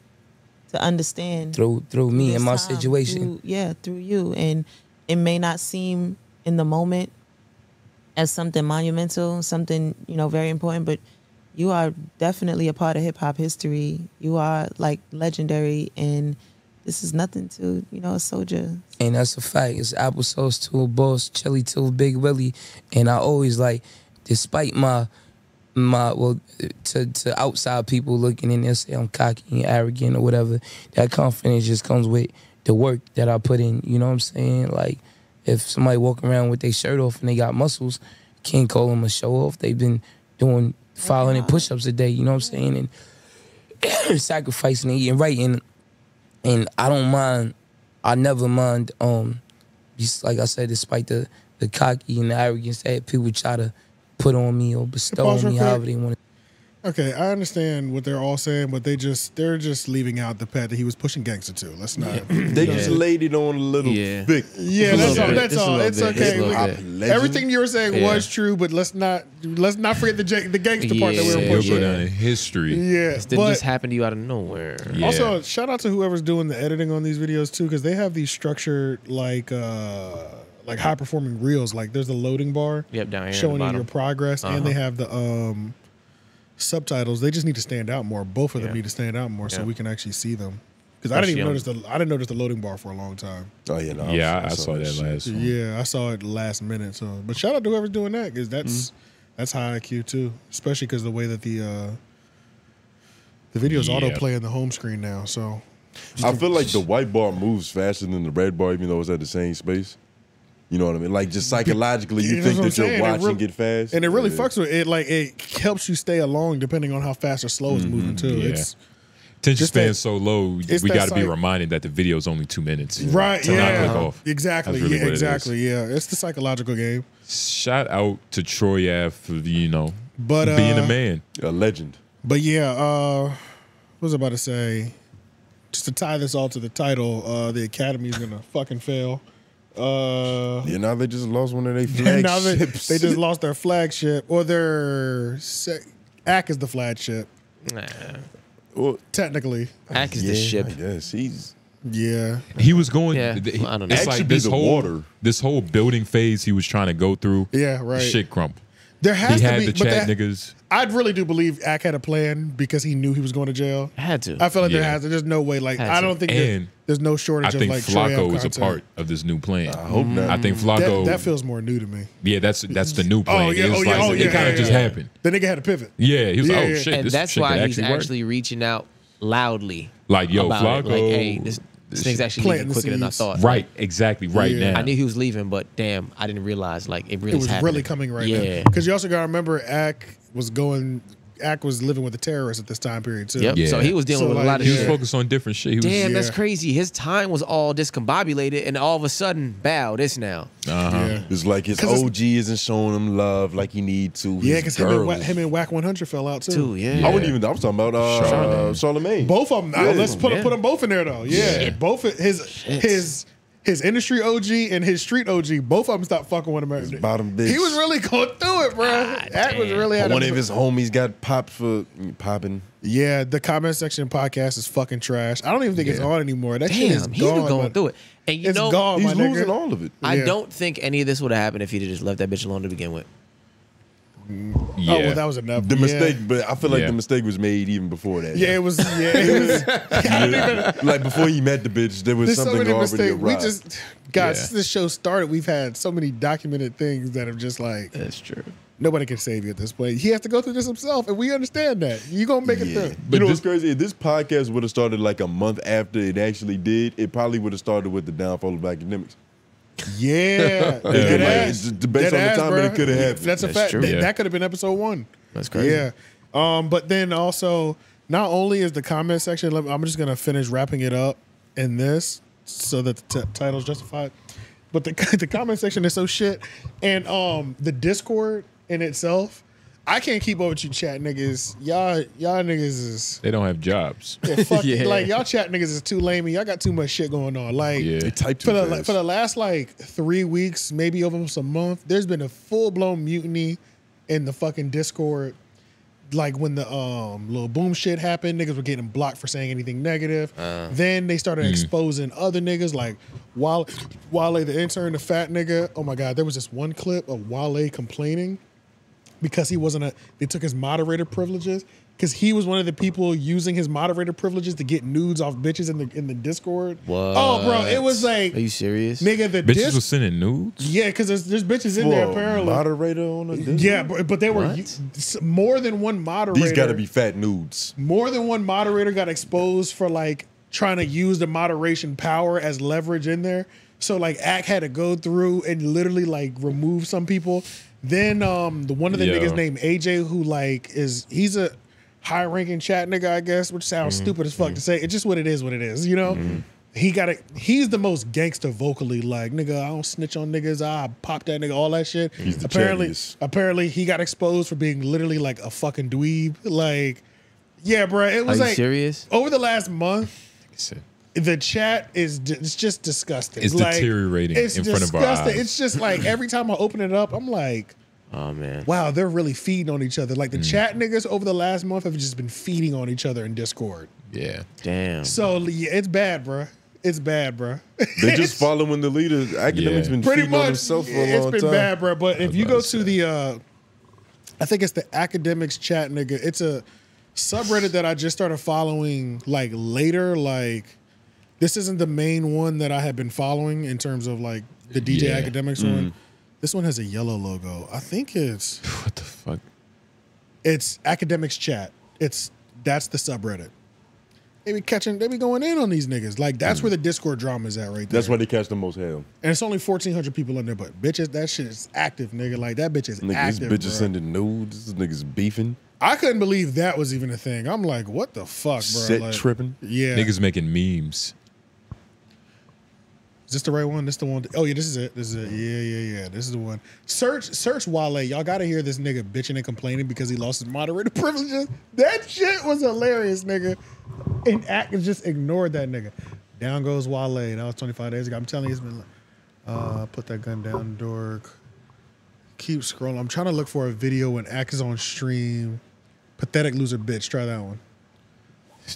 O: to understand
N: through me and my situation.
O: Through you. And it may not seem in the moment as something monumental, something, you know, very important, but you are definitely a part of hip-hop history. You are, like, legendary, and this is nothing to, you know, a soldier.
N: And that's a fact. It's applesauce to a boss, chili to a Big Willie. And I always, like, despite my well, to outside people looking in there, say I'm cocky and arrogant or whatever, that confidence just comes with the work that I put in. You know what I'm saying? Like, if somebody walking around with their shirt off and they got muscles, can't call them a show off. They've been doing 500 push-ups a day, you know what I'm saying? And sacrificing and eating right. And I don't mind, I never mind, like I said, despite the cocky and the arrogance that people try to put on me or bestow on me, however they want to.
A: Okay, I understand what they're all saying, but they're just leaving out the fact that he was pushing Gangsta too. Let's not.
C: They just laid it on a little thick.
A: Yeah, that's all. That's all. It's okay. Everything you were saying was true, but let's not forget the gangsta part that we were pushing.
B: Go down in history.
A: Yeah,
D: it didn't just happen to you out of nowhere.
A: Yeah. Also, shout out to whoever's doing the editing on these videos too, because they have these structured like high performing reels. Like there's the loading bar
D: down here
A: showing you your progress, and they have the subtitles. They just need to stand out more. Both of them need to stand out more so we can actually see them. Because I didn't even notice the loading bar for a long time.
C: Oh yeah, no,
B: I saw that last one.
A: Yeah, I saw it last minute. So, but shout out to whoever's doing that, because that's high IQ too. Especially because the way that the videos autoplay in the home screen now. So
C: I feel like the white bar moves faster than the red bar, even though it's at the same space. You know what I mean? Like, just psychologically, you think that you're watching it fast.
A: And it really fucks with it. Like, it helps you stay along depending on how fast or slow it's moving, too.
B: Yeah. Attention span's so low, we got to be reminded that the video's only 2 minutes.
A: Right,
B: to not click off.
A: Exactly, really exactly, It's the psychological game.
B: Shout out to Troy Ave for, being a man.
C: A legend.
A: But yeah, what was I about to say? Just to tie this all to the title, the Academy is going to fucking fail.
C: Now they just lost one of their flagships.
A: Now they just lost their flagship, or their Ak is the flagship.
D: Nah.
C: Well,
A: technically,
D: Ak is the ship.
C: I guess he's.
A: Yeah,
B: he was going.
D: I don't know.
B: It's like this whole building phase he was trying to go through.
A: Yeah, right.
B: Shit crump.
A: There has to be
B: the chat niggas.
A: I really do believe Ak had a plan because he knew he was going to jail.
D: Had to.
A: I feel like there's no way. Like I don't think there's no shortage of like.
B: I think Flacco is a part of this new plan.
C: I hope not.
B: I think Flacco.
A: That feels more new to me.
B: Yeah, that's the new plan. It kind of just happened.
A: The nigga had to pivot.
B: Yeah, he was like, oh shit,
D: and
B: this
D: that's
B: shit
D: why
B: could
D: he's actually reaching out loudly.
B: Like, yo,
D: about
B: Flacco.
D: Like, hey, this thing's actually leaving quicker than I thought.
B: Right, exactly. Right now,
D: I knew he was leaving, but damn, I didn't realize it was happening.
A: Really coming right now. Because you also got to remember, Ak was living with a terrorist at this time period too.
D: Yep. Yeah. So he was dealing with a lot of
B: shit.
D: He
B: was focused on different shit.
D: That's crazy. His time was all discombobulated, and all of a sudden, this now.
C: It's like his OG isn't showing him love like he need to.
A: Yeah, because him and Wack 100 fell out too.
C: I was talking about Charlamagne.
A: Both of them. Let's put them both in there though. Yeah. Both his industry OG and his street OG, both of them stopped fucking with American.
C: Bottom bitch.
A: He was really going through it, bro. Ak was really.
C: One of his homies got popped for popping.
A: Yeah, the comment section podcast is fucking trash. I don't even think it's on anymore. That shit is gone.
D: He's been going through it, and
A: it's gone.
C: He's losing all of it.
D: I don't think any of this would have happened if he'd just left that bitch alone to begin with.
A: Yeah. Oh, well, that was enough.
C: The mistake, but I feel like the mistake was made even before that.
A: Yeah, it was.
C: Like before he met the bitch, there was something already arrived.
A: We just, guys, since this show started, we've had so many documented things that have just like.
D: That's true.
A: Nobody can save you at this point. He has to go through this himself, and we understand that. You gonna make it through.
C: But you know what's crazy? If this podcast would have started like a month after it actually did, it probably would have started with the downfall of Akademiks.
A: Yeah,
C: based on the time that it could have happened.
A: That's a fact. That could have been episode 1.
D: That's crazy.
A: Yeah, but then also, not only is the comment section, I'm just gonna finish wrapping it up in this so that the title's justified. But the comment section is so shit, and the Discord in itself, I can't keep up with you chat niggas. Y'all niggas is
B: they don't have jobs.
A: Yeah, fuck, like y'all chat niggas is too lame. Y'all got too much shit going on. Like
C: they type too fast.
A: For the last like 3 weeks, maybe almost a month, there's been a full blown mutiny in the fucking Discord. Like when the little boom shit happened, niggas were getting blocked for saying anything negative. Then they started exposing other niggas like Wale the intern, the fat nigga. Oh my God, there was this one clip of Wale complaining because he wasn't they took his moderator privileges because he was one of the people using his moderator privileges to get nudes off bitches in the Discord.
D: What?
A: Oh, bro, it was like,
D: are you serious?
A: Nigga, the
B: bitches was sending nudes?
A: Yeah, because there's bitches in there apparently.
C: Moderator on the Discord?
A: Yeah, but they were more than one moderator.
C: These got to be fat nudes.
A: More than one moderator got exposed for like trying to use the moderation power as leverage in there. So like Ak had to go through and literally like remove some people. Then one of the niggas named AJ who like he's a high ranking chat nigga, I guess, which sounds stupid as fuck to say. It's just what it is, you know? He's the most gangster vocally, like, nigga, I don't snitch on niggas, I pop that nigga, all that shit.
C: He's the
A: apparently he got exposed for being literally like a fucking dweeb. Like, yeah, bro. It was
D: Are you
A: like
D: serious?
A: Over the last month, the chat it's just disgusting.
B: It's
A: like,
B: deteriorating in front of our eyes.
A: It's just like every time I open it up, I'm like,
D: oh man,
A: wow, they're really feeding on each other. Like the chat niggas over the last month have just been feeding on each other in Discord.
B: Yeah,
D: damn.
A: So yeah, it's bad, bro. It's bad, bro.
C: They're just following the leader. Akademiks been
A: pretty
C: feeding
A: much
C: on himself for a long time.
A: It's been bad, bro. But if you go to the, I think it's the Akademiks chat nigga. It's a subreddit that I just started following like later. Like this isn't the main one that I had been following in terms of like the DJ Akademiks one. This one has a yellow logo. I think it's
B: what the fuck?
A: It's Akademiks chat. That's the subreddit. They be going in on these niggas. Like that's where the Discord drama is at right there.
C: That's why they catch the most hell.
A: And it's only 1,400 people in there, but bitches, that shit is active, nigga. Like that bitch is
C: active.
A: active.
C: This bitch is sending nudes. This nigga's beefing.
A: I couldn't believe that was even a thing. I'm like, what the fuck, bro?
C: Set
A: like,
C: tripping.
A: Yeah.
B: Niggas making memes.
A: Is this the right one? This the one? Oh yeah, this is it. This is it. Yeah. This is the one. Search Wale. Y'all gotta hear this nigga bitching and complaining because he lost his moderator privileges. That shit was hilarious, nigga. And Atkins just ignored that nigga. Down goes Wale. That was 25 days ago. I'm telling you, it's been like, put that gun down, dork. Keep scrolling. I'm trying to look for a video when Ak is on stream. Pathetic loser bitch. Try that one.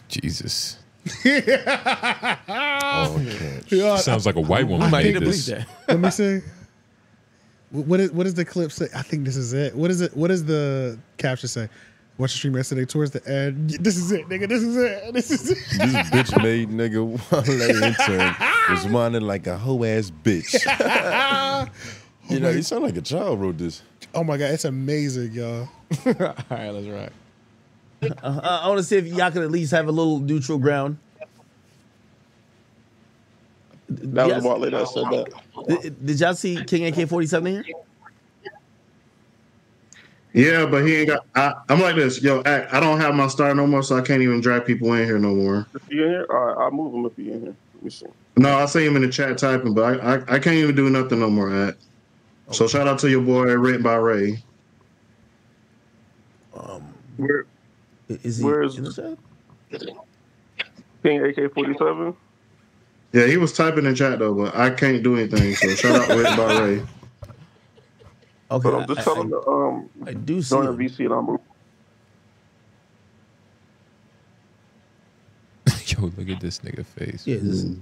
B: Jesus.
A: Yeah,
B: sounds like a white woman.
D: I need to believe that.
A: Let me see. What does the clip say? I think this is it. What is it? What does the caption say? Watch the stream yesterday towards the end. This is it, nigga. This is it. This is it.
C: This bitch made nigga Wale intern was whining like a hoe ass bitch. You know, you sound like a child wrote this.
A: Oh my god, it's amazing, y'all.
D: All right, let's rock.
G: I want to see if y'all could at least have a little neutral ground.
P: That was Wale that said that.
G: Did y'all see King AK-47 here?
P: Yeah, but he ain't got. I'm like this, yo. I don't have my star no more, so I can't even drag people in here no more.
Q: If you in here, all right, I'll move him if you in here. Let me see.
P: No, I see him in the chat typing, but I can't even do nothing no more. So shout out to your boy, written by Ray.
Q: Where
G: is he?
Q: Where's
G: in the chat?
Q: King AK-47?
P: Yeah, he was typing in chat though, but I can't do anything. So shout out written by Ray.
Q: Okay, but I'm just telling the
G: I do see
Q: join the VC and I'll move.
B: Yo, look at this nigga face.
G: Yeah, this is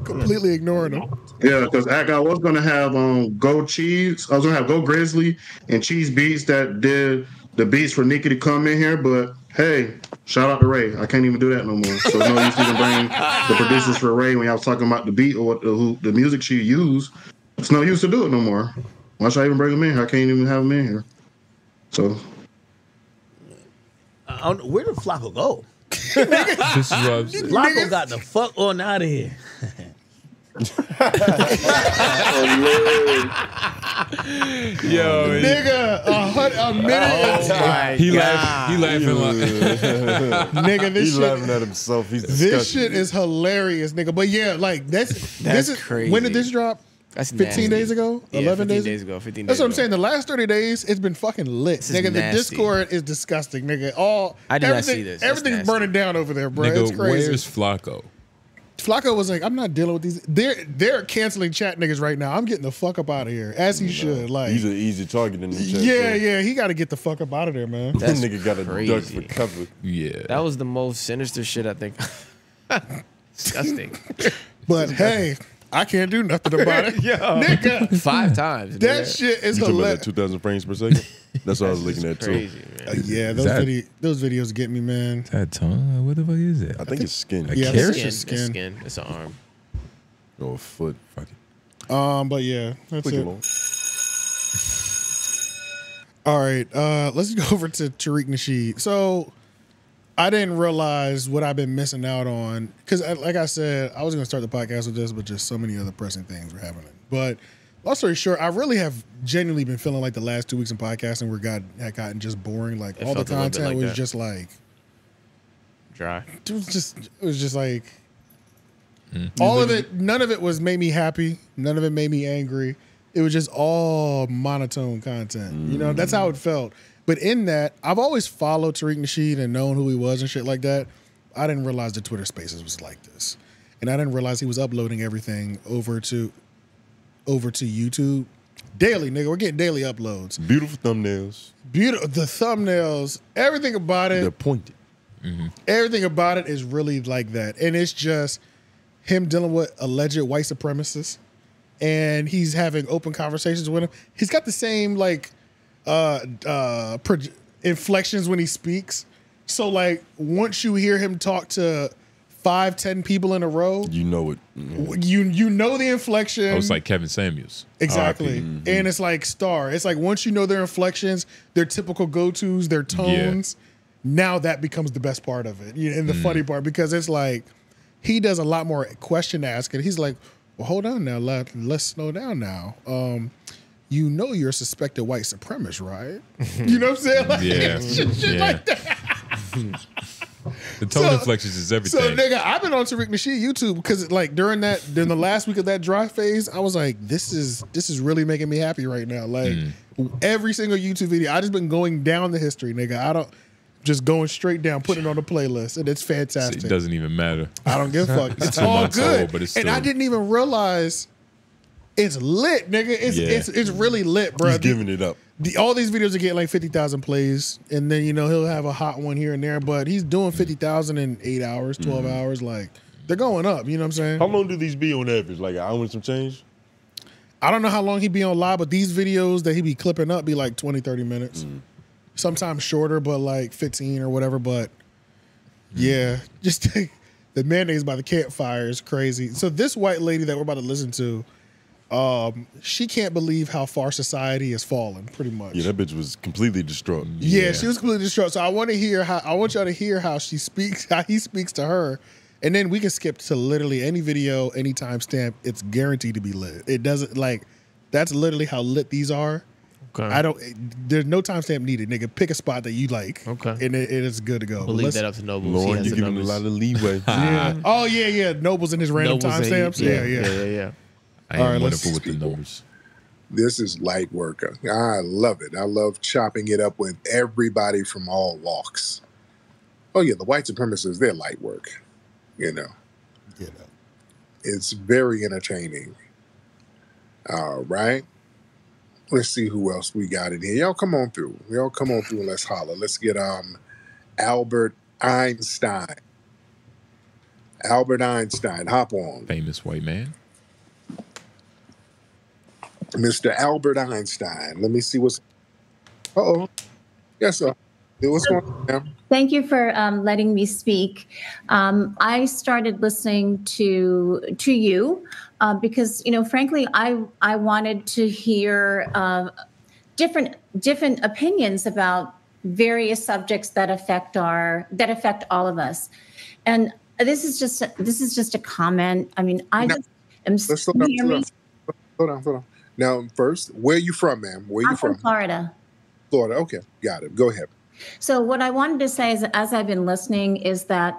A: completely ignoring him.
P: Yeah, because I was gonna have Go Cheese. I was gonna have Go Grizzly and Cheese Beats that did the beats for Nikki to come in here, but hey, shout out to Ray. I can't even do that no more. So no use even bring the producers for Ray when y'all was talking about the beat or the music she used. It's no use to do it no more. Why should I even bring them in here? I can't even have them in here. So,
G: where did Flacco go?
B: This is what I'm saying.
G: Flacco got the fuck on out of here.
B: Yo,
A: nigga, a minute.
B: He laughing like
A: nigga. This
C: He's
A: shit,
C: laughing at himself. He's
A: this
C: disgusting.
A: shit is hilarious, nigga. But yeah, like this is
D: crazy.
A: When did this drop?
D: That's
A: 15
D: nasty.
A: days ago?
D: Yeah,
A: 11
D: 15
A: days
D: ago. 15
A: That's
D: days
A: what I'm
D: ago.
A: saying. The last 30 days, it's been fucking lit.
D: This is
A: Nigga, the
D: nasty.
A: Discord is disgusting, nigga.
D: I did not see this. That's
A: Everything's
D: nasty.
A: burning down over there, bro. It's
B: nigga.
A: crazy.
B: Where's Flacco?
A: Flacco was like, I'm not dealing with these. They're canceling chat niggas right now. I'm getting the fuck up out of here, as he should. Like,
C: He's an easy target in the chat.
A: yeah. He got to get the fuck up out of there, man.
C: That nigga got a
D: crazy.
C: duck for cover.
B: Yeah.
D: That was the most sinister shit I think. Disgusting.
A: But hey, I can't do nothing about it.
D: Yo.
A: Nigga.
D: 5 times.
A: That
D: nigga.
A: shit is
C: You talking about
A: hilarious.
C: that 2,000 frames per second? That's what I was looking at
D: Crazy,
C: too.
D: man.
A: Yeah,
B: that-
A: those videos get me, man.
B: Is that tongue? What the fuck is it?
C: I think it's skin.
A: Yeah,
B: carrot?
A: it's just
D: It's
A: skin.
D: skin. It's an arm.
C: Or a foot. Fuck it.
A: But yeah, that's
C: Click
A: it.
C: it on.
A: All right, let's go over to Tariq Nasheed. So I didn't realize what I've been missing out on because, like I said, I was going to start the podcast with this, but just so many other pressing things were happening. But long story short, I really have genuinely been feeling like the last 2 weeks in podcasting had gotten just boring. Like
D: It
A: all the
D: felt a little bit
A: content
D: like
A: was
D: that.
A: just like
D: Dry.
A: it was just like all of it. None of it made me happy. None of it made me angry. It was just all monotone content. You know, that's how it felt. But in that, I've always followed Tariq Nasheed and known who he was and shit like that. I didn't realize the Twitter Spaces was like this, and I didn't realize he was uploading everything over to YouTube daily. Nigga, we're getting daily uploads.
C: Beautiful thumbnails.
A: The thumbnails, everything about it.
C: They're pointed.
A: Everything about it is really like that. And it's just him dealing with alleged white supremacists. And he's having open conversations with him. He's got the same like inflections when he speaks. So like once you hear him talk to 5-10 people in a row,
C: You know it.
A: you know the inflection.
B: Oh, it's like Kevin Samuels.
A: Exactly. And it's like Star. It's like once you know their inflections, their typical go-tos, their tones, now that becomes the best part of it. And the funny part, because it's like he does a lot more question asking. He's like, well, hold on now. Let's slow down now. You know you're a suspected white supremacist, right? You know what I'm saying? Like,
B: Yeah.
A: shit like that.
B: The tone inflections is everything.
A: So, nigga, I've been on Tariq Nasheed YouTube because, like, during the last week of that dry phase, I was like, this is really making me happy right now. Like, every single YouTube video, I just been going down the history, nigga. I don't just going straight down, putting it on the playlist, and it's fantastic.
B: It doesn't even matter.
A: I don't give a fuck. It's
B: 2
A: all
B: months
A: good.
B: old, but it's
A: and
B: still,
A: I didn't even realize it's lit, nigga. It's really lit, bro.
C: He's giving it up.
A: All these videos are getting like 50,000 plays, and then he'll have a hot one here and there, but he's doing 50,000 in 8 hours, 12 hours. Like they're going up. You know what I'm saying?
C: How long do these be on average? Like an hour and some change?
A: I don't know how long he be on live, but these videos that he be clipping up be like 20, 30 minutes. Sometimes shorter, but like 15 or whatever. But yeah, just the mayonnaise by the campfire is crazy. So this white lady that we're about to listen to, she can't believe how far society has fallen, pretty much.
C: Yeah, that bitch was completely distraught.
A: Yeah, she was completely distraught. So I want y'all to hear how she speaks, how he speaks to her. And then we can skip to literally any video, any timestamp. It's guaranteed to be lit. It doesn't that's literally how lit these are.
D: Okay.
A: There's no timestamp needed, nigga. Pick a spot that you like. Okay. And it is good to go.
D: We'll leave that up to Nobles.
C: Lord, you're giving him a lot of leeway.
A: Yeah. Oh, yeah. Nobles in his random timestamps.
D: Yeah.
B: I am wonderful with the numbers.
R: This is light work. I love it. I love chopping it up with everybody from all walks. Oh, yeah, the white supremacists, they're light work, It's very entertaining. All right. Let's see who else we got in here. Y'all come on through. And let's holler. Let's get Albert Einstein. Albert Einstein, hop on.
B: Famous white man.
R: Mr. Albert Einstein. Let me see what's... Uh-oh. Yes, sir. What's going on now?
S: Thank you for letting me speak. I started listening to you because, frankly, I wanted to hear different opinions about various subjects that affect all of us. And this is just a comment. I mean, I just am.
R: Slow down. Now, first, where are you from, ma'am? Where are you
S: from? Florida.
R: Florida. Okay, got it. Go ahead.
S: So what I wanted to say is, as I've been listening, is that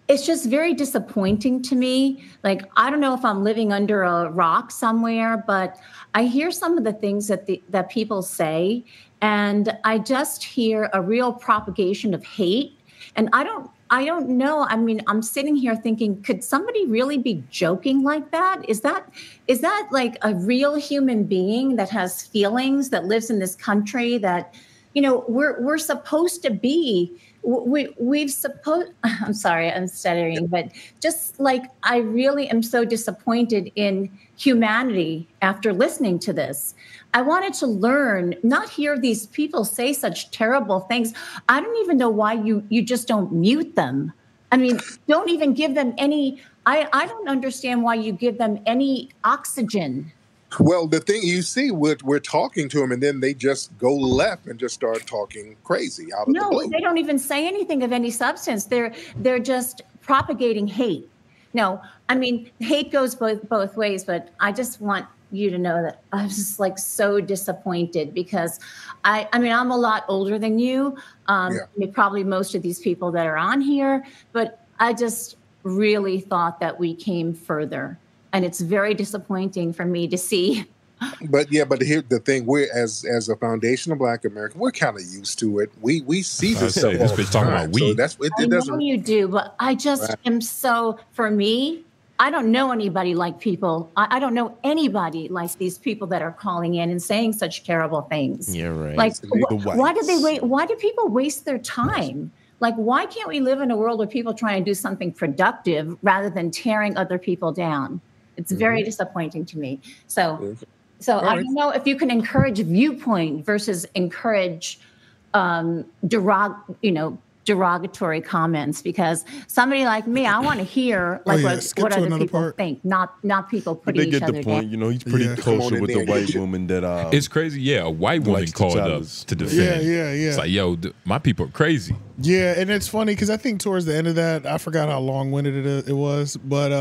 S: it's just very disappointing to me. Like, I don't know if I'm living under a rock somewhere, but I hear some of the things that people say, and I just hear a real propagation of hate. And I don't know. I mean, I'm sitting here thinking, could somebody really be joking like that? Is that like a real human being that has feelings, that lives in this country, that, you know, we're supposed to be, I'm sorry, I'm stuttering, but just like, I really am so disappointed in humanity after listening to this. I wanted to learn, not hear these people say such terrible things. I don't even know why you just don't mute them. I mean, don't even give them any, I don't understand why you give them any oxygen.
R: Well, the thing you see, we're talking to them, and then they just go left and just start talking crazy out of the blue.
S: No, they don't even say anything of any substance. They're just propagating hate. No, I mean, hate goes both ways, but I just want you to know that I was just like so disappointed, because I mean, I'm a lot older than you. I mean, probably most of these people that are on here, but I just really thought that we came further. And it's very disappointing for me to see.
R: But here's the thing: we're as a foundation of Black America, we're kind of used to it. We see this stuff all the time. So that's it.
S: I know you do, but I just am so. For me, I don't know anybody like people. I don't know anybody like these people that are calling in and saying such terrible things.
D: You're right.
S: Like, why do they wait? Why do people waste their time? Like, why can't we live in a world where people try and do something productive rather than tearing other people down? It's very disappointing to me. So I don't know if you can encourage viewpoint versus encourage derogatory comments, because somebody like me, I want to hear like what other people think, not people putting each other down.
C: They get the point. You know, he's pretty kosher with the white woman that
B: it's crazy. Yeah, a white woman called up to defend.
A: Yeah.
B: It's like, yo, my people are crazy.
A: Yeah, and it's funny because I think towards the end of that, I forgot how long-winded it was, but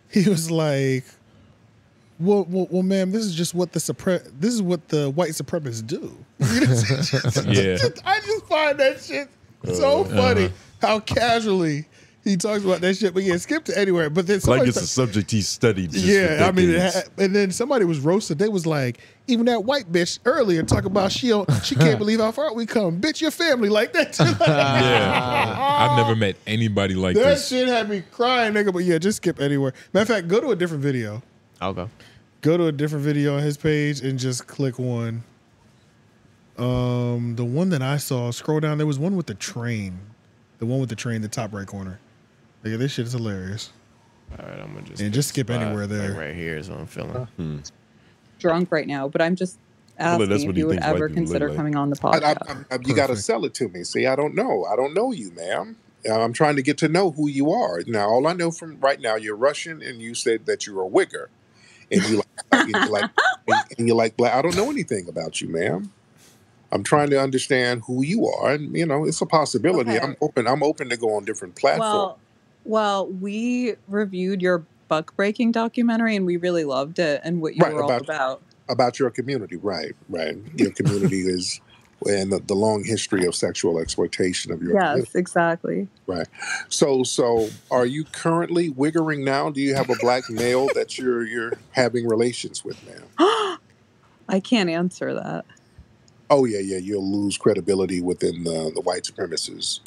A: he was like, well, ma'am, this is just what this is what the white supremacists do. I just find that shit so funny how casually he talks about that shit. But yeah, skip to anywhere. But then
C: like it's a subject he studied. Just
A: I mean, and then somebody was roasted. They was like, even that white bitch earlier talk about she can't believe how far we come. Bitch, your family like that.
B: I've never met anybody like this.
A: That shit had me crying, nigga. But yeah, just skip anywhere. Matter of fact, go to a different video.
D: I'll go.
A: Go to a different video on his page and just click one. The one that I saw, scroll down, there was one with the train. The one with the train, the top right corner. Nigga, this shit is hilarious.
D: All right, I'm gonna
A: just skip anywhere there.
D: Like right here is what I'm feeling.
T: Drunk right now, but I'm just asking if you would ever consider coming on the podcast.
R: You got to sell it to me. See, I don't know. I don't know you, ma'am. I'm trying to get to know who you are. Now, all I know from right now, you're Russian, and you said that you're a wigger, and you like black. I don't know anything about you, ma'am. I'm trying to understand who you are, and you know, it's a possibility. Okay. I'm open to go on different platforms.
T: Well, we reviewed your buck breaking documentary, and we really loved it and what you were all about.
R: About your community, right. Your community is, and the long history of sexual exploitation of your community.
T: Yes, exactly.
R: Right. So are you currently wiggering now? Do you have a black male that you're having relations with, ma'am?
T: I can't answer that.
R: Oh, yeah. You'll lose credibility within the white supremacists.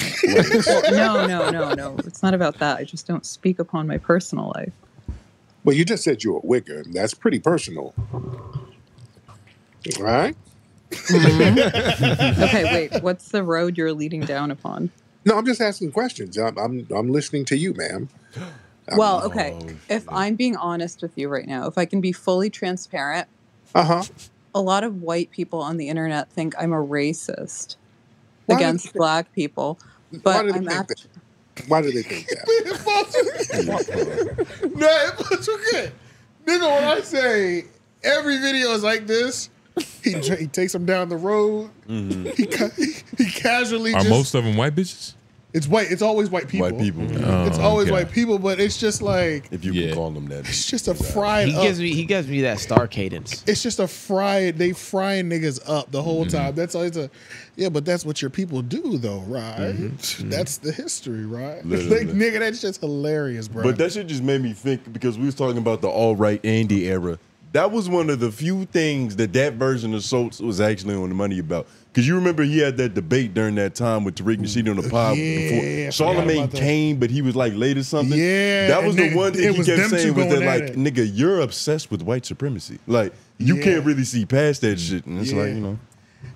T: No. It's not about that. I just don't speak upon my personal life.
R: Well, you just said you're a wigger. That's pretty personal. Right?
T: Mm-hmm. Okay, wait. What's the road you're leading down upon?
R: No, I'm just asking questions. I'm listening to you, ma'am.
T: Well, okay. If I'm being honest with you right now, if I can be fully transparent, a lot of white people on the internet think I'm a racist against black people. But
R: why do they think that?
A: No, it's okay. Nigga, when I say every video is like this, He takes them down the road. He casually.
B: Are most of them white bitches?
A: It's white. It's always white people.
C: White people.
A: It's always white people, but it's just like
C: if you can call them that.
A: It's just a fried.
D: He gives me that star cadence.
A: It's just a fried. They frying niggas up the whole time. That's always but that's what your people do though, right? That's the history, right? Like, nigga, that's just hilarious, bro.
C: But that shit just made me think because we was talking about the alt-right Andy era. That was one of the few things that version of Schultz was actually on the money about. Because you remember he had that debate during that time with Tariq Nasheed on the pod before Charlamagne came, but he was like late or something.
A: Yeah,
C: that was the one thing he kept saying was that like,
A: it.
C: nigga, you're obsessed with white supremacy. Like you can't really see past that shit, and it's like, you know.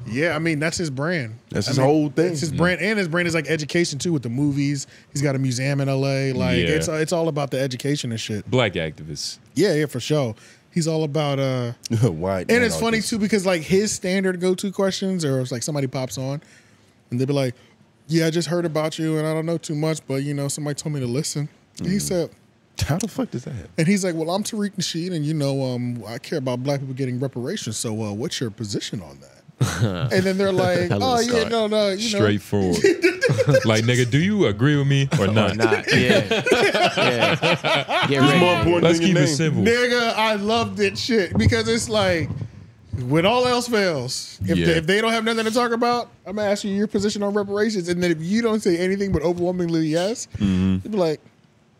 A: Yeah, I mean that's his brand.
C: That's his whole thing.
A: It's his brand, and his brand is like education too with the movies. He's got a museum in LA. Like it's all about the education and shit.
B: Black activists.
A: Yeah, for sure. He's all about
C: white.
A: And it's funny too because like his standard go-to questions, or it's like somebody pops on and they'll be like, "Yeah, I just heard about you and I don't know too much, but you know somebody told me to listen." And he said,
C: "How the fuck does that happen?"
A: And he's like, "Well, I'm Tariq Nasheed, and you know, I care about black people getting reparations. So, what's your position on that?" And then they're like, "Oh yeah, no, you
B: straightforward." Like, nigga, do you agree with me or not?
D: Yeah.
C: Get ready. More important
B: Let's
C: than
B: keep
C: your
B: it
C: name.
B: simple.
A: Nigga, I love that shit because it's like, when all else fails, if they don't have nothing to talk about, I'm gonna ask you your position on reparations, and then if you don't say anything but overwhelmingly yes, you'd be like,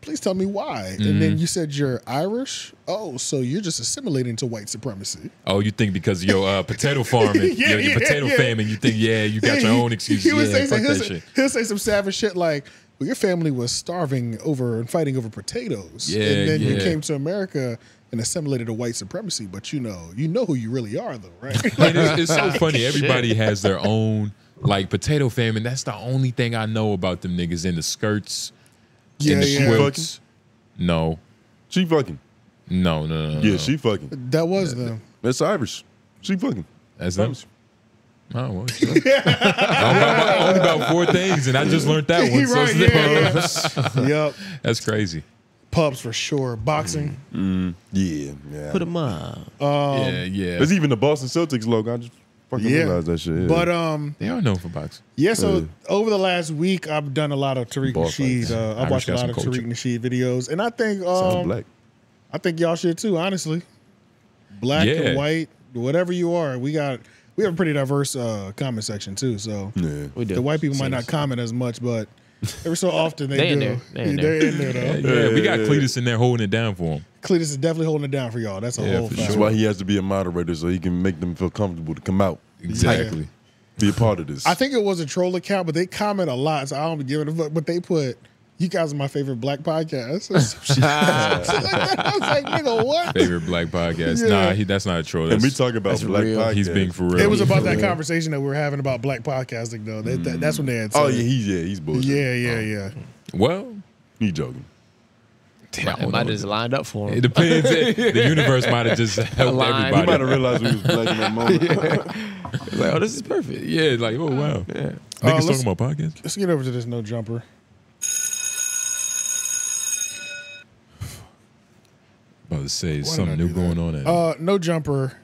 A: please tell me why. And then you said you're Irish. Oh, so you're just assimilating to white supremacy.
B: Oh, you think because of your potato farming, your potato famine, you think, you got your own excuses.
A: He'll say some savage shit like, well, your family was starving over and fighting over potatoes. And then you came to America and assimilated to white supremacy. But you know who you really are, though, right?
B: It's so funny. Everybody has their own, like, potato famine. That's the only thing I know about them niggas in the skirts. In the quilts. No.
C: She fucking.
B: No.
C: Yeah, she fucking.
A: That was them.
C: That's Irish. She fucking.
B: That's them. Oh, well, only about 4 things, and I just learned that one. So
A: Yep.
B: That's crazy.
A: Pubs for sure. Boxing.
C: Yeah.
D: Put them up.
B: Yeah.
C: There's even the Boston Celtics logo. I just fucking realized that shit. Yeah.
A: But
B: they are known for boxing.
A: Yeah, so over the last week, I've done a lot of Tariq Nasheed. I've watched a lot of Tariq Nasheed videos, and I think
C: black.
A: I think y'all should too. Honestly, black and white, whatever you are, we have a pretty diverse comment section too. So
D: we do.
A: The white people might not comment as much, but every so often they do.
D: In there.
A: They're in there though.
B: Yeah, we got Cletus in there holding it down for him.
A: Cletus is definitely holding it down for y'all. That's a whole fact.
C: That's why he has to be a moderator so he can make them feel comfortable to come out.
B: Exactly.
C: Be a part of this.
A: I think it was a troll account, but they comment a lot, so I don't be giving a fuck. But they put, "You guys are my favorite black podcast." I was like, nigga, what?
B: Favorite black podcast?
A: Yeah.
B: Nah, that's not a troll.
C: And we talk about black podcasts.
B: He's being for real.
A: It was about that conversation that we were having about black podcasting, though. That's when they had said.
C: Oh, he's bullshit.
A: Yeah.
B: Well,
C: he joking.
D: It might have just lined up for him.
B: It depends. The universe might have just helped everybody.
C: He might have realized we was black in that moment.
D: Like, oh, this is perfect.
B: Yeah, like, oh, wow. Yeah. Niggas talking about podcasts.
A: Let's get over to this No Jumper.
B: About to say something new going on there.
A: No Jumper.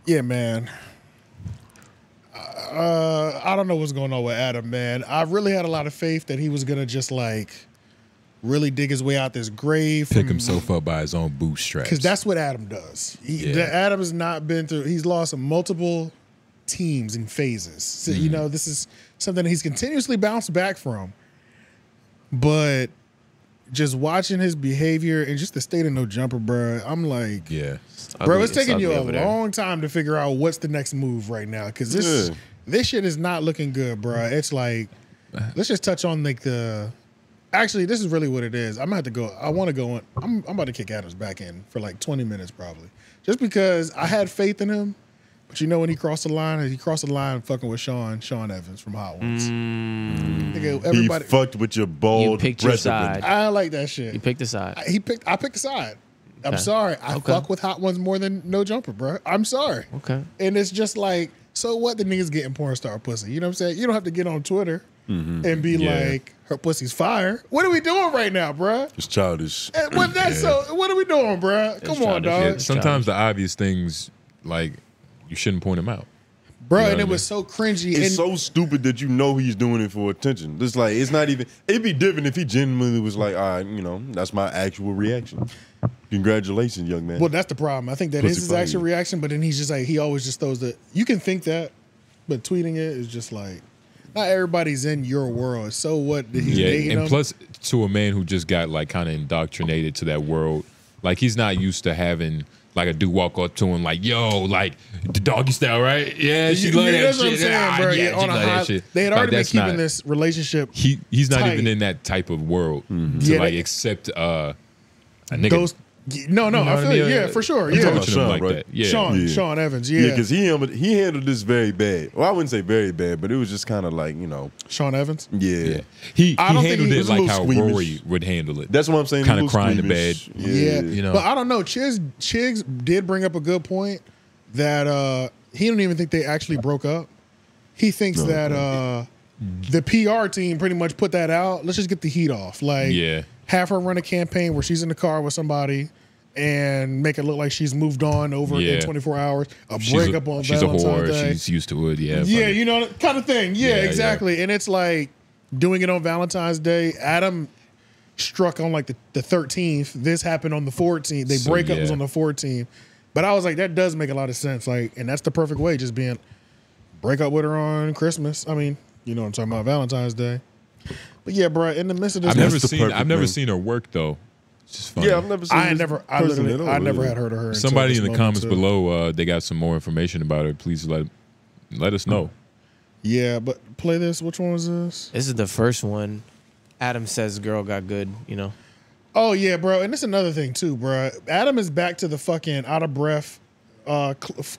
A: Yeah, man. I don't know what's going on with Adam, man. I really had a lot of faith that he was gonna just like really dig his way out this grave,
B: pick himself up by his own bootstraps.
A: Because that's what Adam does. Adam has not been through. He's lost multiple teams in phases. So, you know, this is something he's continuously bounced back from. But just watching his behavior and just the state of No Jumper, bro, I'm like, bro, it's taking you a long time to figure out what's the next move right now. Because this shit is not looking good, bro. It's like, let's just touch on like the. Actually, this is really what it is. I'm gonna have to go. I want to go on. I'm about to kick Adams back in for like 20 minutes probably, just because I had faith in him. But you know when he crossed the line fucking with Sean Evans from Hot Ones. Nigga, everybody,
C: he fucked with your bald.
D: You picked your side.
A: I like that shit.
D: You picked the side.
A: I picked the side. I'm sorry. I fuck with Hot Ones more than No Jumper, bro. I'm sorry.
D: Okay.
A: And it's just like, so what? The niggas getting porn star pussy. You know what I'm saying? You don't have to get on Twitter and be like, her pussy's fire. What are we doing right now, bruh?
C: It's childish.
A: So what are we doing, bruh? Come on, dog.
B: Sometimes the obvious things, like, you shouldn't point him out.
A: Bro,
B: You know
A: and
B: what
A: it
B: I mean?
A: was so cringy.
C: It's so stupid that you know he's doing it for attention. It's like, it's not even, it'd be different if he genuinely was like, all right, you know, that's my actual reaction. Congratulations, young man.
A: Well, that's the problem. I think that is his actual reaction, but then he's just like, he always just throws the, you can think that, but tweeting it is just like, not everybody's in your world. So what? Did he dating
B: and
A: them?
B: plus to a man who just got like kind of indoctrinated to that world, like he's not used to having like a dude walk up to him like, yo, like the doggy style, right? Yeah, she love that
A: that's what I'm
B: shit.
A: saying, bro.
B: Yeah,
A: On a high, they had already been keeping this relationship.
B: He's not
A: tight.
B: even in that type of world to
A: Yeah,
B: like
A: they-
B: accept a nigga.
A: Those, no,
B: You know
A: I
B: what I
A: feel
B: mean?
A: you. Yeah, for sure.
C: You
A: Yeah,
C: talking about Sean,
B: like
C: right?
B: that. Yeah.
A: Sean Evans.
C: Yeah,
A: Yeah,
C: because he handled this very bad. Well, I wouldn't say very bad, but it was just kind of like, you know.
A: Sean Evans?
C: Yeah.
B: He
A: I don't think
B: handled
A: he
B: it
A: was a
B: like
A: little
B: how
A: squeamish.
B: Rory would handle it.
C: That's what I'm saying.
B: Kind
C: a
B: of
C: little
B: crying to
C: squeamish.
B: bed.
A: Yeah.
B: You know.
A: But I don't know. Chigs did bring up a good point that he don't even think they actually broke up. He thinks that the PR team pretty much put that out. Let's just get the heat off. Like, have her run a campaign where she's in the car with somebody and make it look like she's moved on over in 24 hours. A breakup on
B: she's
A: Valentine's
B: a whore.
A: Day.
B: She's used to it. Yeah.
A: Yeah,
B: funny.
A: you know, kind of thing. Yeah, exactly. And it's like doing it on Valentine's Day. Adam struck on like the 13th. This happened on the 14th. They break up was on the 14th. But I was like, that does make a lot of sense. Like, and that's the perfect way, just being break up with her on Christmas. I mean, you know what I'm talking about, Valentine's Day. But yeah, bro, in the midst of this,
B: I've never seen her work though. It's just funny.
C: Yeah, I've never seen
A: I never had heard of her.
B: Somebody in the comments
A: below.
B: below, they got some more information about her. Please let us know.
A: Yeah, but play this. Which one was this?
D: This is the first one. Adam says girl got good, you know.
A: Oh yeah, bro, and this is another thing too, bro. Adam is back to the fucking out of breath,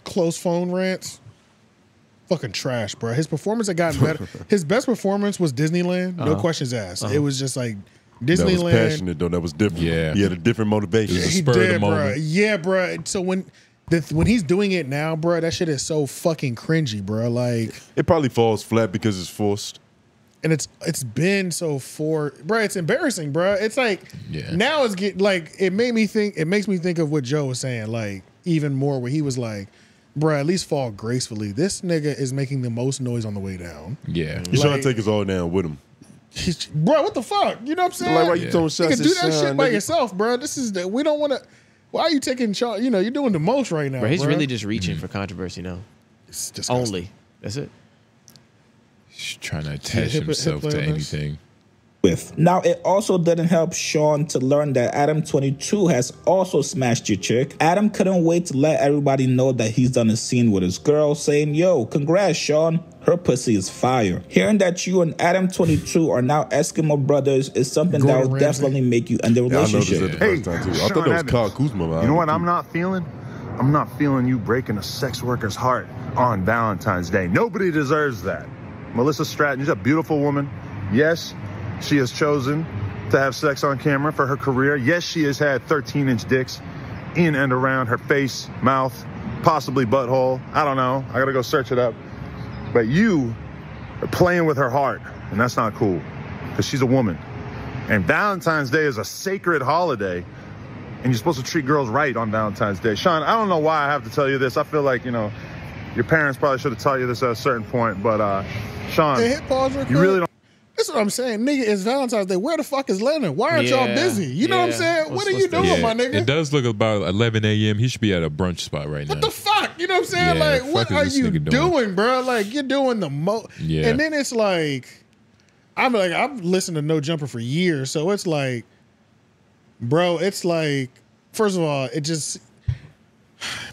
A: close phone rants. Fucking trash, bro. His performance had gotten better. His best performance was Disneyland. No questions asked. It was just like Disneyland.
C: That was passionate though. That was different.
B: Yeah,
C: he had a different motivation.
B: He did,
A: bro. Yeah, bro. So when he's doing it now, bro, that shit is so fucking cringy, bro. Like
C: it probably falls flat because it's forced.
A: And it's been so bro. It's embarrassing, bro. It's like now it's like it makes me think of what Joe was saying, like even more, where he was like, bro, at least fall gracefully. This nigga is making the most noise on the way down.
B: Yeah,
C: he's trying to take us all down with him.
A: Bro, what the fuck? You know what I'm saying?
C: Like, why you throwing shots
A: You can do
C: at
A: that
C: Sean,
A: shit by
C: nigga?
A: yourself, bro. This is we don't want to. Why are you taking shot? You know, you're doing the most right now.
D: Bro, he's
A: bro.
D: really just reaching for controversy now.
A: It's disgusting.
D: Only. That's it.
B: He's trying to attach himself to anything.
U: Now, it also didn't help Sean to learn that Adam22 has also smashed your chick. Adam couldn't wait to let everybody know that he's done a scene with his girl, saying, yo, congrats, Sean. Her pussy is fire. Hearing that you and Adam22 are now Eskimo brothers is something that will definitely make you end the relationship.
C: I thought that was Kyle Kuzma.
V: You know what I'm not feeling? I'm not feeling you breaking a sex worker's heart on Valentine's Day. Nobody deserves that. Melissa Stratton, she's a beautiful woman. Yes, she has chosen to have sex on camera for her career. Yes, she has had 13-inch dicks in and around her face, mouth, possibly butthole. I don't know. I gotta go search it up. But you are playing with her heart, and that's not cool, because she's a woman. And Valentine's Day is a sacred holiday, and you're supposed to treat girls right on Valentine's Day. Sean, I don't know why I have to tell you this. I feel like, you know, your parents probably should have taught you this at a certain point, but Sean,
A: Hey, hit pause real quick.
V: you really don't.
A: That's what I'm saying, nigga. It's Valentine's Day. Where the fuck is Lennon? Why aren't y'all busy? You know what I'm saying? What are you doing, my nigga?
B: It does look about 11 a.m. He should be at a brunch spot right now.
A: What the fuck? You know what I'm saying?
B: Yeah,
A: like,
B: fuck
A: what
B: is
A: are
B: this
A: you
B: nigga doing?
A: doing, bro? Like, you're doing the most.
B: Yeah.
A: And then it's like, I've listened to No Jumper for years, so it's like, bro, it's like, first of all, it just,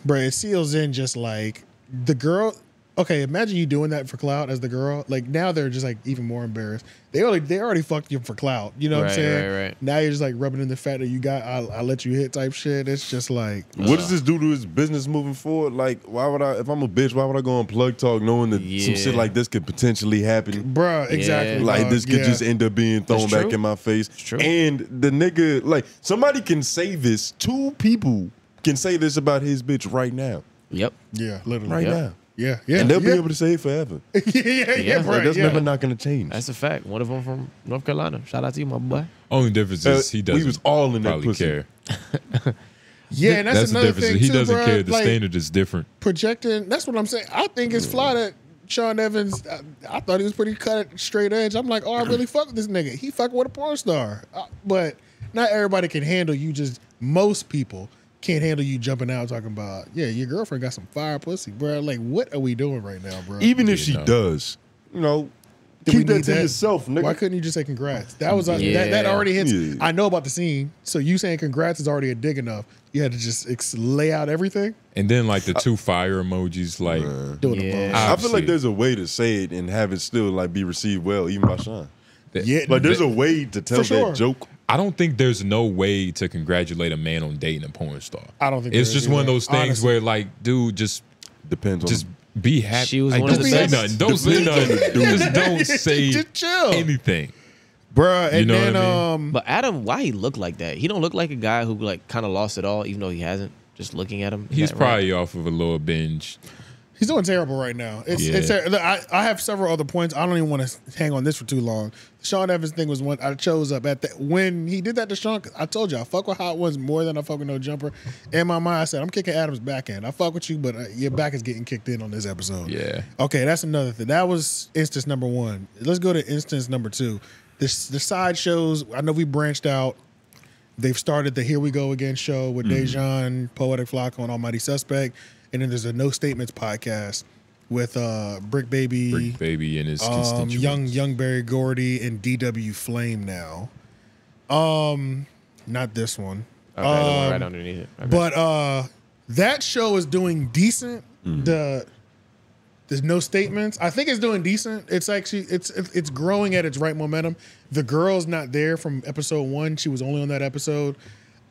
A: bro, it seals in just like the girl. Okay, imagine you doing that for clout as the girl. Like now they're just like even more embarrassed. They already fucked you for clout. You know what I'm saying?
D: Right.
A: Now you're just like rubbing in the fact that you got I let you hit type shit. It's just like
C: What does this do to his business moving forward? Like, why would I, if I'm a bitch, why would I go on Plug Talk knowing that some shit like this could potentially happen?
A: Bruh, exactly.
C: Like, this could just end up being thrown
A: That's
C: back
A: true.
C: in my face.
A: It's true.
C: And the nigga, like, somebody can say this. Two people can say this about his bitch right now.
D: Yep.
A: Yeah, literally.
C: Right now.
A: Yeah.
C: And they'll be able to say it forever.
A: yeah,
C: Like, that's never not going to change.
D: That's a fact. One of them from North Carolina. Shout out to you, my boy.
B: Only difference is he doesn't.
C: We was all in that
B: probably
C: pussy.
B: care.
A: Yeah, and that's
B: the
A: another
B: difference.
A: thing
B: He
A: too,
B: doesn't
A: bro.
B: care. The
A: Like,
B: standard is different.
A: Projecting. That's what I'm saying. I think it's fly that Sean Evans. I thought he was pretty cut straight edge. I'm like, oh, I really fuck with this nigga. He fucking with a porn star. But not everybody can handle you. Just most people can't handle you jumping out talking about, yeah, your girlfriend got some fire pussy, bro. Like, what are we doing right now, bro?
C: Even if she does, you know, keep that to yourself, nigga.
A: Why couldn't you just say congrats? That was that already hits.
C: Yeah.
A: I know about the scene, so you saying congrats is already a dig enough. You had to just lay out everything.
B: And then like the 2 fire emojis, like
A: doing the most.
C: I feel like there's a way to say it and have it still like be received well, even by Sean.
A: Yeah,
C: like there's a way to tell that joke.
B: I don't think there's no way to congratulate a man on dating a porn star.
A: I don't think
B: it's
A: there
B: just
A: is
B: one of
A: either,
B: those things
A: honestly.
B: where like, dude, just
C: depends on.
B: Just be happy.
D: She was
B: Like,
D: one of
B: don't
D: the
B: say
D: best.
B: nothing. Don't say nothing. Just don't say
A: Just chill.
B: anything.
A: Bruh, and
B: You know
A: then
B: what I mean?
D: But Adam, why he look like that? He don't look like a guy who like kind of lost it all, even though he hasn't. Just looking at him, is
B: He's
D: that right?
B: probably off of a little binge.
A: He's doing terrible right now. I have several other points. I don't even want to hang on this for too long. The Sean Evans thing was one I chose up at that when he did that to Sean. I told you I fuck with Hot Ones more than I fuck with No Jumper. In my mind, I said I'm kicking Adam's back end. I fuck with you, but your back is getting kicked in on this episode.
B: Yeah.
A: Okay, that's another thing. That was instance number 1. Let's go to instance number 2. The side shows. I know we branched out. They've started the Here We Go Again show with Dejan, Poetic Flocko, and Almighty Suspect. And then there's a No Statements podcast with Brick Baby
B: and his constituents.
A: young Barry Gordy and DW Flame now. Not this one.
D: Okay, the one right underneath it. Okay.
A: But that show is doing decent. There's No Statements. I think it's doing decent. It's actually it's growing at its right momentum. The girl's not there from episode 1. She was only on that episode.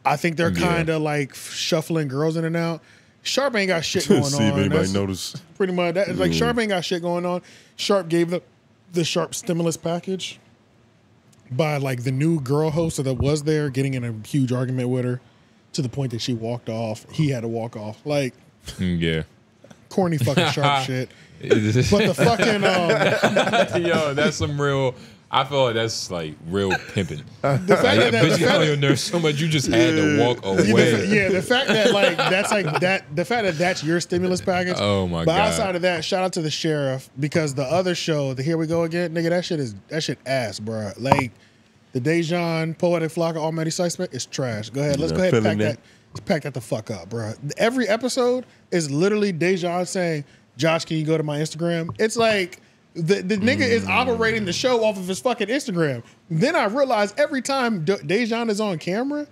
A: I think they're kind of like shuffling girls in and out. Sharp ain't got shit going on.
C: See if anybody
A: That's
C: noticed.
A: Pretty much that. Like Sharp ain't got shit going on. Sharp gave the Sharp stimulus package by like the new girl host that was there, getting in a huge argument with her to the point that she walked off. He had to walk off. Like
B: Yeah.
A: corny fucking Sharp shit. But the fucking
B: yo, that's some real. I feel like that's like real pimping.
A: The fact
B: Like,
A: that
B: bitch got on your nerves so much you just had to walk away.
A: the fact that like that's like that. The fact that that's your stimulus package.
B: Oh my
A: But
B: God.
A: outside of that, shout out to the sheriff because the other show, the Here We Go Again, nigga, that shit ass, bro. Like the Dejan, Poetic Flocka, Almighty Suspect is trash. Go ahead, let's go ahead and pack that the fuck up, bro. Every episode is literally Dejan saying, "Josh, can you go to my Instagram?" It's like. The nigga is operating the show off of his fucking Instagram. Then I realized every time Dejan is on camera,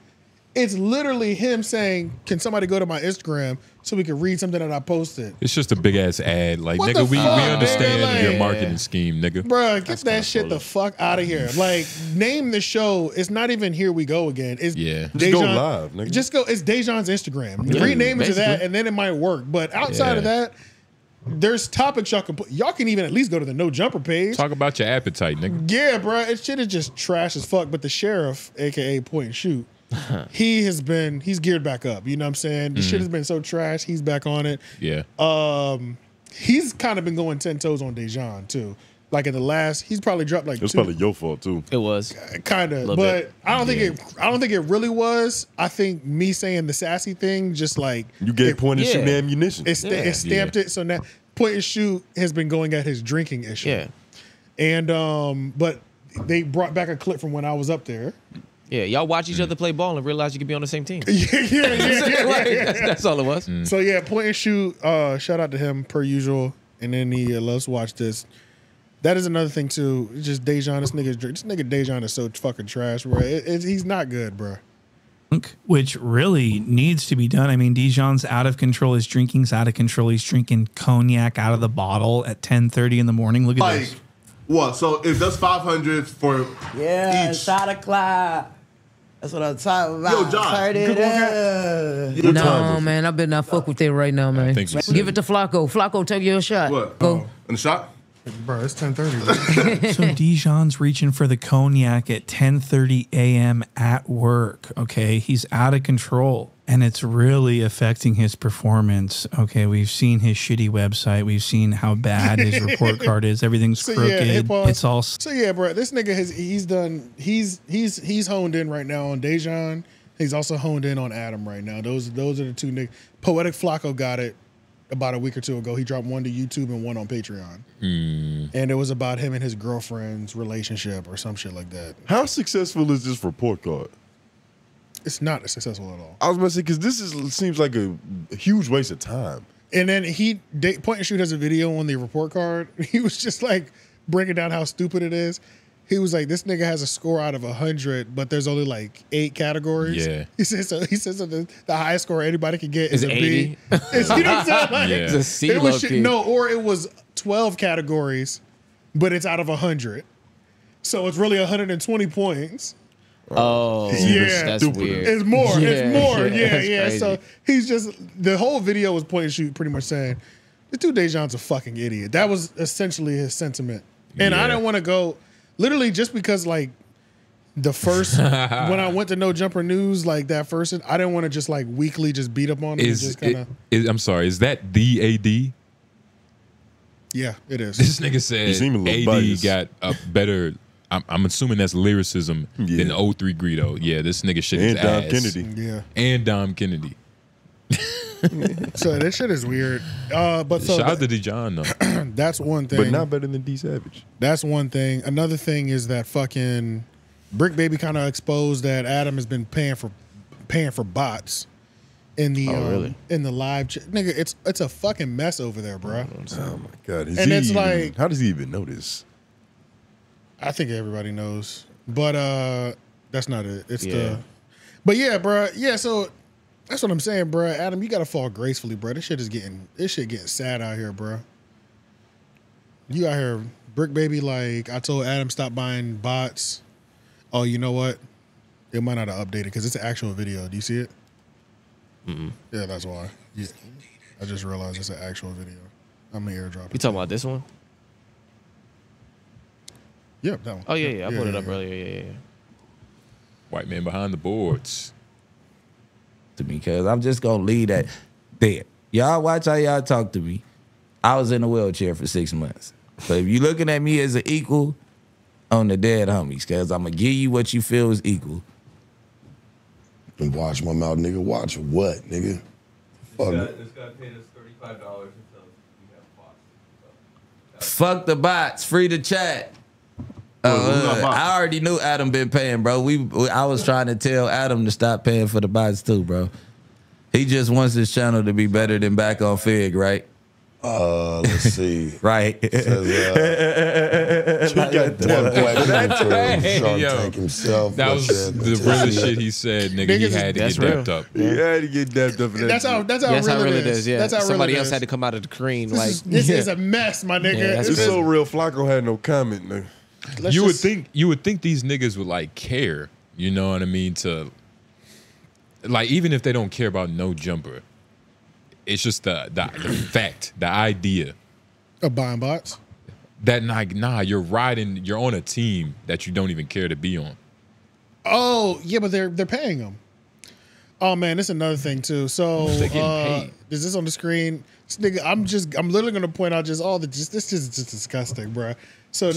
A: it's literally him saying, "Can somebody go to my Instagram so we can read something that I posted?"
B: It's just a big ass ad. Like,
A: What
B: nigga,
A: the
B: we
A: fuck,
B: understand
A: man?
B: your
A: Like-
B: marketing scheme, nigga.
A: Bruh, get that shit the fuck out of here. Like, name the show. It's not even Here We Go Again. It's
C: Just go live, nigga.
A: Just go. It's Dejan's Instagram.
C: Yeah,
A: Rename it to that,
C: basically.
A: and then it might work. But outside of that, there's topics y'all can put. Y'all can even at least go to the No Jumper page.
B: Talk about your appetite, nigga.
A: Yeah, bro, it shit is just trash as fuck. But the sheriff, aka Point and Shoot, he's geared back up. You know what I'm saying? The shit has been so trash. He's back on it.
B: Yeah.
A: He's kind of been going 10 toes on Dejan too. Like in the last, he's probably dropped like
C: It was
A: 2.
C: probably your fault too.
D: It was
A: Kind of,
D: Little
A: but
D: bit.
A: I don't think it really was. I think me saying the sassy thing just like
C: You gave Point and Shoot ammunition.
A: It stamped it. So now Point and Shoot has been going at his drinking issue.
D: Yeah.
A: And but they brought back a clip from when I was up there.
D: Yeah, y'all watch each other play ball and realize you could be on the same team.
A: Yeah.
D: That's all it was.
A: So yeah, Point and Shoot. Shout out to him per usual. And then let's watch this. That is another thing too. It's just Dejan. This nigga Dejan is so fucking trash, bro. He's not good, bro.
E: Which really needs to be done. I mean, Dejan's out of control. His drinking's out of control. He's drinking cognac out of the bottle at 10:30 in the morning. Look at this.
F: What? So if that's 500 for each.
G: shot o'clock. That's what I'm talking about.
F: Yo, Josh,
G: Turn it up.
W: No, man, I better not fuck with that right now, man.
B: think so.
W: Give it to Flocko. Flocko, take your shot.
F: What?
W: Go.
F: And the shot?
A: Bro, it's 10:30.
E: So Dejan's reaching for the cognac at 10:30 a.m. at work. Okay, he's out of control, and it's really affecting his performance. Okay, we've seen his shitty website. We've seen how bad his report card is. Everything's crooked. It's all.
A: So yeah, bro, this nigga he's honed in right now on Dejan. He's also honed in on Adam right now. Those are the two niggas. Poetic Flacco got it about a week or two ago. He dropped one to YouTube and one on Patreon. And it was about him and his girlfriend's relationship or some shit like that.
C: How successful is this report card?
A: It's not successful at all.
C: I was about to say, because seems like a huge waste of time.
A: And then Point and Shoot has a video on the report card. He was just like breaking down how stupid it is. He was like, this nigga has a score out of 100, but there's only like 8 categories.
B: Yeah.
A: He says the highest score anybody can get is a
D: 80.
A: B. It's, you know what I'm saying? Like,
D: It's a C
A: it was
D: low-key.
A: no, or it was 12 categories, but it's out of 100. So it's really 120 points.
D: Oh,
A: yeah,
D: that's weird.
A: It's more.
D: Yeah,
A: It's more.
D: yeah,
A: Yeah,
D: that's
A: yeah.
D: crazy.
A: So he's just the whole video was Point and Shoot pretty much saying the dude Dejan's a fucking idiot. That was essentially his sentiment. And I didn't want to go literally just because like the first when I went to No Jumper News, like that first, I didn't want to just like weekly just beat up on him. Just kind of.
B: I'm sorry. Is that the AD?
A: Yeah, it is.
B: This nigga said AD
C: biased.
B: got a better. I'm assuming that's lyricism than 03 Greedo. Yeah, this nigga shit is
C: And Dom
B: ass.
C: Kennedy.
A: Yeah.
B: And Dom Kennedy.
A: So this shit is weird. But so
B: shout out to Dijon though.
A: That's one thing.
C: But not better than D Savage.
A: That's one thing. Another thing is that fucking Brick Baby kind of exposed that Adam has been paying for bots in the in the live nigga. It's a fucking mess over there, bro.
C: Oh my god!
A: And it's like,
C: how does he even know this?
A: I think everybody knows, but that's not it. It's but yeah, bro. Yeah, so that's what I'm saying, bro. Adam, you gotta fall gracefully, bro. This shit getting sad out here, bro. You out here, Brick Baby. Like I told Adam, stop buying bots. Oh, you know what? It might not have updated because it's an actual video. Do you see it? Yeah, that's why. Yeah, I just realized it's an actual video. I'm gonna airdrop it.
D: You talking about this one?
A: Yeah, that one.
D: Oh yeah. I put it up earlier. Yeah.
B: White man behind the boards.
U: To me, because I'm just gonna leave that there. Y'all watch how y'all talk to me. I was in a wheelchair for 6 months. So if you looking at me as an equal on the dead homies, because I'm gonna give you what you feel is equal.
H: And watch my mouth, nigga. Watch what, nigga? Fuck.
I: This guy paid us $35 until we have bots.
U: Fuck the bots. Free to chat. I already knew Adam been paying, bro. I was trying to tell Adam to stop paying for the bots too, bro. He just wants his channel to be better than back on Fig, right?
H: Let's see.
U: Right.
H: Says,
U: got
H: Tank himself.
B: That was the realest shit he said, nigga. He had to get dapped up.
C: He had to get dapped up.
A: That's how real it is.
D: Yeah,
A: That's how
D: somebody
A: real it
D: else
A: is.
D: had to come out of the cream.
A: This is a mess, my nigga.
D: Yeah,
C: It's so real. Flacco had no comment, nigga.
B: You would think these niggas would like care. You know what I mean? To like, even if they don't care about No Jumper, it's just the fact, the idea
A: of buying bots.
B: That nah, you're on a team that you don't even care to be on.
A: Oh yeah, but they're paying them. Oh man, this is another thing too. So
B: They're getting paid.
A: Is this on the screen? This nigga, I'm literally gonna point out this is just disgusting, bro. So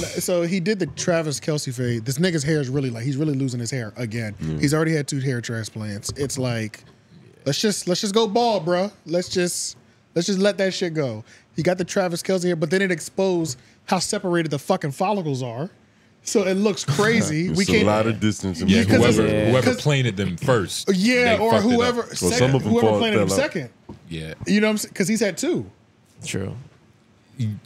A: he did the Travis Kelce fade. This nigga's hair is really he's really losing his hair again. He's already had 2 hair transplants. It's like, let's just go bald, bro. Let's just let that shit go. He got the Travis Kelce hair, but then it exposed how separated the fucking follicles are. So it looks crazy.
C: It's a lot of distance.
B: Yeah, whoever planted them first.
A: Yeah, or whoever second, whoever planted him second.
B: Yeah,
A: you know what I'm saying? Because he's had 2.
D: True.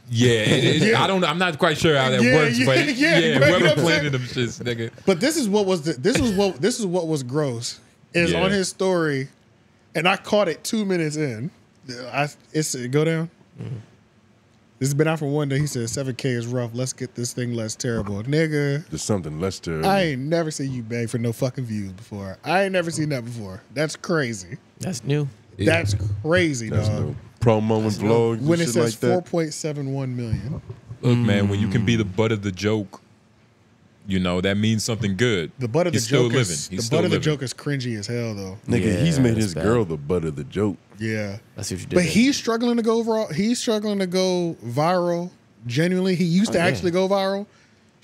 B: Yeah, I'm not quite sure how that works, but whoever planted them shits, nigga.
A: But this is what was gross is on his story, and I caught it 2 minutes in. It's go down. This has been out for 1 day. He said 7K is rough. Let's get this thing less terrible, nigga.
C: There's something less terrible.
A: I ain't never seen you beg for no fucking views before. I ain't never seen that before. That's crazy.
D: That's new.
A: That's crazy,
C: That's
A: dog.
C: new. Promo and vlogs
A: When it
C: shit
A: says
C: like that.
A: 4.71 million.
B: Look, man, when you can be the butt of the joke, you know that means something good.
A: The butt of the
B: He's still
A: joke
B: living.
A: is
B: He's
A: the
B: still
A: butt of the
B: living.
A: joke is cringy as hell though.
C: Nigga, he's made his girl the butt of the joke.
A: Yeah,
D: that's what you did.
A: But he's struggling to go overall. He's struggling to go viral. Genuinely, he used to actually go viral.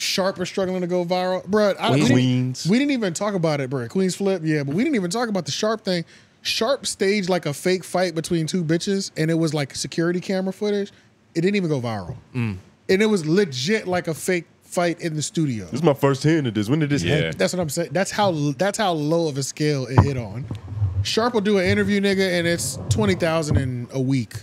A: Sharp is struggling to go viral, bro.
C: Queens.
A: We didn't even talk about it, bro. Queens flip, yeah, but we didn't even talk about the Sharp thing. Sharp staged like a fake fight between two bitches, and it was like security camera footage. It didn't even go viral, and it was legit like a fake fight in the studio.
C: This is my first hearing of this. When did this happen?
A: That's what I'm saying. That's how low of a scale it hit on. Sharp will do an interview, nigga, and it's 20,000 in a week.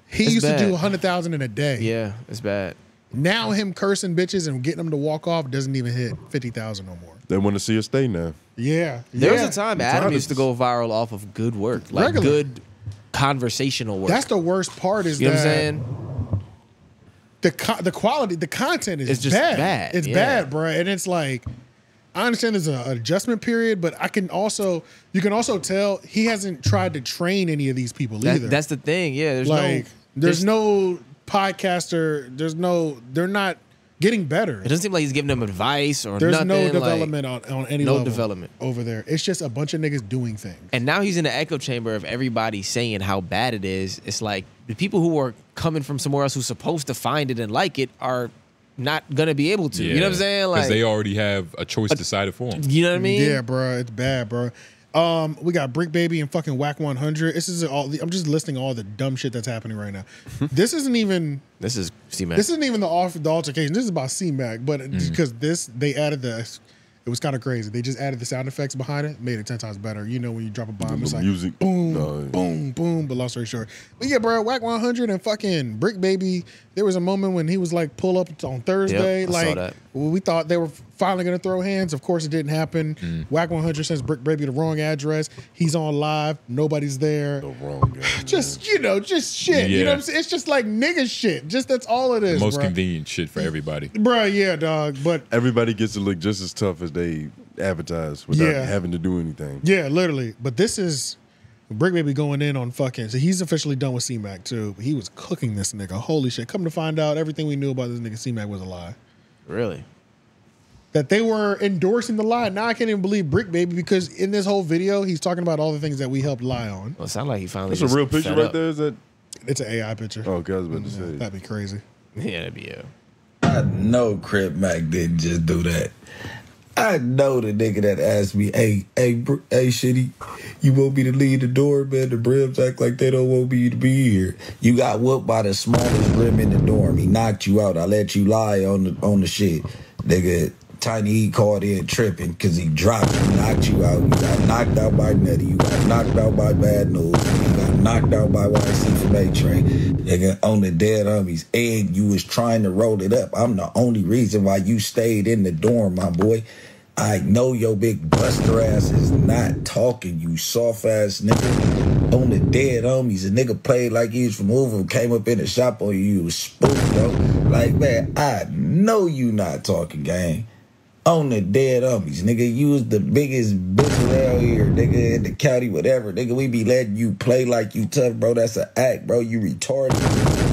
A: He used to do 100,000 in a day.
D: Yeah, it's bad.
A: Now him cursing bitches and getting them to walk off doesn't even hit 50,000 no more.
C: They want to see us stay now.
A: Yeah.
D: There was a time Adam used to go viral off of good work, like good conversational work.
A: That's the worst part is
D: you know
A: that
D: what I'm saying?
A: The quality, the content is
D: It's just bad.
A: It's bad, bro. And it's like, I understand there's an adjustment period, but you can also tell he hasn't tried to train any of these people either.
D: That's the thing. Yeah,
A: there's no podcaster. They're not getting better.
D: It doesn't seem like he's giving them advice or
A: There's
D: nothing.
A: no development on any level.
D: No development
A: over there. It's just a bunch of niggas doing things.
D: And now he's in the echo chamber of everybody saying how bad it is. It's like the people who are coming from somewhere else who's supposed to find it and like it are not gonna be able to.
B: Yeah.
D: You know what I'm saying?
B: Because
D: Like
B: they already have a choice decided for them.
D: You know what I mean?
A: Yeah, bro. It's bad, bro. We got Brick Baby and fucking Wack 100. This is I'm just listing all the dumb shit that's happening right now. This isn't even.
D: This is C-Mac.
A: This isn't even the altercation. This is about C-Mac, but because they added it was kind of crazy. They just added the sound effects behind it, made it 10 times better. You know when you drop a bomb, it's like
C: music.
A: boom, boom, boom. But long story short, but yeah, bro, Wack 100 and fucking Brick Baby. There was a moment when he was like pull up on Thursday.
D: Yep, I saw that.
A: We thought they were finally gonna throw hands. Of course, it didn't happen. Wack 100 sends Brick Baby the wrong address. He's on live. Nobody's there.
C: The wrong guy.
A: Just shit. You know what I'm saying? It's just like nigga shit. Just that's all it is.
B: The most
A: bro.
B: convenient shit for everybody.
A: Bro, yeah, dog. But
C: everybody gets to look just as tough as they advertise without having to do anything.
A: Yeah, literally. But this is Brick Baby going in on fucking. So he's officially done with C-Mac too. But he was cooking this nigga. Holy shit. Come to find out, everything we knew about this nigga C-Mac was a lie.
D: Really?
A: That they were endorsing the lie. Now I can't even believe Brick Baby because in this whole video, he's talking about all the things that we helped lie on.
D: Well, it sounds like he finally.
C: That's a real picture right there. Is that?
A: It's an AI picture.
C: Oh, okay, I was about to say.
A: That'd be crazy.
D: Yeah, that'd be
J: I know Crip Mac didn't just do that. I know the nigga that asked me, hey, Shitty, you want me to leave the door, man? The brims act like they don't want me to be here. You got whooped by the smallest brim in the dorm. He knocked you out. I let you lie on the shit. Nigga, Tiny E called in tripping because he dropped you, knocked you out. You got knocked out by Nutty. You got knocked out by Bad News. You got knocked out by YC from A-Train. Nigga, on the dead homies. And you was trying to roll it up. I'm the only reason why you stayed in the dorm, my boy. I know your big buster ass is not talking, you soft ass nigga. On the dead homies, a nigga played like he was from Hoover, came up in the shop on you, you was spooked, bro. Like, man, I know you not talking, gang. On the dead homies, nigga, you was the biggest bitch around here, nigga, in the county, whatever. Nigga, we be letting you play like you tough, bro. That's an act, bro. You retarded.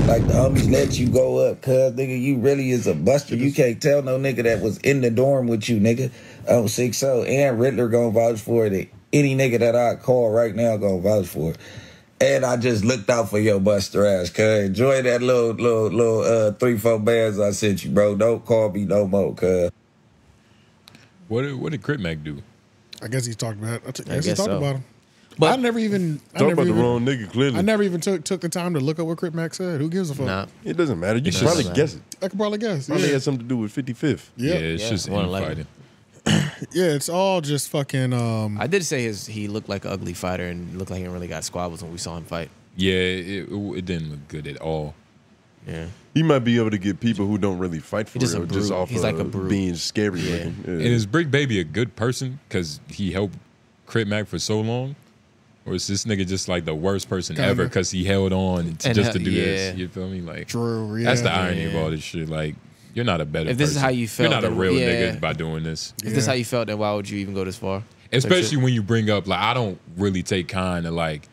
J: Like the homies let you go up, cuz, nigga, you really is a buster. You can't tell no nigga that was in the dorm with you, nigga. Oh, 6-0. And Riddler gonna vouch for it. Any nigga that I call right now gonna vouch for it. And I just looked out for your buster ass, cuz. Enjoy that little 3-4 bands I sent you, bro. Don't call me no more, cuz.
B: What did Crip Mac do?
A: I guess he's talking about.
D: I guess
A: he's talking
D: so.
A: about him.
D: But
A: I never even
C: Talk about the wrong nigga, clearly.
A: I never even took the time to look up what Crip Mac said. Who gives a fuck?
D: Nah.
C: It doesn't matter. You can probably guess it.
A: I could probably guess.
C: Probably
A: Yeah.
C: had something to do with 55th.
A: Yeah.
B: It's just infighting.
A: Yeah, it's all just fucking.
D: I did say he looked like an ugly fighter and looked like he really got squabbles when we saw him fight.
B: Yeah, it didn't look good at all.
D: Yeah.
C: He might be able to get people who don't really fight for
D: Just a
C: real,
D: brute.
C: just off
D: He's like a brute.
C: being scary looking. Yeah.
B: And is Brick Baby a good person because he helped Crip Mac for so long? Or is this nigga just like the worst person ever because he held on just to do this? You feel me? Like,
A: True, yeah.
B: That's the irony of all this shit. Like, you're not a better
D: If this is
B: person.
D: how you felt,
B: You're not a
D: then-
B: real
D: yeah.
B: nigga by doing this.
D: If this is how you felt, then why would you even go this far?
B: Especially when you bring up, like, I don't really take kind of like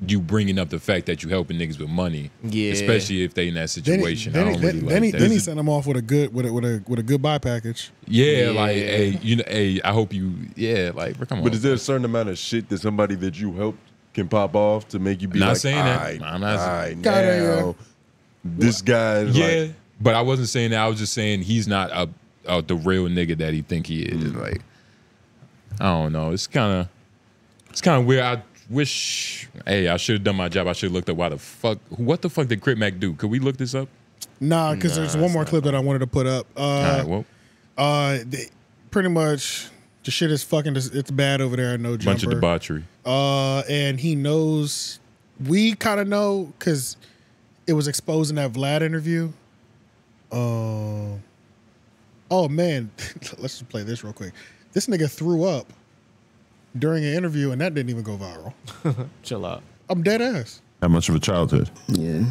B: you bringing up the fact that you helping niggas with money.
D: Yeah.
B: Especially if they in that situation.
A: Then
B: I don't really like that.
A: Then he sent him off with a goodbye package.
B: Yeah, like, hey, hey, I hope you, like, come on.
C: But is there a certain amount of shit that somebody that you helped can pop off to make you be
B: Not
C: like,
B: saying that. I'm not
C: all right,
A: Gotta,
C: now, this guy is like,
B: But I wasn't saying that. I was just saying he's not the real nigga that he think he is. Like, I don't know. It's kind of weird. I wish, hey, I should have done my job. I should have looked up what the fuck did Crip Mac do? Could we look this up?
A: Nah, because there's one more clip that I wanted to put up.
B: All right, well,
A: pretty much the shit is fucking. It's bad over there. No Jumper.
B: Bunch of debauchery.
A: And he knows. We kind of know because it was exposed in that Vlad interview. Oh man, let's just play this real quick. This nigga threw up during an interview, and that didn't even go viral.
D: Chill out.
A: I'm dead ass.
V: That much of a childhood.
K: Yeah.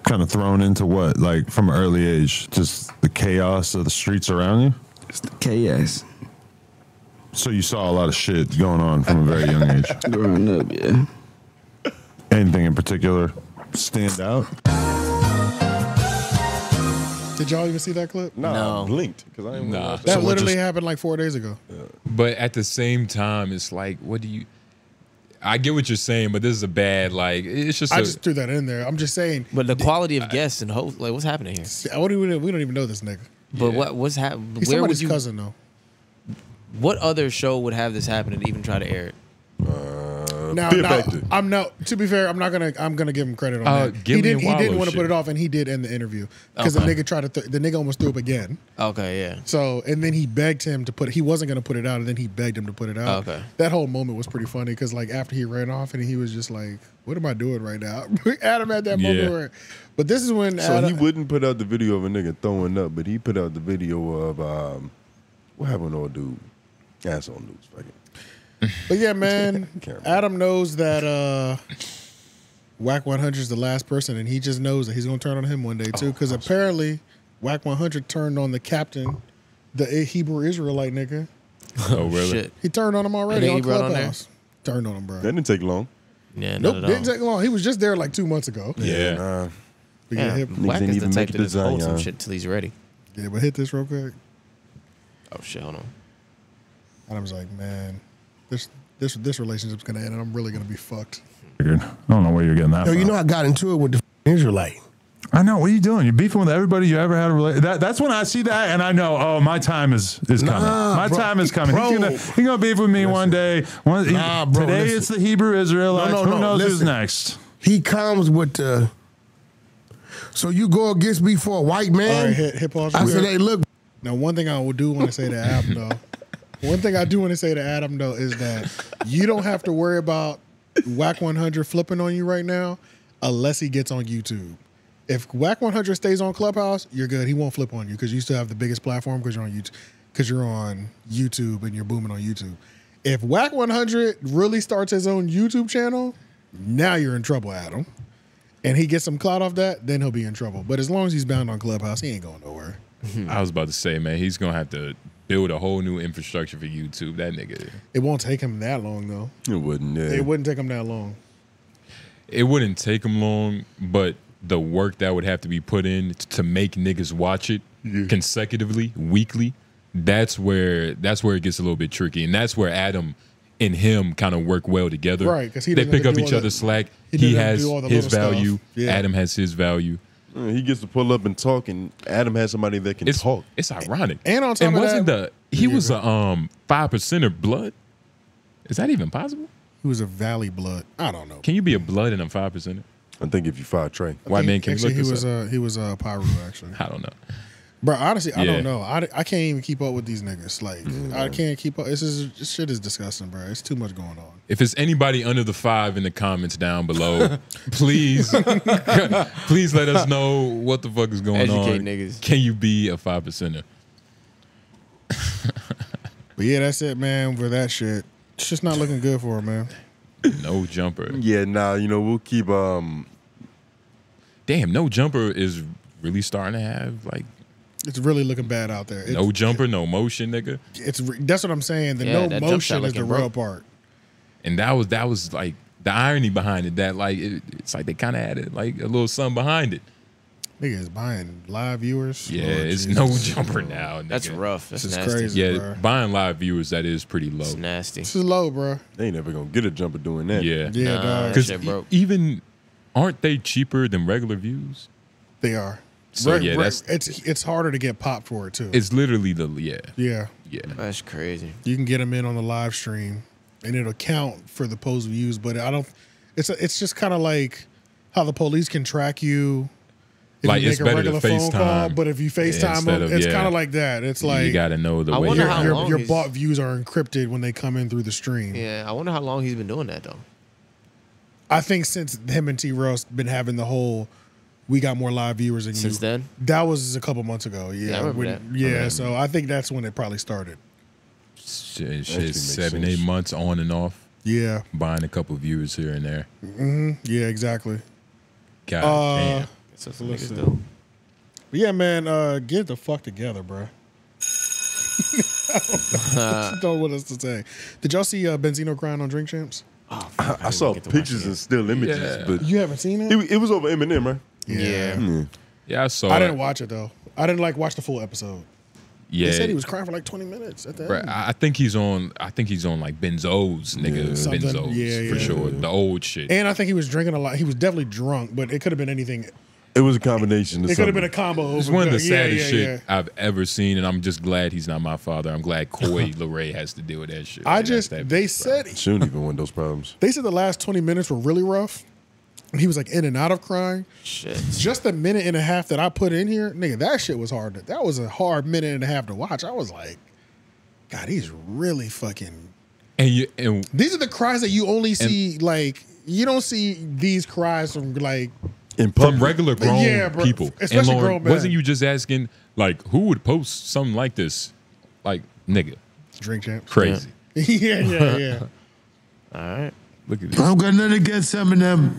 V: Kind of thrown into what? Like from an early age, just the chaos of the streets around you?
K: It's the chaos.
V: So you saw a lot of shit going on from a very young age.
K: Growing up, yeah.
V: Anything in particular stand out?
A: Did y'all even see that clip?
C: No. I blinked because I didn't watch
A: That literally happened like 4 days ago.
B: But at the same time, it's like, what do you? I get what you're saying, but this is a bad, like, it's just.
A: I just threw that in there. I'm just saying.
D: But the quality of guests and hosts, like, what's happening here?
A: We don't even know this nigga.
D: But what's happening?
A: He's
D: Where would
A: somebody's
D: you?
A: cousin though.
D: What other show would have this happen and even try to air it?
A: Now, I'm no. To be fair, I'm gonna give him credit on that. He didn't want to put it off, and he did end the interview because the nigga tried to. The nigga almost threw up again.
D: Okay, yeah.
A: So and then he begged him to put. He wasn't gonna put it out, and then he begged him to put it out.
D: Okay.
A: That whole moment was pretty funny because like after he ran off, and he was just like, "What am I doing right now?" Adam had that moment where. But this is when.
C: So he wouldn't put out the video of a nigga throwing up, but he put out the video of what happened to old dude? That's on news. Fucking.
A: But yeah, man, Adam knows that Wack 100 is the last person, and he just knows that he's gonna turn on him one day too. Because apparently, Wack 100 turned on the captain, the Hebrew Israelite nigga.
B: Oh really?
D: Shit.
A: He turned on him already on
D: he brought on there?
A: Clubhouse. Turned on him, bro.
C: That didn't take long.
D: Yeah,
A: Nope, didn't take long. He was just there like 2 months ago.
B: Yeah.
A: But
D: Yeah, Wack is the type to just hold some shit till he's ready.
A: Yeah, but hit this real quick.
D: Oh shit, hold on.
A: Adam's like, man, this relationship's gonna end, and I'm really gonna be fucked.
V: I don't know where you're getting that
K: Yo,
V: from.
K: you know I got into it with the Israelite.
V: I know. What are you doing? You're beefing with everybody you ever had a relationship. That's when I see that, and I know, oh, my time is coming. My time is coming. He's gonna beef with me one day. Today it's the Hebrew Israelites. Who knows who's next?
K: He comes with the. So you go against me for a white man?
A: All right, hit pause.
K: I said, hey, look.
A: Now, one thing I do want to say to Adam, though. One thing I do want to say to Adam, though, is that you don't have to worry about Wack 100 flipping on you right now unless he gets on YouTube. If Wack 100 stays on Clubhouse, you're good. He won't flip on you because you still have the biggest platform because you're on YouTube. Because you're on YouTube and you're booming on YouTube. If Wack 100 really starts his own YouTube channel, now you're in trouble, Adam. And he gets some clout off that, then he'll be in trouble. But as long as he's bound on Clubhouse, he ain't going nowhere.
B: I was about to say, man, he's gonna have to build a whole new infrastructure for YouTube. That nigga.
A: It won't take him that long, though.
C: It wouldn't. Yeah.
A: It wouldn't take him that long.
B: It wouldn't take him long, but the work that would have to be put in to make niggas watch it consecutively, weekly, that's where it gets a little bit tricky. And that's where Adam and him kind of work well together.
A: Right, because
B: they pick up each other's slack. He has his value.
A: Yeah.
B: Adam has his value.
C: He gets to pull up and talk, and Adam has somebody that can talk.
B: It's ironic.
A: And on top of
B: wasn't
A: that,
B: he was a 5%er blood? Is that even possible?
A: He was a Valley blood. I don't know.
B: Can you be a blood and a 5%er?
C: I think if you fire Trey,
B: white man, can you look this up?
A: He was a Pyro actually.
B: I don't know.
A: Bro, honestly, I don't know. I can't even keep up with these niggas. Like, I can't keep up. This shit is disgusting, bro. It's too much going on.
B: If it's anybody under the 5 in the comments down below, please let us know what the fuck is going on.
D: Educate niggas.
B: Can you be a 5%er?
A: But yeah, that's it, man. For that shit, it's just not looking good for him, man.
B: No Jumper.
C: Yeah, we'll keep.
B: Damn, No Jumper is really starting to have like.
A: It's really looking bad out there.
B: No Jumper, no motion, nigga.
A: That's what I'm saying. The no motion is the real part.
B: And that was like the irony behind it. That like it's like they kind of added like a little something behind it.
A: Nigga is buying live viewers.
B: Yeah,
A: it's
B: No Jumper now. Nigga.
D: That's rough. That's
A: this
D: nasty.
A: is crazy.
B: Yeah,
A: bro.
B: buying live viewers, that is pretty low.
D: It's nasty.
A: This is low, bro.
C: They ain't never gonna get a Jumper doing that.
B: Yeah,
A: Yeah, dog.
B: because even aren't they cheaper than regular views?
A: They are.
B: So yeah, that's
A: it's harder to get popped for it too.
B: It's literally
A: yeah.
D: That's crazy.
A: You can get them in on the live stream, and it'll count for the post views. But I don't. It's just kind of like how the police can track you. If
B: like
A: you
B: it's
A: make a
B: better to
A: regular phone call,
B: FaceTime,
A: but if you FaceTime them, it's kind of like that. It's like
B: you got to know the
D: I
B: way.
D: wonder how long
A: your
D: he's-
A: bot views are encrypted when they come in through the stream.
D: Yeah, I wonder how long he's been doing that though.
A: I think since him and T-Ross been having the whole, we got more live viewers than
D: Since
A: you.
D: then?
A: That was a couple months ago. Yeah,
D: I remember that.
A: Yeah, so I think that's when it probably started.
B: Shit,
C: makes
B: 7,
C: sense.
B: 8 months on and off.
A: Yeah.
B: Buying a couple viewers here and there.
A: Yeah, exactly.
B: God damn.
D: So some
A: Listen.
D: niggas do.
A: But yeah, man, get the fuck together, bro. I don't know what else to say. Did y'all see Benzino Crying on Drink Champs?
C: I saw pictures and still images, but
A: You haven't seen it?
C: it was over Eminem, right?
A: Yeah.
B: Yeah, I saw
A: I
B: it.
A: didn't watch it though. I didn't watch the full episode.
B: Yeah.
A: They said he was crying for like 20 minutes at the
B: Right,
A: end.
B: I think he's on like Benzo's, nigga.
A: Something.
B: Benzo's,
A: Yeah,
B: for
A: yeah.
B: sure. The old shit.
A: And I think he was drinking a lot. He was definitely drunk, but it could have been anything.
C: It was a combination. Of
A: It could have
C: something.
A: been a combo.
B: It's
A: over
B: one of the
A: good.
B: saddest
A: Yeah,
B: shit I've ever seen, and I'm just glad he's not my father. I'm glad Coy Leray has to deal with that shit.
A: I
B: Like,
A: just
B: that's that
A: they
B: bitch,
A: said
C: Shouldn't even want those problems.
A: they said the last 20 minutes were really rough. And he was like in and out of crying.
D: Shit.
A: Just the minute and a half that I put in here, nigga, that shit was hard. That was a hard minute and a half to watch. I was like, God, he's really fucking.
B: And
A: These are the cries that you only see, like, you don't see these cries from, like,
B: from regular grown
A: Yeah, bro.
B: people.
A: Especially
B: and Lauren,
A: grown men.
B: wasn't you just asking, like, who would post something like this? Like, nigga.
A: Drink Champs.
B: Crazy.
A: Yeah.
D: All right.
B: Look at
K: I don't got nothing against Eminem.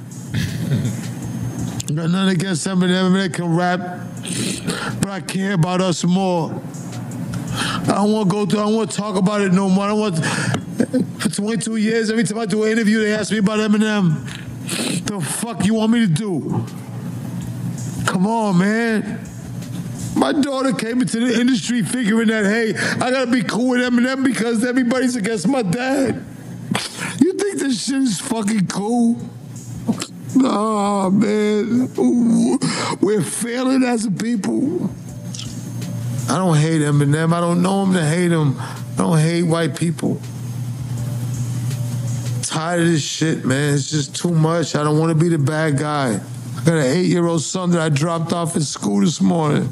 K: Got nothing against Eminem. They can rap, but I care about us more. I don't want to go through. I don't want to talk about it no more. I don't want. For 22 years, every time I do an interview, they ask me about Eminem. The fuck you want me to do? Come on, man. My daughter came into the industry figuring that, hey, I gotta be cool with Eminem because everybody's against my dad. You think this shit is fucking cool? Nah, man. We're failing as a people. I don't hate Eminem. I don't know him to hate him. I don't hate white people. Tired of this shit, man. It's just too much. I don't want to be the bad guy. I got an 8-year-old son that I dropped off at school this morning.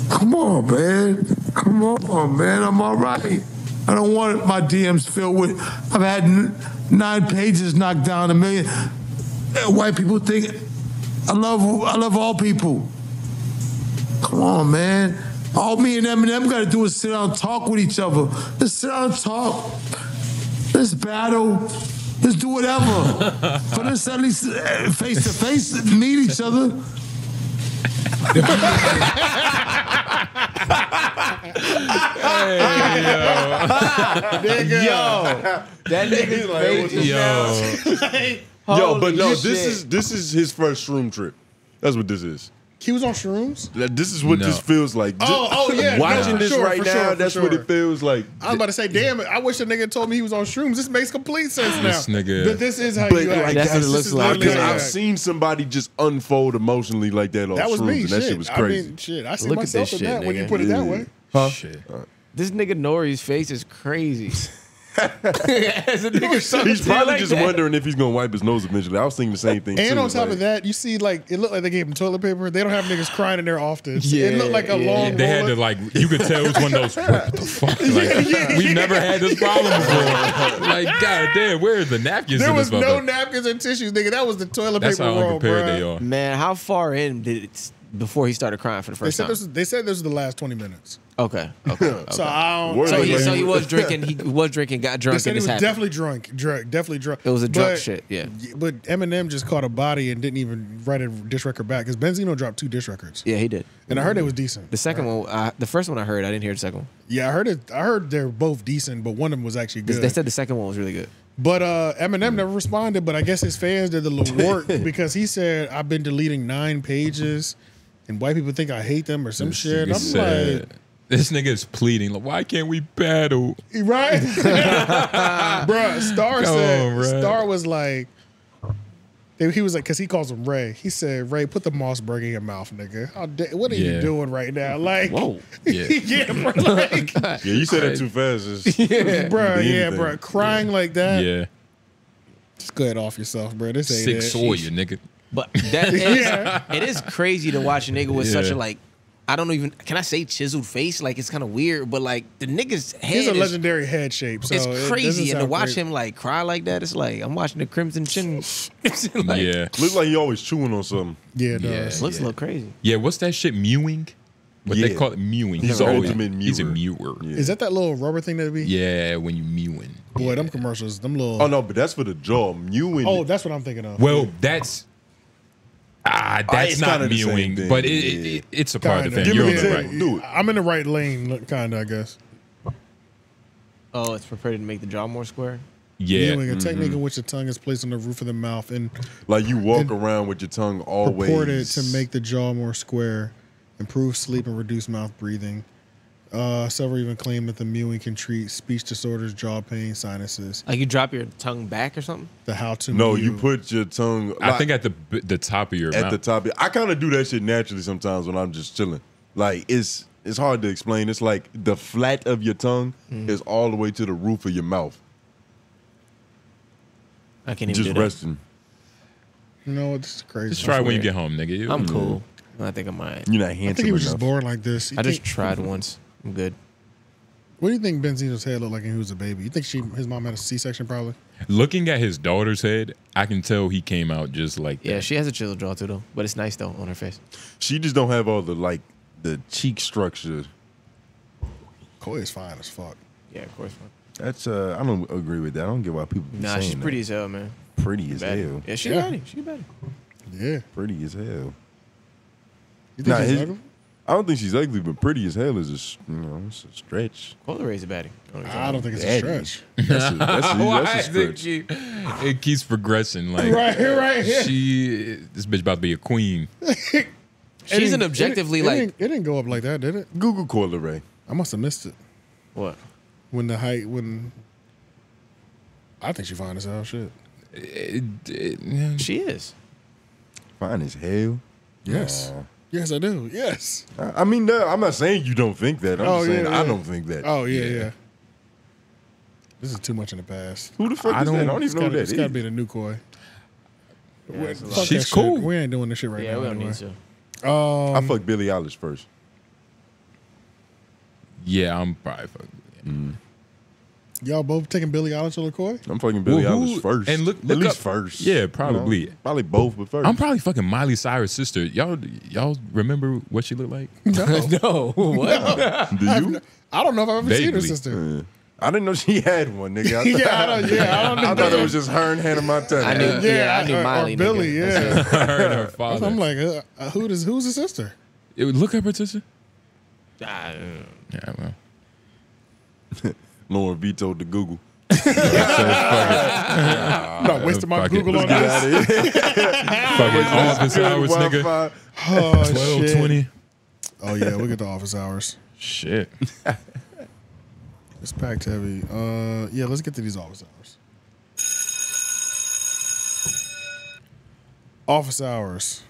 K: Come on, man. Come on, man. I'm all right. I don't want my DMs filled with. I've had 9 pages knocked down, 1 million. White people think I love all people. Come on, man. All me and Eminem got to do is sit down and talk with each other. Let's sit down and talk. Let's battle. Let's do whatever. But let's at least face to face meet each other.
D: Yo, that nigga's face
C: Yo, but no,
D: Holy shit.
C: this is his first shroom trip. That's what this is.
A: He was on shrooms?
C: This is what
B: No.
C: this feels like.
A: Oh, yeah.
C: Watching
A: No,
C: this
A: for
C: right
A: sure,
C: now,
A: for
C: that's
A: sure.
C: what it feels like.
A: I was about to say, damn it, I wish a nigga told me he was on shrooms. This makes complete sense now.
B: This nigga-
A: That this is how
C: But
A: you act.
C: like,
D: That's what it
C: guys,
D: looks
C: this is
D: like.
C: because
A: Yeah.
C: I've seen somebody just unfold emotionally like that on
A: That was
C: shrooms,
A: me.
C: and that shit was crazy.
A: I mean, shit. I see
D: Look at
A: myself
D: this
A: in
D: shit,
A: that when you
D: nigga.
A: put it that way.
B: Shit.
D: This nigga Nori's face is crazy. As a nigga so
C: He's probably
D: like
C: just
D: that.
C: wondering if he's gonna wipe his nose eventually. I was thinking the same thing.
A: And
C: too.
A: on top
C: like,
A: of that, you see, like, it looked like they gave him toilet paper. They don't have niggas crying in there often.
D: Yeah,
A: It looked like a
D: yeah.
A: long
B: They had to,
A: roller.
B: like, you could tell it was one of those, what the fuck? Like, we've never had this problem before. Like, god damn, where are the napkins
A: There
B: in
A: was
B: this
A: no
B: motherfucker?
A: napkins and tissues, nigga. That was the toilet
B: That's
A: paper
B: how
A: roll,
B: unprepared
A: bro.
B: they are.
D: Man, how far in did it before he started crying for the
A: They
D: first
A: said,
D: time?
A: they said this was the last 20 minutes.
D: Okay.
A: So I don't.
C: Word
D: So
C: is
D: he
C: like-
D: was drinking. He was drinking. Got
A: They
D: drunk,
A: said
D: and
A: he
D: this
A: was
D: happened.
A: definitely drunk. Definitely drunk.
D: It was a drunk
A: But-
D: shit. Yeah.
A: But Eminem just caught a body and didn't even write a diss record back because Benzino dropped 2 diss records.
D: Yeah, he did.
A: And I heard it was decent.
D: The second one, the first one I heard, I didn't hear the second one.
A: Yeah, I heard it. I heard they're both decent, but one of them was actually good.
D: They said the second one was really good.
A: But Eminem never responded. But I guess his fans did the little work because he said, "I've been deleting 9 pages, and white people think I hate them or some
B: This
A: shit."
B: nigga
A: I'm
B: said-
A: like,
B: this nigga is pleading, like, why can't we battle?
A: right, bruh. Star
B: Come
A: said.
B: on, bruh.
A: Star was like, He was like, because he calls him Ray. He said, Ray, put the Mossberg in your mouth, nigga. What are you doing right now? Like,
G: whoa.
A: Yeah, bro. Like,
C: Yeah, you said that too fast.
A: Bro. Crying like that.
B: Yeah.
A: Just go ahead off yourself, bro. This ain't
B: Sick
A: it.
B: Sawyer, nigga.
D: But that is, it is crazy to watch a nigga with such a like, I don't even, can I say chiseled face? Like, it's kind of weird, but like the nigga's head
A: He's a legendary head shape. So
D: it's crazy. And to watch
A: crazy.
D: him like cry like that, it's like, I'm watching the Crimson Chin. Like,
C: Looks like he always chewing on something.
A: Yeah, it does.
D: Looks a little crazy.
B: Yeah, what's that shit? Mewing? What they call it? Mewing.
C: He's
B: always
C: ultimate
B: He's a
C: mewer.
B: mewer.
A: Is that little rubber thing that be?
B: Yeah, when you mewing.
A: Boy, them commercials, them little.
C: Oh no, but that's for the jaw. Mewing.
A: Oh, that's what I'm thinking of.
B: Well, that's
C: it's
B: not
C: kinda the same
B: mewing,
C: thing.
B: but it's a part of the
A: Kinda.
B: thing. You're on
A: Give
B: the
A: me
B: right.
A: a-
C: Do it.
A: I'm in the right lane, kind of, I guess.
D: Oh, it's prepared to make the jaw more square?
B: Yeah.
A: Mewing, a technique in which the tongue is placed on the roof of the mouth and
C: Like you walk around with your tongue always.
A: purported to make the jaw more square, improve sleep, and reduce mouth breathing. Several even claim that the mewing can treat speech disorders, jaw pain, sinuses.
D: Like you drop your tongue back or something?
A: The how to
C: No,
A: mew.
C: you put your tongue.
B: I think at the top of your
C: at
B: mouth.
C: the top. I kind of do that shit naturally sometimes when I'm just chilling. Like it's hard to explain. It's like the flat of your tongue is all the way to the roof of your mouth.
D: I can't even
C: Just
D: do that.
C: resting.
A: No, this is crazy.
B: Just try it when you get home, nigga.
D: I'm cool. I think I might.
C: You're not
A: I
C: handsome
A: think he was just
C: enough.
A: born like this.
D: I just tried once. I'm good.
A: What do you think Benzino's head looked like when he was a baby? You think his mom had a C-section probably?
B: Looking at his daughter's head, I can tell he came out just like
D: Yeah,
B: that.
D: she has a chiseled jaw too, though. But it's nice though on her face.
C: She just don't have all the cheek structure.
A: Koi is fine as fuck.
D: Yeah, of course.
C: That's I don't agree with that. I don't get why people be
D: Nah,
C: saying
D: she's
C: that.
D: pretty as hell, man.
C: Pretty as
D: Baddie.
C: hell.
D: Yeah, she's baddie. She's baddie.
A: Yeah.
C: Pretty as hell.
A: You think
C: Nah,
A: she's
C: his-
A: ugly?
C: I don't think she's ugly, but pretty as hell is it's a stretch.
D: Cola Ray's a baddie.
A: I don't think it's a
C: Baddie.
A: stretch.
B: Why
C: That's a
B: did
C: stretch.
B: it keeps progressing. Like
A: Right here.
B: this bitch about to be a queen.
D: She's an objectively
A: it didn't go up like that, did it?
C: Google Coyle Ray.
A: I must have missed it.
D: What?
A: When I think she fine as hell. Shit.
D: She is.
C: Fine as hell.
A: Yes.
C: Aw.
A: Yes, I do. Yes.
C: I mean, I'm not saying you don't think that. I'm just saying I don't think that.
A: Oh yeah. This is too much in the past.
C: Who the fuck is that? I don't even know who that
A: It's got to
C: is.
A: be the new Koi.
D: Yeah,
A: Fuck
B: She's
A: that shit.
B: cool.
A: We ain't doing this shit right
D: Yeah,
A: now.
D: we don't
A: anyway.
D: need to.
C: I fucked Billie Eilish first.
B: Yeah, I'm probably fucking.
A: Y'all both taking Billie Eilish or Koi?
C: I'm fucking Billie
B: Well,
C: Eilish first.
B: and look
C: At least
B: up-
C: first.
B: Yeah, probably.
C: You know, probably both, but first.
B: I'm probably fucking Miley Cyrus' sister. Y'all remember what she looked like?
D: No. What?
C: Do you?
A: I don't know if I've ever seen her
B: Vaguely.
A: sister.
C: I didn't know she had one, nigga. I
A: I don't know.
C: I thought it was just her and Hannah Montana.
D: I knew. Yeah, I knew
A: or
D: Miley.
A: Billy.
D: nigga.
A: Yeah.
B: Her and her father.
A: I'm like, who's his sister?
B: Look up her sister.
D: Ah,
B: Yeah, well.
C: Lauren vetoed the Google.
A: Not wasting my
B: fuck it.
A: Google on
C: Let's
A: this.
B: Fucking office hours, nigga.
C: Wi-Fi.
A: Oh, shit.
B: 12:20.
A: Oh yeah, we'll get the office hours.
B: Shit.
A: It's packed heavy. Yeah, let's get to these office hours. Office hours.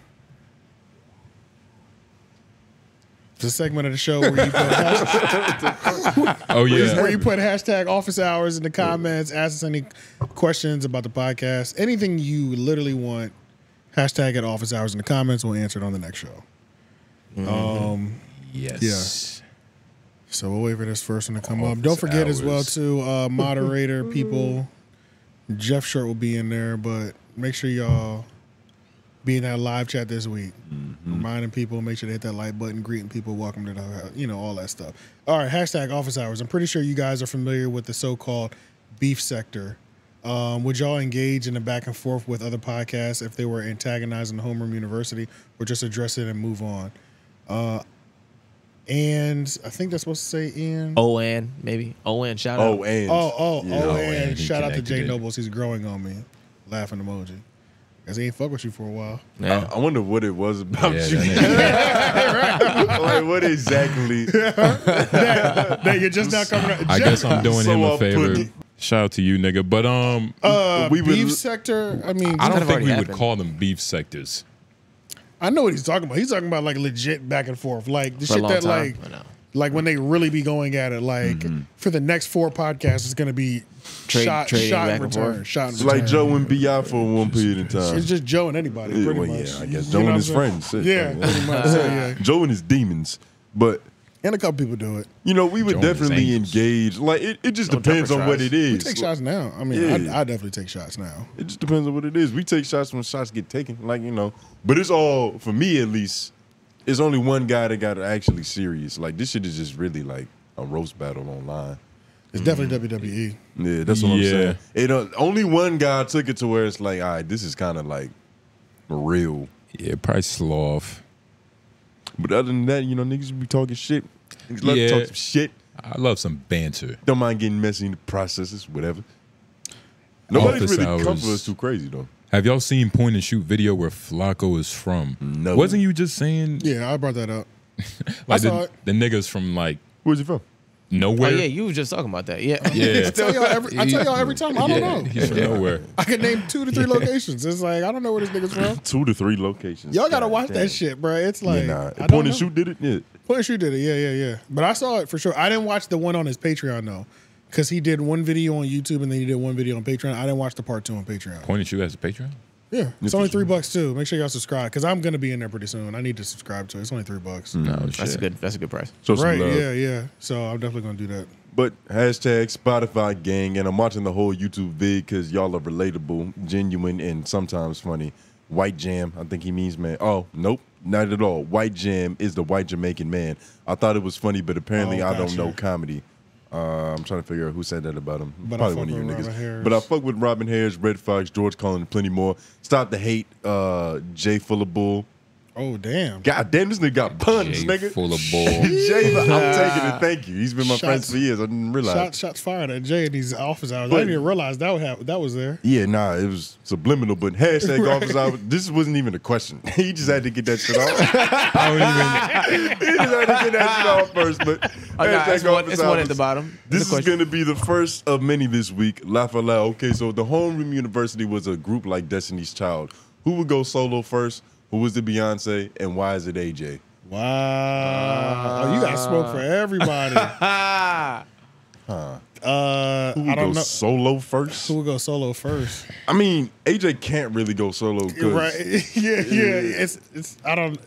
A: It's a segment of the show where you put
B: Oh yeah.
A: where you put hashtag office hours in the comments, ask us any questions about the podcast. Anything you literally want, hashtag at office hours in the comments. We'll answer it on the next show.
B: Yes.
A: Yeah. So we'll wait for this first one to come up. Don't forget as well too, moderator people. Jeff Shirt will be in there, but make sure y'all be in that live chat this week. Reminding people, make sure they hit that like button, greeting people, welcome to the, all that stuff. All right, hashtag office hours. I'm pretty sure you guys are familiar with the so-called beef sector. Would y'all engage in a back and forth with other podcasts if they were antagonizing the Homeroom University, or just address it and move on? And I think that's supposed to say Ian.
D: Owen, maybe. Owen, shout out.
C: Owen.
A: And
B: he
A: shout out to
B: connected
A: Jay
B: it.
A: Nobles. He's growing on me. Laughing emoji. Because he ain't fuck with you for a while.
D: Yeah.
C: I wonder what it was about
B: Yeah,
C: you. Like, what exactly?
A: that you're just not coming out.
B: I guess I'm doing
C: So
B: him a
C: off-putting.
B: favor Shout out to you, nigga. But
A: beef sector. I mean,
B: I don't think we would
A: happened.
B: call them beef sectors.
A: I know what he's talking about. He's talking about like legit back and forth, like the
D: For a
A: shit
D: long
A: that
D: time.
A: like when they really be going at it. Like for the next 4 podcasts, it's gonna be shot
D: trading
A: and
D: back and
A: return,
D: forth.
A: shot and
C: It's
A: return.
C: like Joe and B.I. for one period in time.
A: It's just Joe and anybody,
C: Yeah,
A: pretty
C: well,
A: much.
C: yeah, I guess
A: You
C: Joe
A: know
C: and his
A: what I'm
C: friends.
A: saying?
C: shit.
A: Yeah, pretty much. So, yeah.
C: Joe and his demons. But
A: and a couple people do it.
C: you know, we would
B: Joe and his
C: definitely
B: angels.
C: engage. Like it just
D: Don't
C: depends
D: jump
C: on
D: for
C: what
D: shots.
C: it
A: We
C: is.
A: take shots now. I mean,
C: Yeah.
A: I definitely take shots now.
C: It just depends on what it is. We take shots when shots get taken. Like, you know. But it's all, for me at least, it's only one guy that got actually serious. Like, this shit is just really like a roast battle online.
A: It's definitely WWE.
C: Yeah, that's what I'm saying. Only one guy took it to where it's like, all right, this is kind of like real.
B: Yeah, probably sloth.
C: But other than that, you know, niggas be talking shit. Niggas love to
B: Yeah.
C: talk some shit.
B: I love some banter.
C: Don't mind getting messy in the processes, whatever. Nobody's
B: Office
C: really come
B: hours.
C: for us too crazy, though.
B: Have y'all seen point and shoot video where Flacco is from?
C: No.
B: Wasn't you just saying
A: Yeah, I brought that up.
B: like
A: saw it.
B: the niggas from like
C: Where's he from?
D: Oh
B: nowhere?
D: yeah, you was just talking about that. Yeah.
B: Yeah.
A: I tell y'all every time. I don't know.
B: He's from nowhere.
A: I can name 2 to 3 locations. It's like I don't know where this nigga's from.
C: 2 to 3 locations.
A: Y'all gotta
C: God
A: watch
C: damn.
A: that shit, bro. It's like
C: Yeah,
A: I
C: nah.
A: don't
C: Point
A: know.
C: and shoot did it? Yeah.
A: Point and shoot did it. Yeah. But I saw it for sure. I didn't watch the one on his Patreon though, because he did one video on YouTube and then he did one video on Patreon. I didn't watch the part 2 on Patreon.
B: Point and shoot has a Patreon?
A: Yeah, it's only $3 too. Make sure y'all subscribe because I'm gonna be in there pretty soon. I need to subscribe to it. It's only $3.
B: No,
D: That's a good price.
C: Show some
A: Right?
C: love.
A: Yeah. So I'm definitely gonna do that.
C: But hashtag Spotify gang, and I'm watching the whole YouTube vid because y'all are relatable, genuine, and sometimes funny. White Jam, I think he means man. Oh, nope, not at all. White Jam is the white Jamaican man. I thought it was funny, but apparently I don't
A: gotcha.
C: know comedy. I'm trying to figure out who said that about him.
A: But I
C: Probably
A: fuck
C: one of you
A: with Robin
C: niggas.
A: Harris.
C: But I fuck with Robin Harris, Red Fox, George Cullen, and plenty more. Stop the hate, Jay Full of Bull.
A: Oh damn!
C: God damn, this nigga got puns,
B: Jay
C: nigga.
B: Full of bull.
C: Jay, I'm taking it. Thank you. He's been my friend
A: Shots-
C: for years. I didn't realize.
A: Shots fired at Jay in these office hours.
C: But-
A: I didn't even realize that was there.
C: Yeah, nah, it was subliminal, but hashtag office hours. This wasn't even a question. He just had to get that shit off. He just had to get that shit off first. But hashtag
D: it's one at the bottom.
C: This is going to be the first of many this week. Laugh out loud. Okay, so the Homeroom University was a group like Destiny's Child. Who would go solo first? Who was it Beyonce? And why is it AJ?
A: Wow. Oh, you got smoke for everybody.
C: Who
A: I
C: would
A: don't
C: go
A: know.
C: solo first?
A: Who would go solo first?
C: I mean, AJ can't really go solo. 'cause
A: Right? Yeah. It's. I don't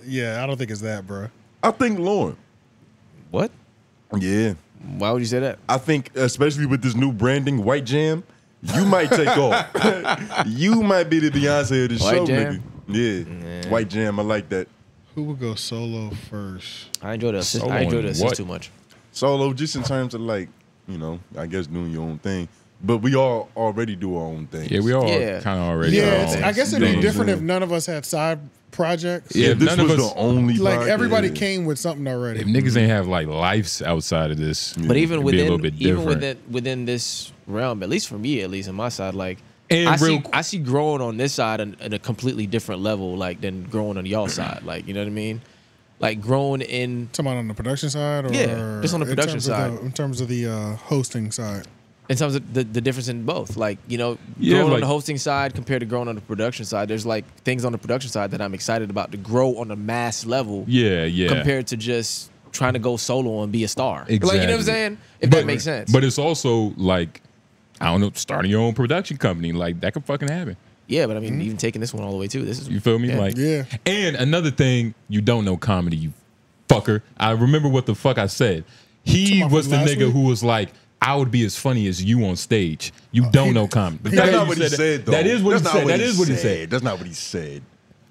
A: think it's that, bro.
C: I think Lauren.
D: What?
C: Yeah.
D: Why would you say that?
C: I think, especially with this new branding, White Jam, you might take off. You might be the Beyonce of the
D: White
C: show,
D: Jam?
C: nigga. Yeah. White Jam, I like that.
A: Who would go solo first?
D: I enjoy the assist.
B: Solo
D: I enjoy
B: in
D: the assist
B: what?
D: too much.
C: Solo, just in terms of like, you know, I guess doing your own thing. But we all already do our own thing.
B: Yeah, we all
D: Yeah.
B: kind of already.
A: Yeah,
B: know
A: I guess it'd be
B: things.
A: different if none of us had side projects.
B: Yeah,
C: If
B: if
C: this
B: none of
C: was
B: us,
C: the only
A: Like
C: project,
A: everybody
C: yeah.
A: came with something already.
B: if niggas ain't have like lives outside of this,
D: But even
B: it'd be a little
D: within
B: bit
D: even
B: different.
D: within this realm, at least for me, at least on my side, like
B: And
D: I see growing on this side at a completely different level, like than growing on y'all side. Like, you know what I mean? Like growing in
A: Talking about on the production side, or
D: Yeah, just on the
A: in
D: production
A: terms of
D: side.
A: in terms of the hosting side.
D: in terms of the difference in both. Like, you know,
B: Yeah,
D: growing on
B: like-
D: the hosting side compared to growing on the production side, there's like things on the production side that I'm excited about to grow on a mass level.
B: Yeah.
D: Compared to just trying to go solo and be a star.
B: Exactly.
D: Like, you know what I'm saying? If that makes sense.
B: But it's also like, I don't know, starting your own production company, like that could fucking happen.
D: Yeah, but I mean, even taking this one all the way too. This is
B: You feel me?
D: Yeah.
B: Like,
A: Yeah.
B: And another thing, you don't know comedy, you fucker. I remember what the fuck I said. He
A: Talking
B: was the
A: about last
B: nigga
A: week?
B: who was like, I would be as funny as you on stage. You don't know comedy. The fact
C: That's
B: that
C: not
B: you
C: what he
B: that-
C: said, though.
B: That is what
C: That's
B: he
C: not
B: said.
C: what
B: That is what he said.
C: That's not what he said.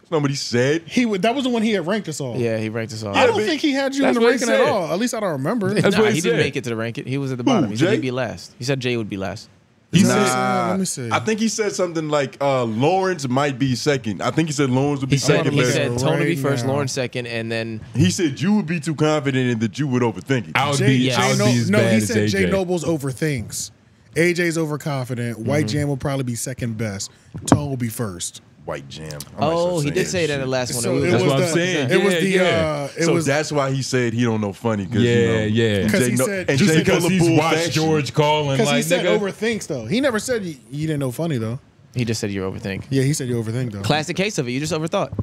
C: That's not what he said.
A: That was the one he had ranked us all.
D: Yeah, he ranked us all.
A: I don't think he had you in
B: That's
A: the
B: what he
A: ranking
B: said.
A: at all. At least I don't remember.
B: That's
D: Nah,
B: what he
D: he didn't
B: said.
D: make it to the ranking. He was at the bottom. He said
C: Jay?
D: he'd be last. He said Jay would be last.
C: He
A: Nah,
C: said,
A: let me see.
C: I think he said something like Lawrence might be second. I think he said Lawrence would be
D: He said
C: second.
D: he
C: best.
D: said Tony be
A: Right
D: first,
A: now.
D: Lauren second, and then
C: He said you would be too confident and that you would overthink it.
B: I would
A: Jay,
B: be,
D: yeah.
B: I would
A: Jay
B: be as
A: no,
B: bad
A: he
B: as
A: said Jay
B: AJ.
A: Noble's overthinks. AJ's overconfident. White Jam will probably be second best. Tone will be first.
C: white jam.
D: Oh, he did say that in the last one.
A: So
B: That's what I'm saying.
A: It was the
C: So that's why he said he don't know funny.
B: Yeah, yeah.
A: Because he said
B: just because he's watched George Carlin,
A: because
B: like
A: he said
B: nigga.
A: overthinks though. He never said you didn't know funny though.
D: He just said you overthink.
A: Yeah, he said you overthink though.
D: Classic case of it. You just overthought.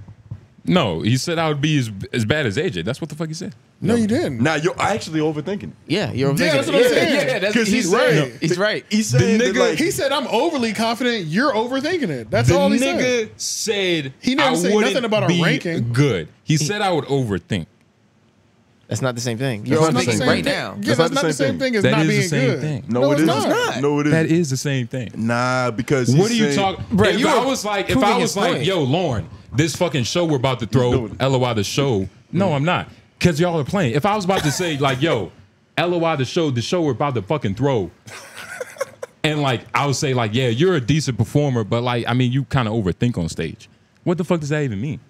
B: No, he said I would be as bad as AJ. That's what the fuck he said.
A: No, you didn't.
C: Nah, you're actually overthinking.
D: Yeah, you're overthinking.
A: Yeah, that's what I'm saying.
D: Yeah, that's
C: Because
D: he's
C: he
D: right.
C: said-
D: He's right.
C: He said that, like,
A: He said I'm overly confident. You're overthinking it. That's all he said.
B: nigga said
A: He never
B: I
A: said
B: wouldn't
A: nothing about a
B: be
A: ranking.
B: Good. He said I would overthink.
D: That's not the same thing. You're
C: That's not the
D: overthinking
C: same
D: right
C: thing.
D: now.
A: Yeah, that's not the same thing as
B: That
A: not
B: is the
A: being
B: same
A: good.
B: thing.
C: No, it
A: it's
C: isn't.
A: not.
C: No, it isn't.
B: That is the same thing.
C: Nah, because
B: What are
C: he's
B: you
C: saying-
B: talking?
D: Bro,
B: If
D: you
B: I
D: were
B: was like,
D: proving his point.
B: yo, Lauren, this fucking show we're about to throw, LOI the show. No, I'm not, because y'all are playing. If I was about to say like, yo, LOI the show we're about to fucking throw, and like I would say like, yeah, you're a decent performer, but like, I mean, you kind of overthink on stage. What the fuck does that even mean?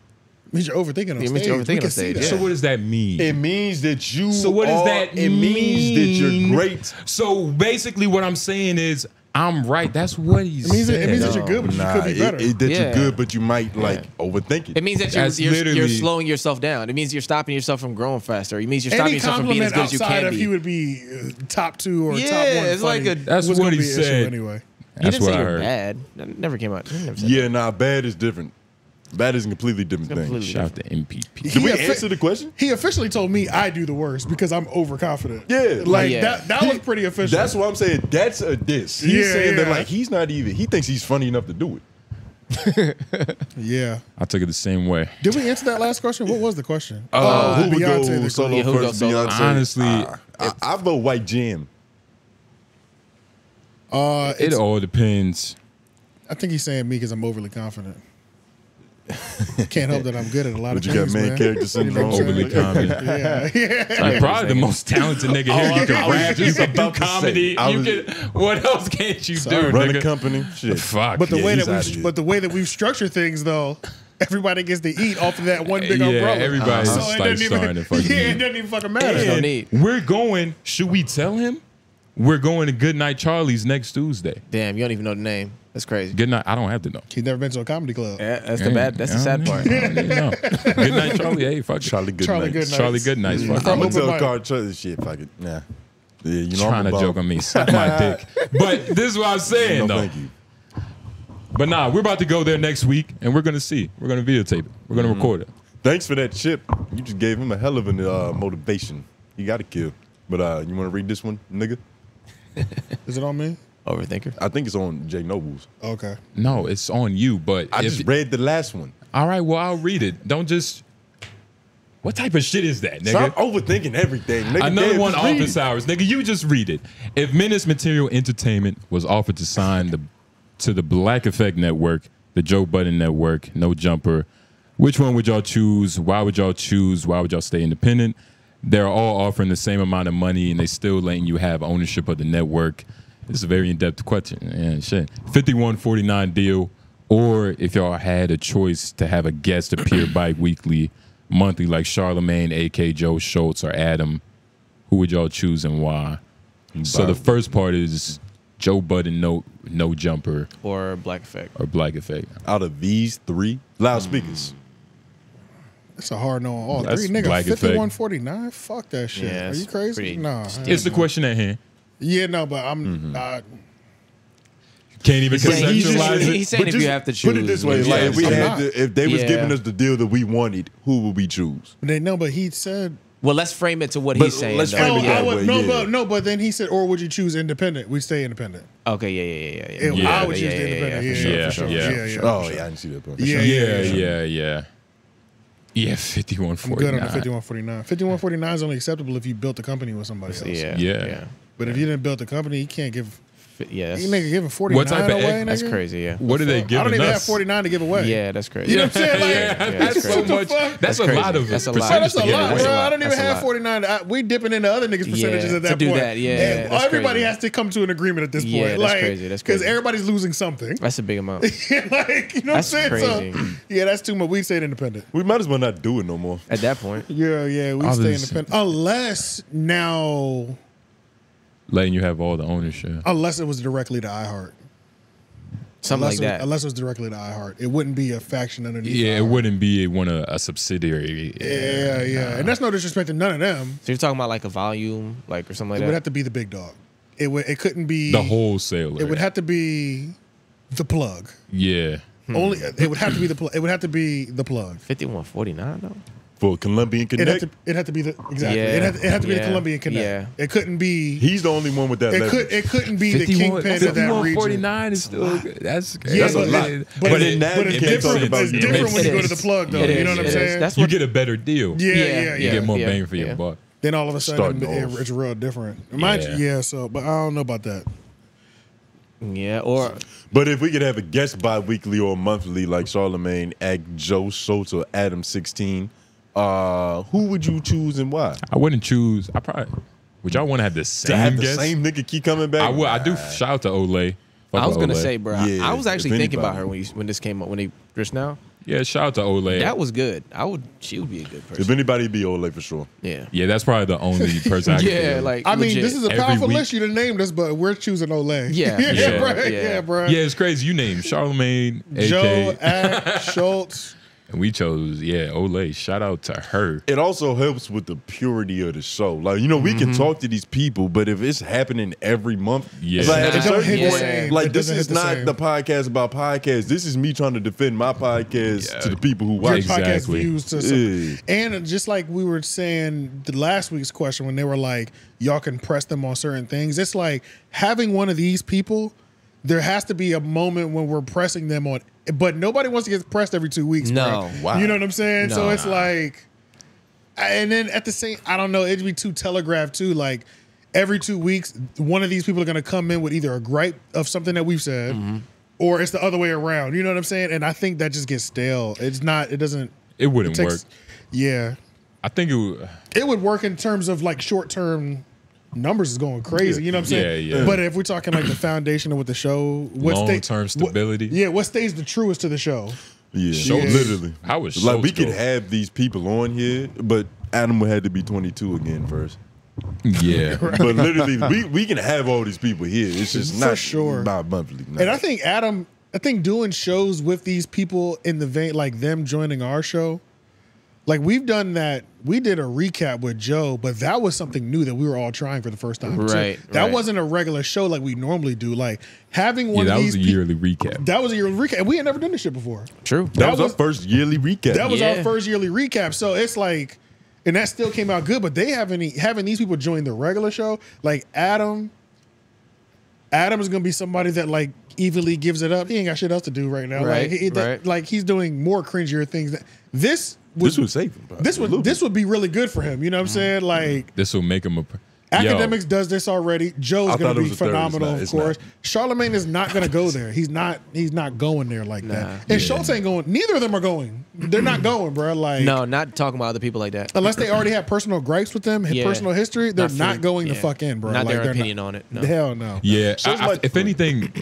A: It means you're overthinking on
D: It
A: stage.
D: means you're overthinking
A: We
D: on
A: can see
D: stage,
A: that.
D: yeah.
B: So what does that mean?
C: It means that you.
B: So what does that
C: It means that you're great.
B: So basically, what I'm saying is, I'm right. That's what he
A: It means
B: said.
A: that you're good, but you could be better.
C: That
D: Yeah.
C: you're good, but you might like overthink it.
D: It means that
B: That's
D: you're
B: literally-
D: slowing yourself down. It means you're stopping yourself from growing faster. It means you're stopping
A: Any
D: yourself from being as
A: compliment
D: good as you
A: outside
D: can
A: of
D: be.
A: he would be top 2 or top 1.
D: Yeah, it's like
A: funny
D: a-
B: That's
A: was
B: what
A: gonna
B: he
A: be an issue
B: said.
A: anyway.
D: He
B: That's
D: didn't
B: what
D: say
B: I
D: you're
B: heard.
D: bad. That never came out. He never said
C: Yeah, nah, bad is different. Bad is a completely different thing.
D: completely
B: Shout out to MPP.
C: Did we
A: He
C: answer the question?
A: He officially told me I do the worst because I'm overconfident.
C: Yeah,
A: Like
D: Yeah.
A: that was pretty official.
C: That's what I'm saying. That's a diss. He's
A: Yeah,
C: saying that
A: yeah.
C: like he's not even. He thinks he's funny enough to do it.
A: Yeah.
B: I took it the same way.
A: Did we answer that last question? What was the question?
C: Who would
A: Beyonce,
C: go
A: the
C: solo
D: Yeah, who would go
C: first?
D: solo?
C: Beyonce.
B: Honestly,
C: I vote White Jam.
B: it all depends.
A: I think he's saying me because I'm overly confident. Can't help that I'm good at a lot
C: But
A: of
C: you
A: things.
C: got main
A: man.
C: character
A: You know
C: syndrome.
A: what I'm saying?
B: Overly confident.
A: Yeah.
B: You're probably the most talented nigga here. You can rap, you can do
C: about to say,
B: comedy.
C: I
B: You
C: was-
B: can. What else can't you do,
C: Run
B: nigga?
C: a company. Shit.
B: Fuck.
A: But the
C: Yeah,
A: way
C: he's
A: that
C: outta here.
A: the way that we've structured things though, everybody gets to eat off of that one big
B: Yeah,
A: umbrella.
B: everybody's
A: So
B: just,
A: it
B: like,
A: doesn't
B: starting to fucking
A: Yeah,
B: eat.
A: it doesn't even fucking matter.
D: There's no
B: And
D: need.
B: we're going. Should we tell him? We're going to Good Night Charlie's next Tuesday.
D: Damn, you don't even know the name. That's crazy.
B: Good night. I don't have to know.
A: He's never been to a comedy club.
D: Yeah, that's the bad. That's the sad part.
B: No. Good Night Charlie. Hey, fuck it.
C: Charlie Good
A: Charlie
C: Night.
A: Goodnight.
B: Charlie Goodnight. Fuck
A: From
C: I'm
B: it.
C: gonna
A: Open
C: tell
A: mic.
C: Carl Charlie shit. Fuck it. Yeah. Yeah, you know
B: Trying
C: I'm
B: to
C: a
B: joke
C: bum.
B: on me. Suck my dick. But this is what I'm saying,
C: No,
B: though.
C: thank you.
B: But nah, we're about to go there next week, and we're gonna see. We're gonna videotape it. We're gonna record it.
C: Thanks for that chip. You just gave him a hell of a motivation. You got to kill. But you want to read this one, nigga?
A: Is it on me?
D: Overthinker.
C: I think it's on Jay Noble's.
A: Okay.
B: No, it's on you. But
C: I just read the last one.
B: All right, well, I'll read it. Don't just. What type of shit is that, nigga?
C: Stop overthinking everything, nigga.
B: Another
C: Damn,
B: one,
C: just read
B: office
C: it.
B: hours, nigga. You just read it. If Menace Material Entertainment was offered to sign to the Black Effect Network, the Joe Budden Network, No Jumper, which one would y'all choose? Why would y'all choose? Why would y'all stay independent? They're all offering the same amount of money, and they still letting you have ownership of the network. It's a very in-depth question. And shit, 5149 deal, or if y'all had a choice to have a guest appear bi-weekly, monthly, like Charlamagne, AK Joe Schultz, or Adam, who would y'all choose and why? So the first part is Joe Budden, no Jumper,
D: Or Black Effect.
B: or Black Effect.
C: Out of these three, loudspeakers.
A: It's a hard no on all
B: That's
A: three. Nigga,
B: Black Effect.
A: 5149? Fuck that shit.
D: Yeah,
A: Are
D: it's
A: you crazy?
D: pretty-
A: Nah.
B: It's the question at hand.
A: Yeah, no, but I'm not.
B: Can't even
D: He's saying-
B: conceptualize it.
D: he's saying
C: But
D: if
C: just
D: you have to
C: put it
D: choose,
C: this way,
D: which
C: like
D: is-
C: if we
A: I'm
C: had
A: not.
C: if they was
D: Yeah.
C: giving us the deal that we wanted, who would we choose?
A: No, but he said.
D: Well, let's frame it to what
C: But
D: he's saying.
C: let's
D: though.
C: frame
A: Oh,
C: it that
A: I would,
C: way,
A: no,
C: yeah.
A: but then he said, or would you choose independent? We stay independent.
D: Okay, yeah.
A: I would choose the independent. Yeah,
B: Yeah,
A: for sure.
B: yeah.
A: Yeah.
C: Oh yeah, I didn't see that part.
A: Yeah,
B: Yeah,
A: I'm
B: 5149.
A: good on the 5149. 5149 is only acceptable if you built a company with somebody else.
B: Yeah.
A: But if you didn't build the company, you can't give.
D: Yeah,
A: You nigga giving 49
B: What type of
A: away,
B: egg-
A: nigga?
D: that's crazy. Yeah,
B: What are they
A: I
B: giving
A: don't even have
B: us?
A: 49 to give away.
D: yeah, that's crazy.
A: You know what I'm saying? Like,
B: that's so
A: what the
B: much.
A: fuck?
B: That's a
D: crazy.
B: lot of
D: That's a lot.
A: Bro,
B: percentage
A: that's
B: to
A: a
B: give
A: lot,
B: away.
A: bro. I don't even
D: That's a
A: have
D: lot.
A: 49. We dipping into other niggas' percentages
D: Yeah,
A: at that
D: to do
A: point.
D: that, yeah,
A: And
D: that's
A: everybody
D: crazy.
A: has to come to an agreement at this point.
D: Yeah, that's
A: like,
D: crazy, that's
A: Because
D: crazy.
A: everybody's losing something.
D: That's a big amount.
A: like, you know what I'm
D: That's
A: saying?
D: crazy.
A: So, yeah, that's too much. We stayed independent.
C: We might as well not do it no more.
D: At that point,
A: Yeah, we
B: Others-
A: stay independent. Unless
B: Letting you have all the ownership.
A: it was directly to iHeart.
D: Something like that.
A: Unless it was directly to iHeart. It wouldn't be a faction underneath.
B: Yeah, it
A: iHeart.
B: wouldn't be a subsidiary.
A: Yeah. And that's no disrespect to none of them.
D: So you're talking about like a volume, like or something like
A: It
D: that?
A: would have to be the big dog. It couldn't be
B: The wholesaler.
A: It would have to be the plug.
B: Yeah.
A: Only it would have to be the plug. It would have to be the plug.
D: 5149 though.
C: For Colombian Connect.
A: It had to be the exactly.
D: Yeah.
A: It had to be the
D: Yeah.
A: Colombian Connect.
D: Yeah.
A: It couldn't be.
C: He's the only one with that.
A: It couldn't be the kingpin of that region.
B: 5149 is still good. That's
A: Yeah,
B: that's a lot.
A: but
C: in that
A: it's
C: can't talk
A: different.
C: about
A: It's
C: it.
A: different when you go to the
D: It
A: plug, though.
D: is.
A: You know what I'm
D: It is.
A: saying?
D: That's
B: You
D: what
B: get a better deal.
A: Yeah.
B: You get more
D: yeah,
B: bang for your
D: yeah.
B: buck.
A: Then all of a sudden,
C: Starting off.
A: it's real different. Mind you,
B: Yeah.
A: so, but I don't know about that.
D: Yeah, or
C: But if we could have a guest bi-weekly or monthly like Charlamagne, Joe Schultz, or Adam16, who would you choose and why?
B: I wouldn't choose. I probably. Would y'all want to have the same
C: To have the
B: guest?
C: same nigga keep coming back?
B: I would. I do. Shout out to Olay. Fuck
D: I was
B: with
D: gonna
B: Olay.
D: say, bro.
C: Yeah,
D: I was actually
C: if
D: thinking about
C: anybody.
D: her when this came up when they just now.
B: Yeah, shout out to Olay.
D: That was good. She would be a good person.
C: If anybody, be Ole for sure.
D: Yeah.
B: Yeah, that's probably the only person. I can
D: Yeah,
B: think of.
D: like
A: I mean,
D: legit.
A: this is a
B: Every
A: powerful
B: week.
A: list you done named us, but we're choosing Olay.
D: Yeah.
A: yeah,
B: Yeah.
A: bro.
D: Yeah.
A: Yeah, bro.
B: Yeah, it's crazy. You named Charlamagne,
A: Joe,
B: AK,
A: Ad, Schultz.
B: and we chose Olay. Shout out to her.
C: It also helps with the purity of the show. Like, you know, we can talk to these people, but if it's happening every month,
B: Yeah.
C: it's like at a
A: It don't
C: certain
A: hit the
C: point,
A: same.
C: like
A: It
C: this
A: doesn't
C: is
A: hit the
C: not
A: same.
C: the podcast about podcasts. This is me trying to defend my podcast to the people who
A: Your
C: watch.
A: podcast
B: Exactly.
A: views to some, and just like we were saying the last week's question when they were like, y'all can press them on certain things. It's like having one of these people. There has to be a moment when we're pressing them on, but nobody wants to get pressed every 2 weeks.
D: No.
A: bro.
C: Wow.
A: You know what I'm saying? So
D: No.
A: it's like, and then at the same, I don't know, it'd be too telegraphed too. Like every 2 weeks, one of these people are going to come in with either a gripe of something that we've said, or it's the other way around. You know what I'm saying? And I think that just gets stale. It's not. It doesn't.
B: It wouldn't
A: takes-
B: work.
A: Yeah,
B: I think it would.
A: it would work in terms of like short term numbers is going crazy. You know what I'm saying?
B: Yeah, yeah.
A: But if we're talking like the foundation of what the show, what
B: Long-term stability.
A: what stays the truest to the show?
C: Yeah,
A: Schultz.
C: literally.
B: I was
C: like we
B: Schultz,
C: could
B: though.
C: have these people on here, but Adam would have to be 22 again first.
B: Yeah.
C: But literally, we can have all these people here. It's just
A: For
C: not
A: sure.
C: not monthly. no.
A: And I think doing shows with these people in the vein, like them joining our show, like we've done that. We did a recap with Joe, but that was something new that we were all trying for the first time. too.
D: Right,
A: That
D: right.
A: wasn't a regular show like we normally do. Like having
B: Yeah,
A: one
B: that
A: of
B: was
A: these
B: a yearly recap.
A: That was a yearly recap. We had never done this shit before.
D: True.
C: that was our first yearly recap.
A: That was
D: Yeah.
A: our first yearly recap. So it's like, and that still came out good. But they having these people join the regular show, like Adam is gonna be somebody that like evenly gives it up. He ain't got shit else to do right now.
D: Right,
A: Like, like he's doing more cringier things. This
C: this would save him. bro.
A: this would be really good for him. You know what I'm saying? Like
B: This will make him a.
A: Academics does this already. Joe's
C: I
A: going
C: thought
A: to
C: it
A: be
C: was a third. It's
A: phenomenal,
C: not.
A: of
C: It's
A: course. Charlamagne is not going to go there. He's not going there like that. And Schultz ain't going. Neither of them are going. They're not going, bro. Like
D: No, not talking about other people like that.
A: unless they already have personal gripes with them,
D: Yeah.
A: personal history, they're
D: Not
A: not
D: for-
A: going the
D: yeah.
A: fuck in, bro.
D: Not
A: Like,
D: their
A: they're
D: opinion on it. No.
A: Hell no.
B: Yeah.
C: Sounds like-
B: if anything,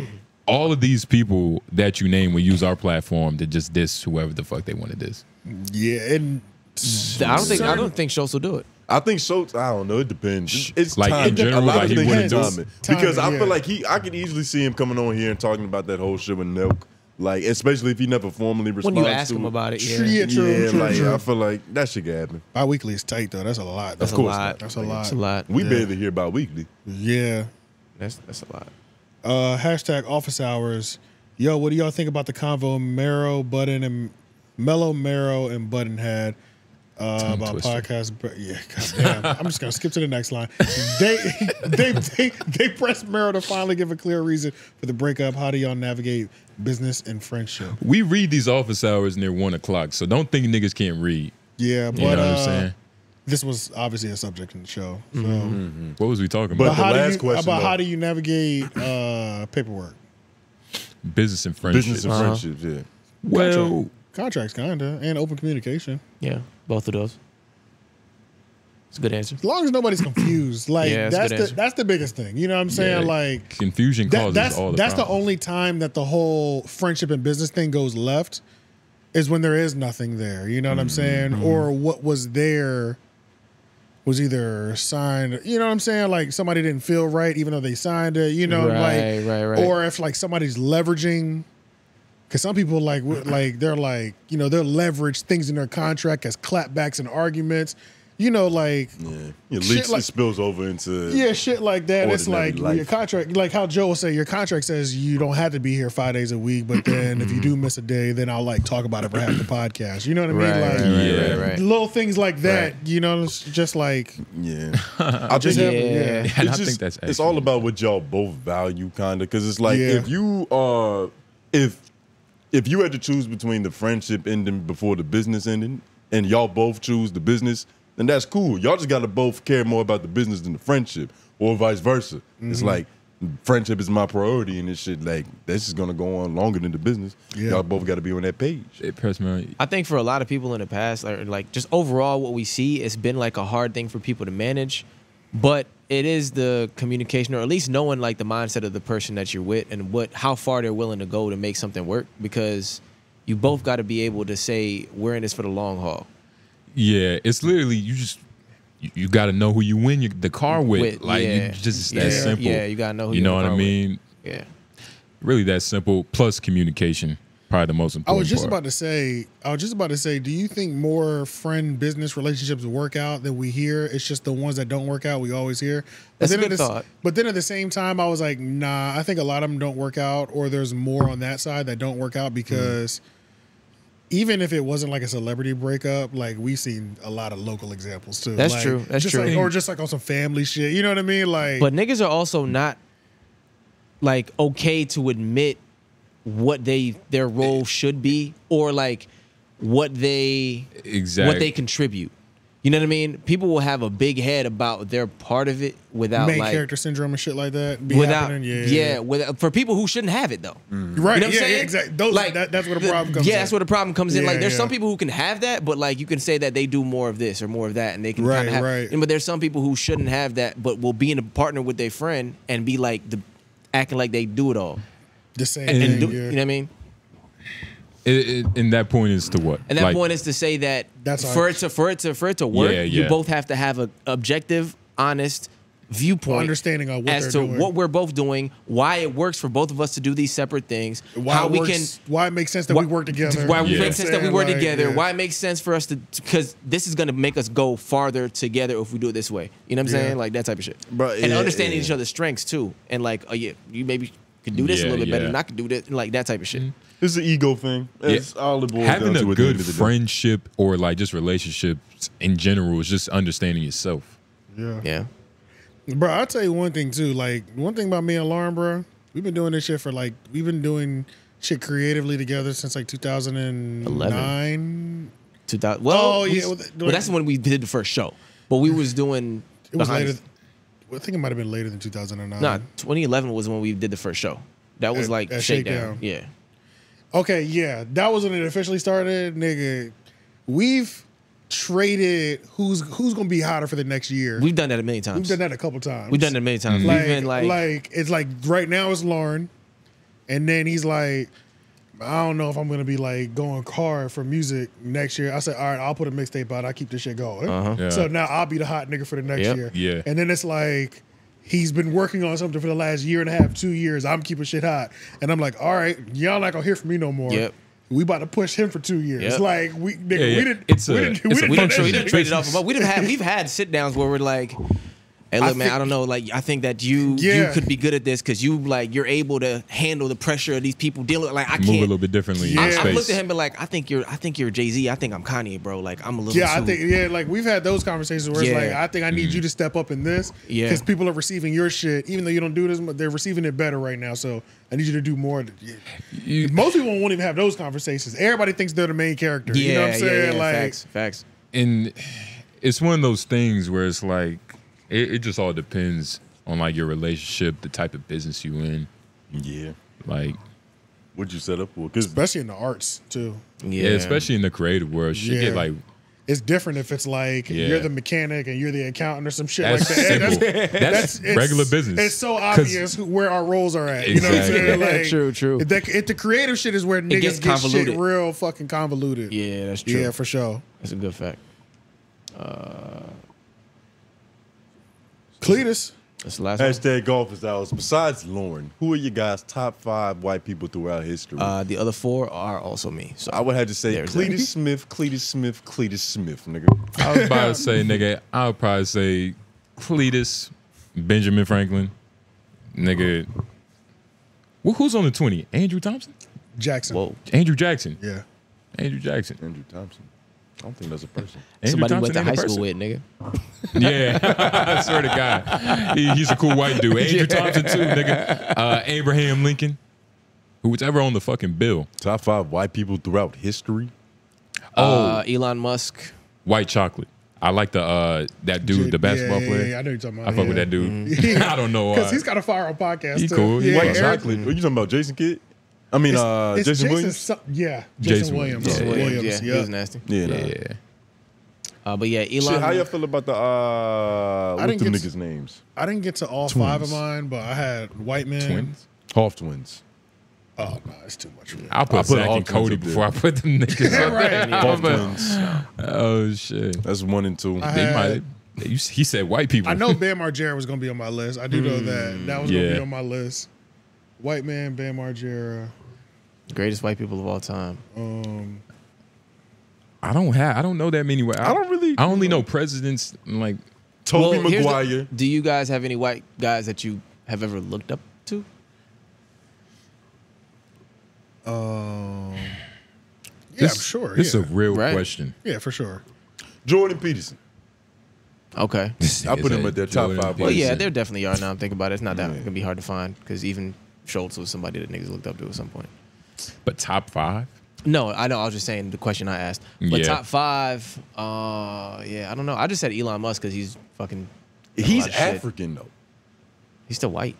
B: all of these people that you name will use our platform to just diss whoever the fuck they want to diss.
A: Yeah, and
D: I don't think Schultz will do it.
C: I think Schultz. I don't know. It depends. It's
B: Like,
C: time.
B: in general,
C: a lot
B: like,
C: of
B: he
C: things
B: wouldn't do it.
C: timing. Because I
A: Timing,
C: feel
A: yeah.
C: like I could easily see him coming on here and talking about that whole shit with Milk. Like, especially if he never formally
D: When
C: responds
D: you ask
C: to
D: him
C: it.
D: about it, yeah.
A: Yeah, true, true,
C: like
A: true.
C: I feel like that shit could happen.
A: bi-weekly is tight though. That's a lot.
D: That's
C: Of course
D: a lot.
A: That's a lot.
D: That's a lot.
C: We
A: Yeah.
C: barely hear about weekly.
A: Yeah.
D: That's a lot.
A: Hashtag office hours. Yo, what do y'all think about the convo Mero, Budden, and Mero and Budden had about
B: twister.
A: podcast? Yeah, goddamn. I'm just gonna skip to the next line. They pressed Mero to finally give a clear reason for the breakup. How do y'all navigate business and friendship?
B: We read these office hours near 1 o'clock, so don't think niggas can't read.
A: Yeah, but
B: You know what I'm saying?
A: this was obviously a subject in the show. So.
B: What was we talking
C: But
B: about?
C: the
A: how
C: last
A: do you,
C: question,
A: about
C: though.
A: how do you navigate paperwork?
B: Business and friendship.
C: Business and friendships. Yeah.
B: Well,
A: Contracts, kinda, and open communication.
D: Yeah, both of those. It's a good answer.
A: As long as nobody's confused, like
D: Yeah, that's a good answer.
A: that's the biggest thing. You know what I'm saying?
B: Yeah.
A: Like
B: confusion causes
A: that's
B: all the
A: that's the
B: problems.
A: only time that the whole friendship and business thing goes left is when there is nothing there. You know what I'm saying? Or what was there was either signed, you know what I'm saying? Like somebody didn't feel right, even though they signed it, you know,
D: right.
A: Or if like somebody's leveraging, because some people they're like, you know, they'll leverage things in their contract as clapbacks and arguments, you know, like
C: leaks it spills over into
A: shit like that. It's like
C: life.
A: your contract, like how Joe will say, your contract says you don't have to be here 5 days a week, but then if you do miss a day, then I'll like talk about it for half the podcast. You know what I mean? Like little things like that. You know, it's just like
C: I think it's all about what y'all both value, kind of, because it's like if you if you had to choose between the friendship ending before the business ending, and y'all both choose the business, then that's cool. Y'all just got to both care more about the business than the friendship, or vice versa. It's like friendship is my priority, and this shit, like, this is gonna go on longer than the business. Y'all both got to be on that page.
D: I think for a lot of people in the past, like just overall, what we see, it's been like a hard thing for people to manage, but it is the communication, or at least knowing like the mindset of the person that you're with and how far they're willing to go to make something work, because you both got to be able to say we're in this for the long haul.
B: Yeah, it's literally you got to know who you win the car with. Like it's that simple.
D: Yeah, you got to know who
B: you
D: you
B: know what I mean.
D: Yeah,
B: really that simple. Plus communication, probably the most important.
A: I was just
B: part.
A: about to say, do you think more friend business relationships work out than we hear? It's just the ones that don't work out we always hear.
D: That's a good thought.
A: But then at the same time, I was like, nah, I think a lot of them don't work out, or there's more on that side that don't work out because. Even if it wasn't like a celebrity breakup, like we've seen a lot of local examples too.
D: That's
A: like,
D: true. That's
A: just
D: true.
A: Like, or just like on some family shit. You know what I mean? Like,
D: but niggas are also not like okay to admit what their role should be, or like what they contribute. You know what I mean? People will have a big head about their part of it without
A: main
D: like
A: character syndrome and shit like that.
D: For people who shouldn't have it though.
A: Right?
D: You know what I'm saying?
A: Exactly. That's where the problem comes in.
D: Yeah, that's where the problem comes in. Like, there's some people who can have that, but like you can say that they do more of this or more of that, and they can kind of have. But there's some people who shouldn't have that, but will be in a partner with their friend and be like acting like they do it all.
A: The same
D: and
A: thing.
D: You know what I mean?
B: And that point is to what?
D: And that point is to say that for it to work, you both have to have an objective, honest viewpoint,
A: understanding of what
D: as to what we're both doing, why it works for both of us to do these separate things, why
A: it makes sense that we work together,
D: why it makes sense that we work together, why it makes sense for us to, because this is going to make us go farther together if we do it this way. You know what I'm saying? Like that type of shit. And understanding each other's strengths too, and like, oh yeah, you maybe could do this a little bit better than I could do this, and like that type of shit.
C: It's an ego thing. It's all it boils
B: having
C: down to
B: a good friendship or like just relationships in general is just understanding yourself.
D: Yeah.
A: Bro, I'll tell you one thing too. Like, one thing about me and Lauren, bro, we've been doing this shit for like, we've been doing shit creatively together since like 2009.
D: 2000. Well, that's when we did the first show. But we was doing.
A: It was later. I think it might have been later than 2009.
D: Nah, 2011 was when we did the first show. That was like Shakedown. Yeah.
A: Okay, yeah. That was when it officially started, nigga. We've traded who's gonna be hotter for the next year.
D: We've done that a million times.
A: We've done that a couple times.
D: We've done that a million times.
A: Like,
D: We've been
A: like it's like right now it's Lauren, and then he's like, I don't know if I'm gonna be like going hard for music next year. I said, all right, I'll put a mixtape out. I keep this shit going. So now I'll be the hot nigga for the next year.
B: Yeah.
A: And then it's like he's been working on something for the last year and a half, 2 years. I'm keeping shit hot, and I'm like, all right, y'all not gonna hear from me no more.
D: Yep.
A: We about to push him for 2 years.
D: Yep.
A: Like we didn't
D: trade it off. But we've had sit downs where we're like, hey, look, man, I don't know. Like, I think that you could be good at this because you're able to handle the pressure of these people dealing. Like, I can't
B: move a little bit differently.
D: I looked at him and like, I think you're Jay-Z. I think I'm Kanye, bro. Like, I'm a little.
A: I think like we've had those conversations where it's like, I think I need you to step up in this because people are receiving your shit, even though you don't do this, but they're receiving it better right now. So I need you to do more. Most people won't even have those conversations. Everybody thinks they're the main character. You know what I'm saying? Like,
D: facts.
B: And it's one of those things where it's like. It just all depends on like your relationship, the type of business you in.
C: Yeah.
B: Like,
C: what'd you set up for?
A: Especially in the arts too.
B: Yeah, especially in the creative world. Shit get like.
A: It's different if it's like you're the mechanic and you're the accountant or some shit
B: that's
A: like that.
B: Simple. That's regular business.
A: It's so obvious where our roles are at. You know what I'm saying? Like,
D: true.
A: If the creative shit is where niggas get shit real fucking convoluted.
D: Yeah, that's true.
A: Yeah, for sure.
D: That's a good fact.
A: Cletus.
D: That's the last one.
C: Hashtag golf is ours. Besides Lauren, who are your guys' top 5 white people throughout history?
D: The other 4 are also me. So
C: I would have to say Cletus Smith, nigga.
B: I was about to say, nigga, I would probably say Cletus, Benjamin Franklin, nigga. Who's on the 20? Andrew Thompson?
A: Jackson.
D: Whoa.
B: Andrew Jackson.
A: Yeah.
B: Andrew Jackson.
C: Andrew Thompson. I don't think that's a person.
D: Somebody
B: Andrew
D: went to
B: Thompson
D: high
B: ain't a
D: school
B: person.
D: with, nigga.
B: Yeah, I swear to God. He's a cool white dude. Andrew Thompson too, nigga. Abraham Lincoln. Who was ever on the fucking bill.
C: Top 5 white people throughout history?
D: Elon Musk.
B: White chocolate. I like the that dude, the basketball player.
A: Yeah, I know you're talking about.
B: I fuck with that dude. I don't know why.
A: Because he's got a fire on podcast.
B: He
A: too.
B: cool.
A: Yeah,
C: White
A: Eric-
C: chocolate. Are you talking about Jason Kidd? I mean,
A: it's
C: Jason Williams?
A: Jason Williams.
D: Yeah,
A: Williams.
D: he was nasty.
C: Yeah.
D: But yeah, Elon.
C: Shit, how y'all feel about the what's
A: didn't
C: them
A: get
C: niggas' names?
A: I didn't get to all
C: Twins.
A: 5 of mine, but I had White Man.
B: Twins?
C: Half twins.
A: Oh, no, it's too much.
B: I'll put Zach and Cody before I put them niggas up
A: Right.
B: there.
C: Half twins.
B: Oh shit.
C: That's 1 and 2.
A: I
B: They
A: had-
B: might. He said white people.
A: I know Bam Margera was going to be on my list. I do know that. That was going to
B: Yeah.
A: be on my list. White Man, Bam Margera.
D: Greatest white people of all time.
B: I don't know that many. I only know presidents like
C: Toby
D: Well, here's the-
C: Maguire.
D: Do you guys have any white guys that you have ever looked up to?
A: Yeah, I'm sure.
B: This
A: yeah.
B: is a real
D: Right.
B: question.
A: Yeah, for sure.
C: Jordan Peterson.
D: Okay.
C: I put him at their top 5
D: Well,
C: white
D: yeah,
C: people.
D: there definitely are now I'm thinking about it. It's not that gonna be hard to find because even Schultz was somebody that niggas looked up to at some point.
B: But top 5?
D: No, I know. I was just saying the question I asked. But
B: Yeah.
D: top 5, yeah, I don't know. I just said Elon Musk because he's fucking.
C: He's
D: a lot of shit.
C: African though.
D: He's still white.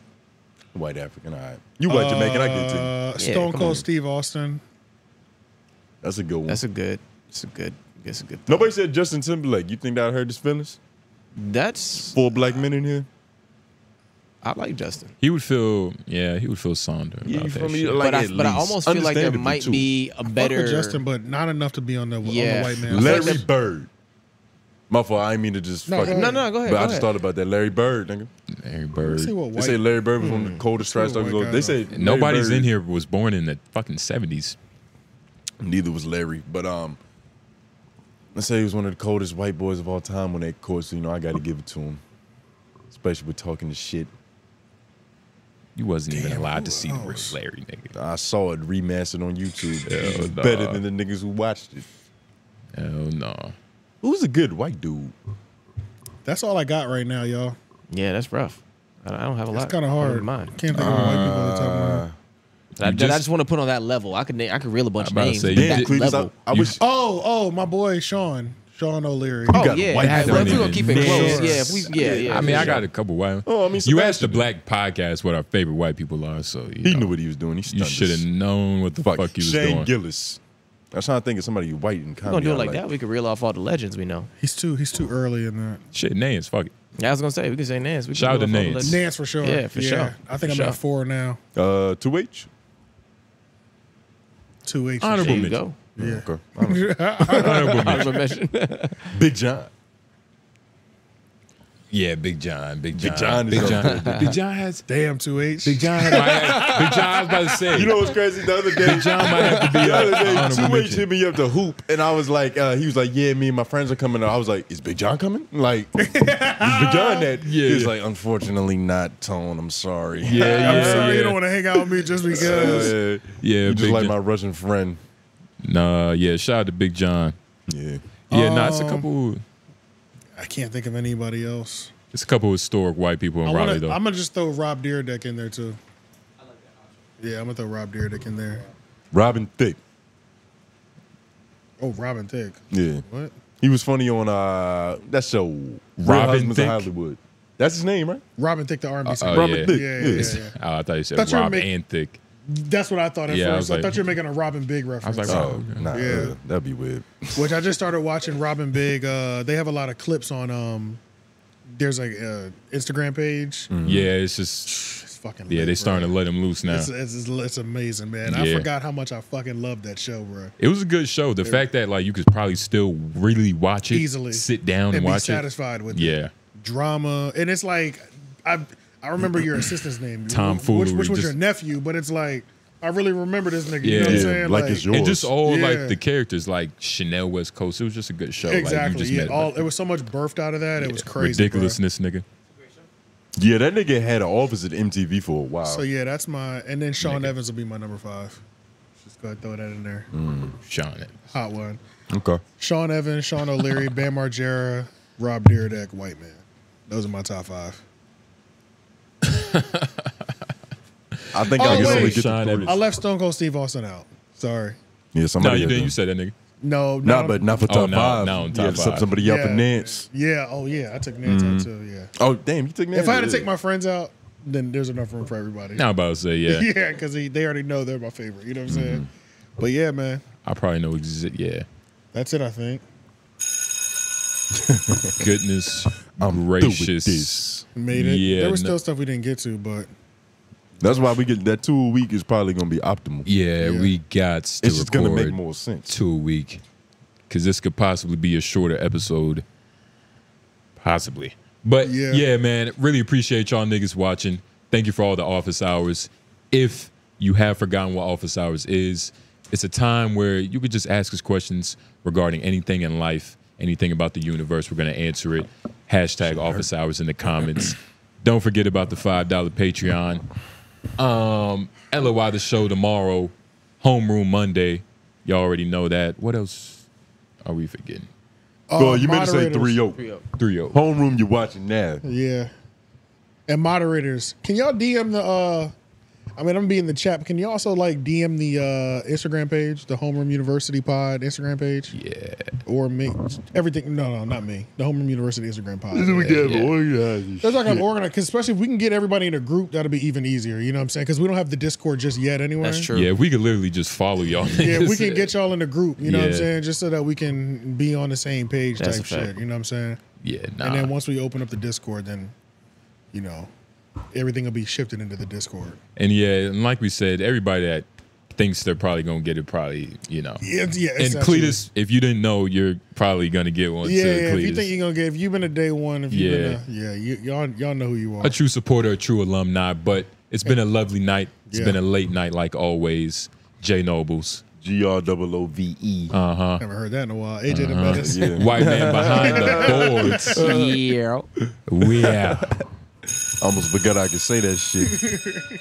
C: White African, all right. You white Jamaican, I get to.
A: Stone
D: come
A: Cold
D: on.
A: Steve Austin.
C: That's a good one.
D: That's a good.
C: Nobody said Justin Timberlake. You think that hurt his feelings?
D: That's
C: 4 black men in here.
D: I like Justin.
B: He would feel sonder
C: Yeah,
B: about
C: you feel
B: that
C: me?
B: shit.
C: Like,
D: But I almost feel like there
C: Understandably,
D: might
C: too.
D: be a
A: Fuck
D: better
A: with Justin, but not enough to be on the
D: Yeah.
A: white man.
C: Larry Bird. My fault. I didn't mean to just
A: No,
C: fuck
A: go
C: it.
A: ahead.
D: No, go ahead.
C: But
D: go
C: I just
D: ahead.
C: thought about that. Larry Bird, nigga.
B: Larry Bird.
A: See what
C: They
A: white,
C: say Larry Bird was one of the coldest trash
A: See what
C: talkers.
A: white
C: They
A: guy
C: say Larry
B: Nobody's
C: Bird-
B: in here was born in the fucking 70s.
C: Neither was Larry, but let's say he was one of the coldest white boys of all time when they caught. So I got to give it to him, especially with talking the shit.
B: You wasn't even allowed to see the real Larry, nigga.
C: I saw it remastered on YouTube. It was
B: Hell
C: better
B: nah.
C: than the niggas who watched it.
B: Hell no.
C: Who's a good white dude?
A: That's all I got right now, y'all.
D: Yeah, that's rough. I don't have a lot.
A: It's kind of
D: on
A: hard.
D: mine.
A: Can't think of white people on the top of my head.
D: I just want to put on that level. I could reel a bunch of
B: about to
D: names.
B: say,
D: but
B: you
D: that
B: did-
C: Cletus,
D: level.
C: I wish
A: Oh, my boy Sean O'Leary.
D: Oh
C: got
D: yeah,
C: white
D: well, if
B: friend
D: we're gonna
B: in
D: keep it
B: it.
D: close,
A: Sure.
D: yeah. If we, yeah.
B: I mean,
D: for
B: I
D: sure.
B: got a couple white.
C: Oh, I mean,
B: You asked the
C: Sebastian.
B: Black podcast what our favorite white people are, so
C: He knew what he was doing. He
B: you
C: stunned
B: should
C: us.
B: have known what the fuck he was
C: Shane
B: doing.
C: Gillis. I was trying to think of somebody white in
D: We're
C: comedy.
D: gonna do it
C: I
D: like that. We could reel off all the legends we know.
A: He's too early in that.
B: Shit, names, fuck it.
D: Yeah, I was gonna say we could say Nance. We could
B: Shout out
D: reel
B: to
D: off all the
B: Nance.
D: legends.
A: Nance for sure.
D: Yeah, for sure.
A: I think
D: For
A: I'm
D: sure.
A: at 4 now.
C: 2H.
A: 2H.
B: Honorable
D: There you
B: mention.
D: go.
A: Yeah.
C: Okay.
D: Honorable mention.
C: Big John.
B: Yeah, Big John.
C: Big John is up there.
B: Big John has.
A: Damn 2H.
B: Big John. Big John. I was about to say.
C: You know what's crazy? The other day,
B: Big John might have to be
C: the other
B: a
C: day,
B: honorable
C: 2H
B: mention.
C: hit me up to hoop, and I was like, he was like, yeah, me and my friends are coming. I was like, is Big John coming? Like, is Big John that?
B: Yeah.
C: He was like, unfortunately not, Tone. I'm sorry.
B: Yeah,
A: I'm
B: yeah,
A: sorry
B: yeah.
A: you don't want to hang out with me just because.
B: Yeah,
C: you just
B: Big
C: like
B: John.
C: my Russian friend.
B: Nah, yeah. Shout out to Big John.
C: Yeah.
B: Yeah, nah, it's a couple.
A: I can't think of anybody else.
B: It's a couple historic white people in Raleigh though.
A: I'm gonna just throw Rob Dyrdek in there too. Yeah, I'm gonna throw Rob Dyrdek in there.
C: Robin Thicke.
A: Oh, Robin Thicke.
C: Yeah.
A: What?
C: He was funny on that show, Real
B: Robin
C: Husbands
B: Thicke?
C: of Hollywood. That's his name, right?
A: Robin Thicke, the R&B singer.
B: Oh,
C: Robin
B: yeah.
C: Thicke.
A: Yeah.
B: Oh, I thought you said
A: Thought you were
B: Rob
A: make-
B: and Thick.
A: That's what I thought at
B: Yeah, I
A: first.
B: was
A: I
B: like-
A: thought you were making a Robin Big reference.
B: like,
C: Oh, nah,
A: Yeah.
C: that'd be weird.
A: Which I just started watching Robin Big. They have a lot of clips on. There's like a Instagram page.
B: Yeah, it's just.
A: It's fucking.
B: Yeah,
A: lit,
B: they
A: bro.
B: starting to let him loose now.
A: It's amazing, man. I
B: Yeah.
A: forgot how much I fucking loved that show, bro.
B: It was a good show. The fact that like you could probably still really watch it
A: Easily
B: sit down and
A: be
B: watch it.
A: satisfied with it.
B: Yeah,
A: drama, and it's like I remember your assistant's name,
B: Tomfoolery,
A: which was
B: just-
A: your nephew, but it's like I really remember this nigga.
B: Yeah,
A: You know what I'm saying?
C: like it's yours.
B: And just all
A: Yeah.
B: like the characters, like Chanel West Coast. It was just a good show.
A: Exactly.
B: Like, you just
A: yeah.
B: met
A: All, it was so much birthed out of that. It was crazy.
B: ridiculousness, nigga.
C: Yeah, that nigga had an office at MTV for a while.
A: So yeah, that's my. And then Sean Evans will be my number 5. Just go ahead and throw that in there.
B: Sean Evans.
A: Hot one.
C: Okay.
A: Sean Evans, Sean O'Leary, Bam Margera, Rob Dyrdek, White Man. Those are my top 5.
C: I think I can
A: wait.
C: only get
B: Sean
C: the
B: Evans.
A: I left Stone Cold Steve Austin out. Sorry.
C: Yeah,
B: No,
C: somebody.
B: you
C: had
B: didn't.
C: to-
B: You said that, nigga.
A: No,
C: Nah,
A: no.
C: but not for top
B: now-
C: 5.
B: now in
C: You
B: top
C: had to sub
B: 5.
C: somebody up in Nance.
A: Yeah. Oh yeah. I took Nance out too. Yeah.
C: Oh damn, you took Nance.
A: If I had to
C: Yeah.
A: take my friends out, then there's enough room for everybody.
B: Now I'm about to say, yeah.
A: Yeah, because they already know they're my favorite. You know what I'm saying? But yeah, man,
B: I probably know yeah.
A: that's it. I think.
B: Goodness
C: I'm through with
B: gracious.
C: this.
A: Made it.
B: Yeah,
A: there was
B: no-
A: still stuff we didn't get to, but
C: That's why we get that 2 a week is probably gonna be optimal.
B: Yeah, we got to
C: It's just gonna
B: record
C: make more sense.
B: 2 a week. Because this could possibly be a shorter episode. Possibly. But yeah, man, really appreciate y'all niggas watching. Thank you for all the office hours. If you have forgotten what office hours is, it's a time where you could just ask us questions regarding anything in life, anything about the universe. We're going to answer it. Hashtag office hours in the comments. Don't forget about the $5 Patreon. LOI the show tomorrow. Homeroom Monday. Y'all already know that. What else are we forgetting?
C: Well, you meant to say
A: moderators.
C: 3-0.
B: 3-0.
C: Homeroom you're watching now.
A: Yeah. And moderators, can y'all DM the I mean, I'm gonna be in the chat, but can you also like DM the Instagram page, the Homeroom University Pod Instagram page?
B: Yeah.
A: Or me. Everything. No, not me. The Homeroom University Instagram pod.
C: We get organized.
A: That's like I'm organized, because especially if we can get everybody in a group, that'll be even easier. You know what I'm saying? Because we don't have the Discord just yet anyway.
D: That's true.
B: Yeah, we could literally just follow y'all.
A: Yeah, we can get y'all in a group, you know what I'm
B: Yeah.
A: saying? Just so that we can be on the same page
D: That's
A: type
D: a fact.
A: shit. You know what I'm saying?
B: Yeah, nah.
A: And then once we open up the Discord, then, you know, everything will be shifted into the Discord.
B: And yeah, and like we said, everybody that thinks they're probably gonna get it, probably, you know.
A: Yeah,
B: And
A: essentially.
B: Cletus, if you didn't know, you're probably gonna get one.
A: Yeah,
B: to
A: yeah, if
B: Cletus.
A: you think you're gonna get, if you've been a day one, if you've been y'all know who you are.
B: A true supporter, a true alumni. But it's been a lovely night. It's
A: Yeah.
B: been a late night, like always. Jay Nobles.
C: GROOVE.
B: Uh-huh.
A: Haven't heard that in a while. AJ the Menace.
C: Yeah.
B: White man behind the boards.
D: Yeah.
B: We out.
C: Almost forgot I could say that shit.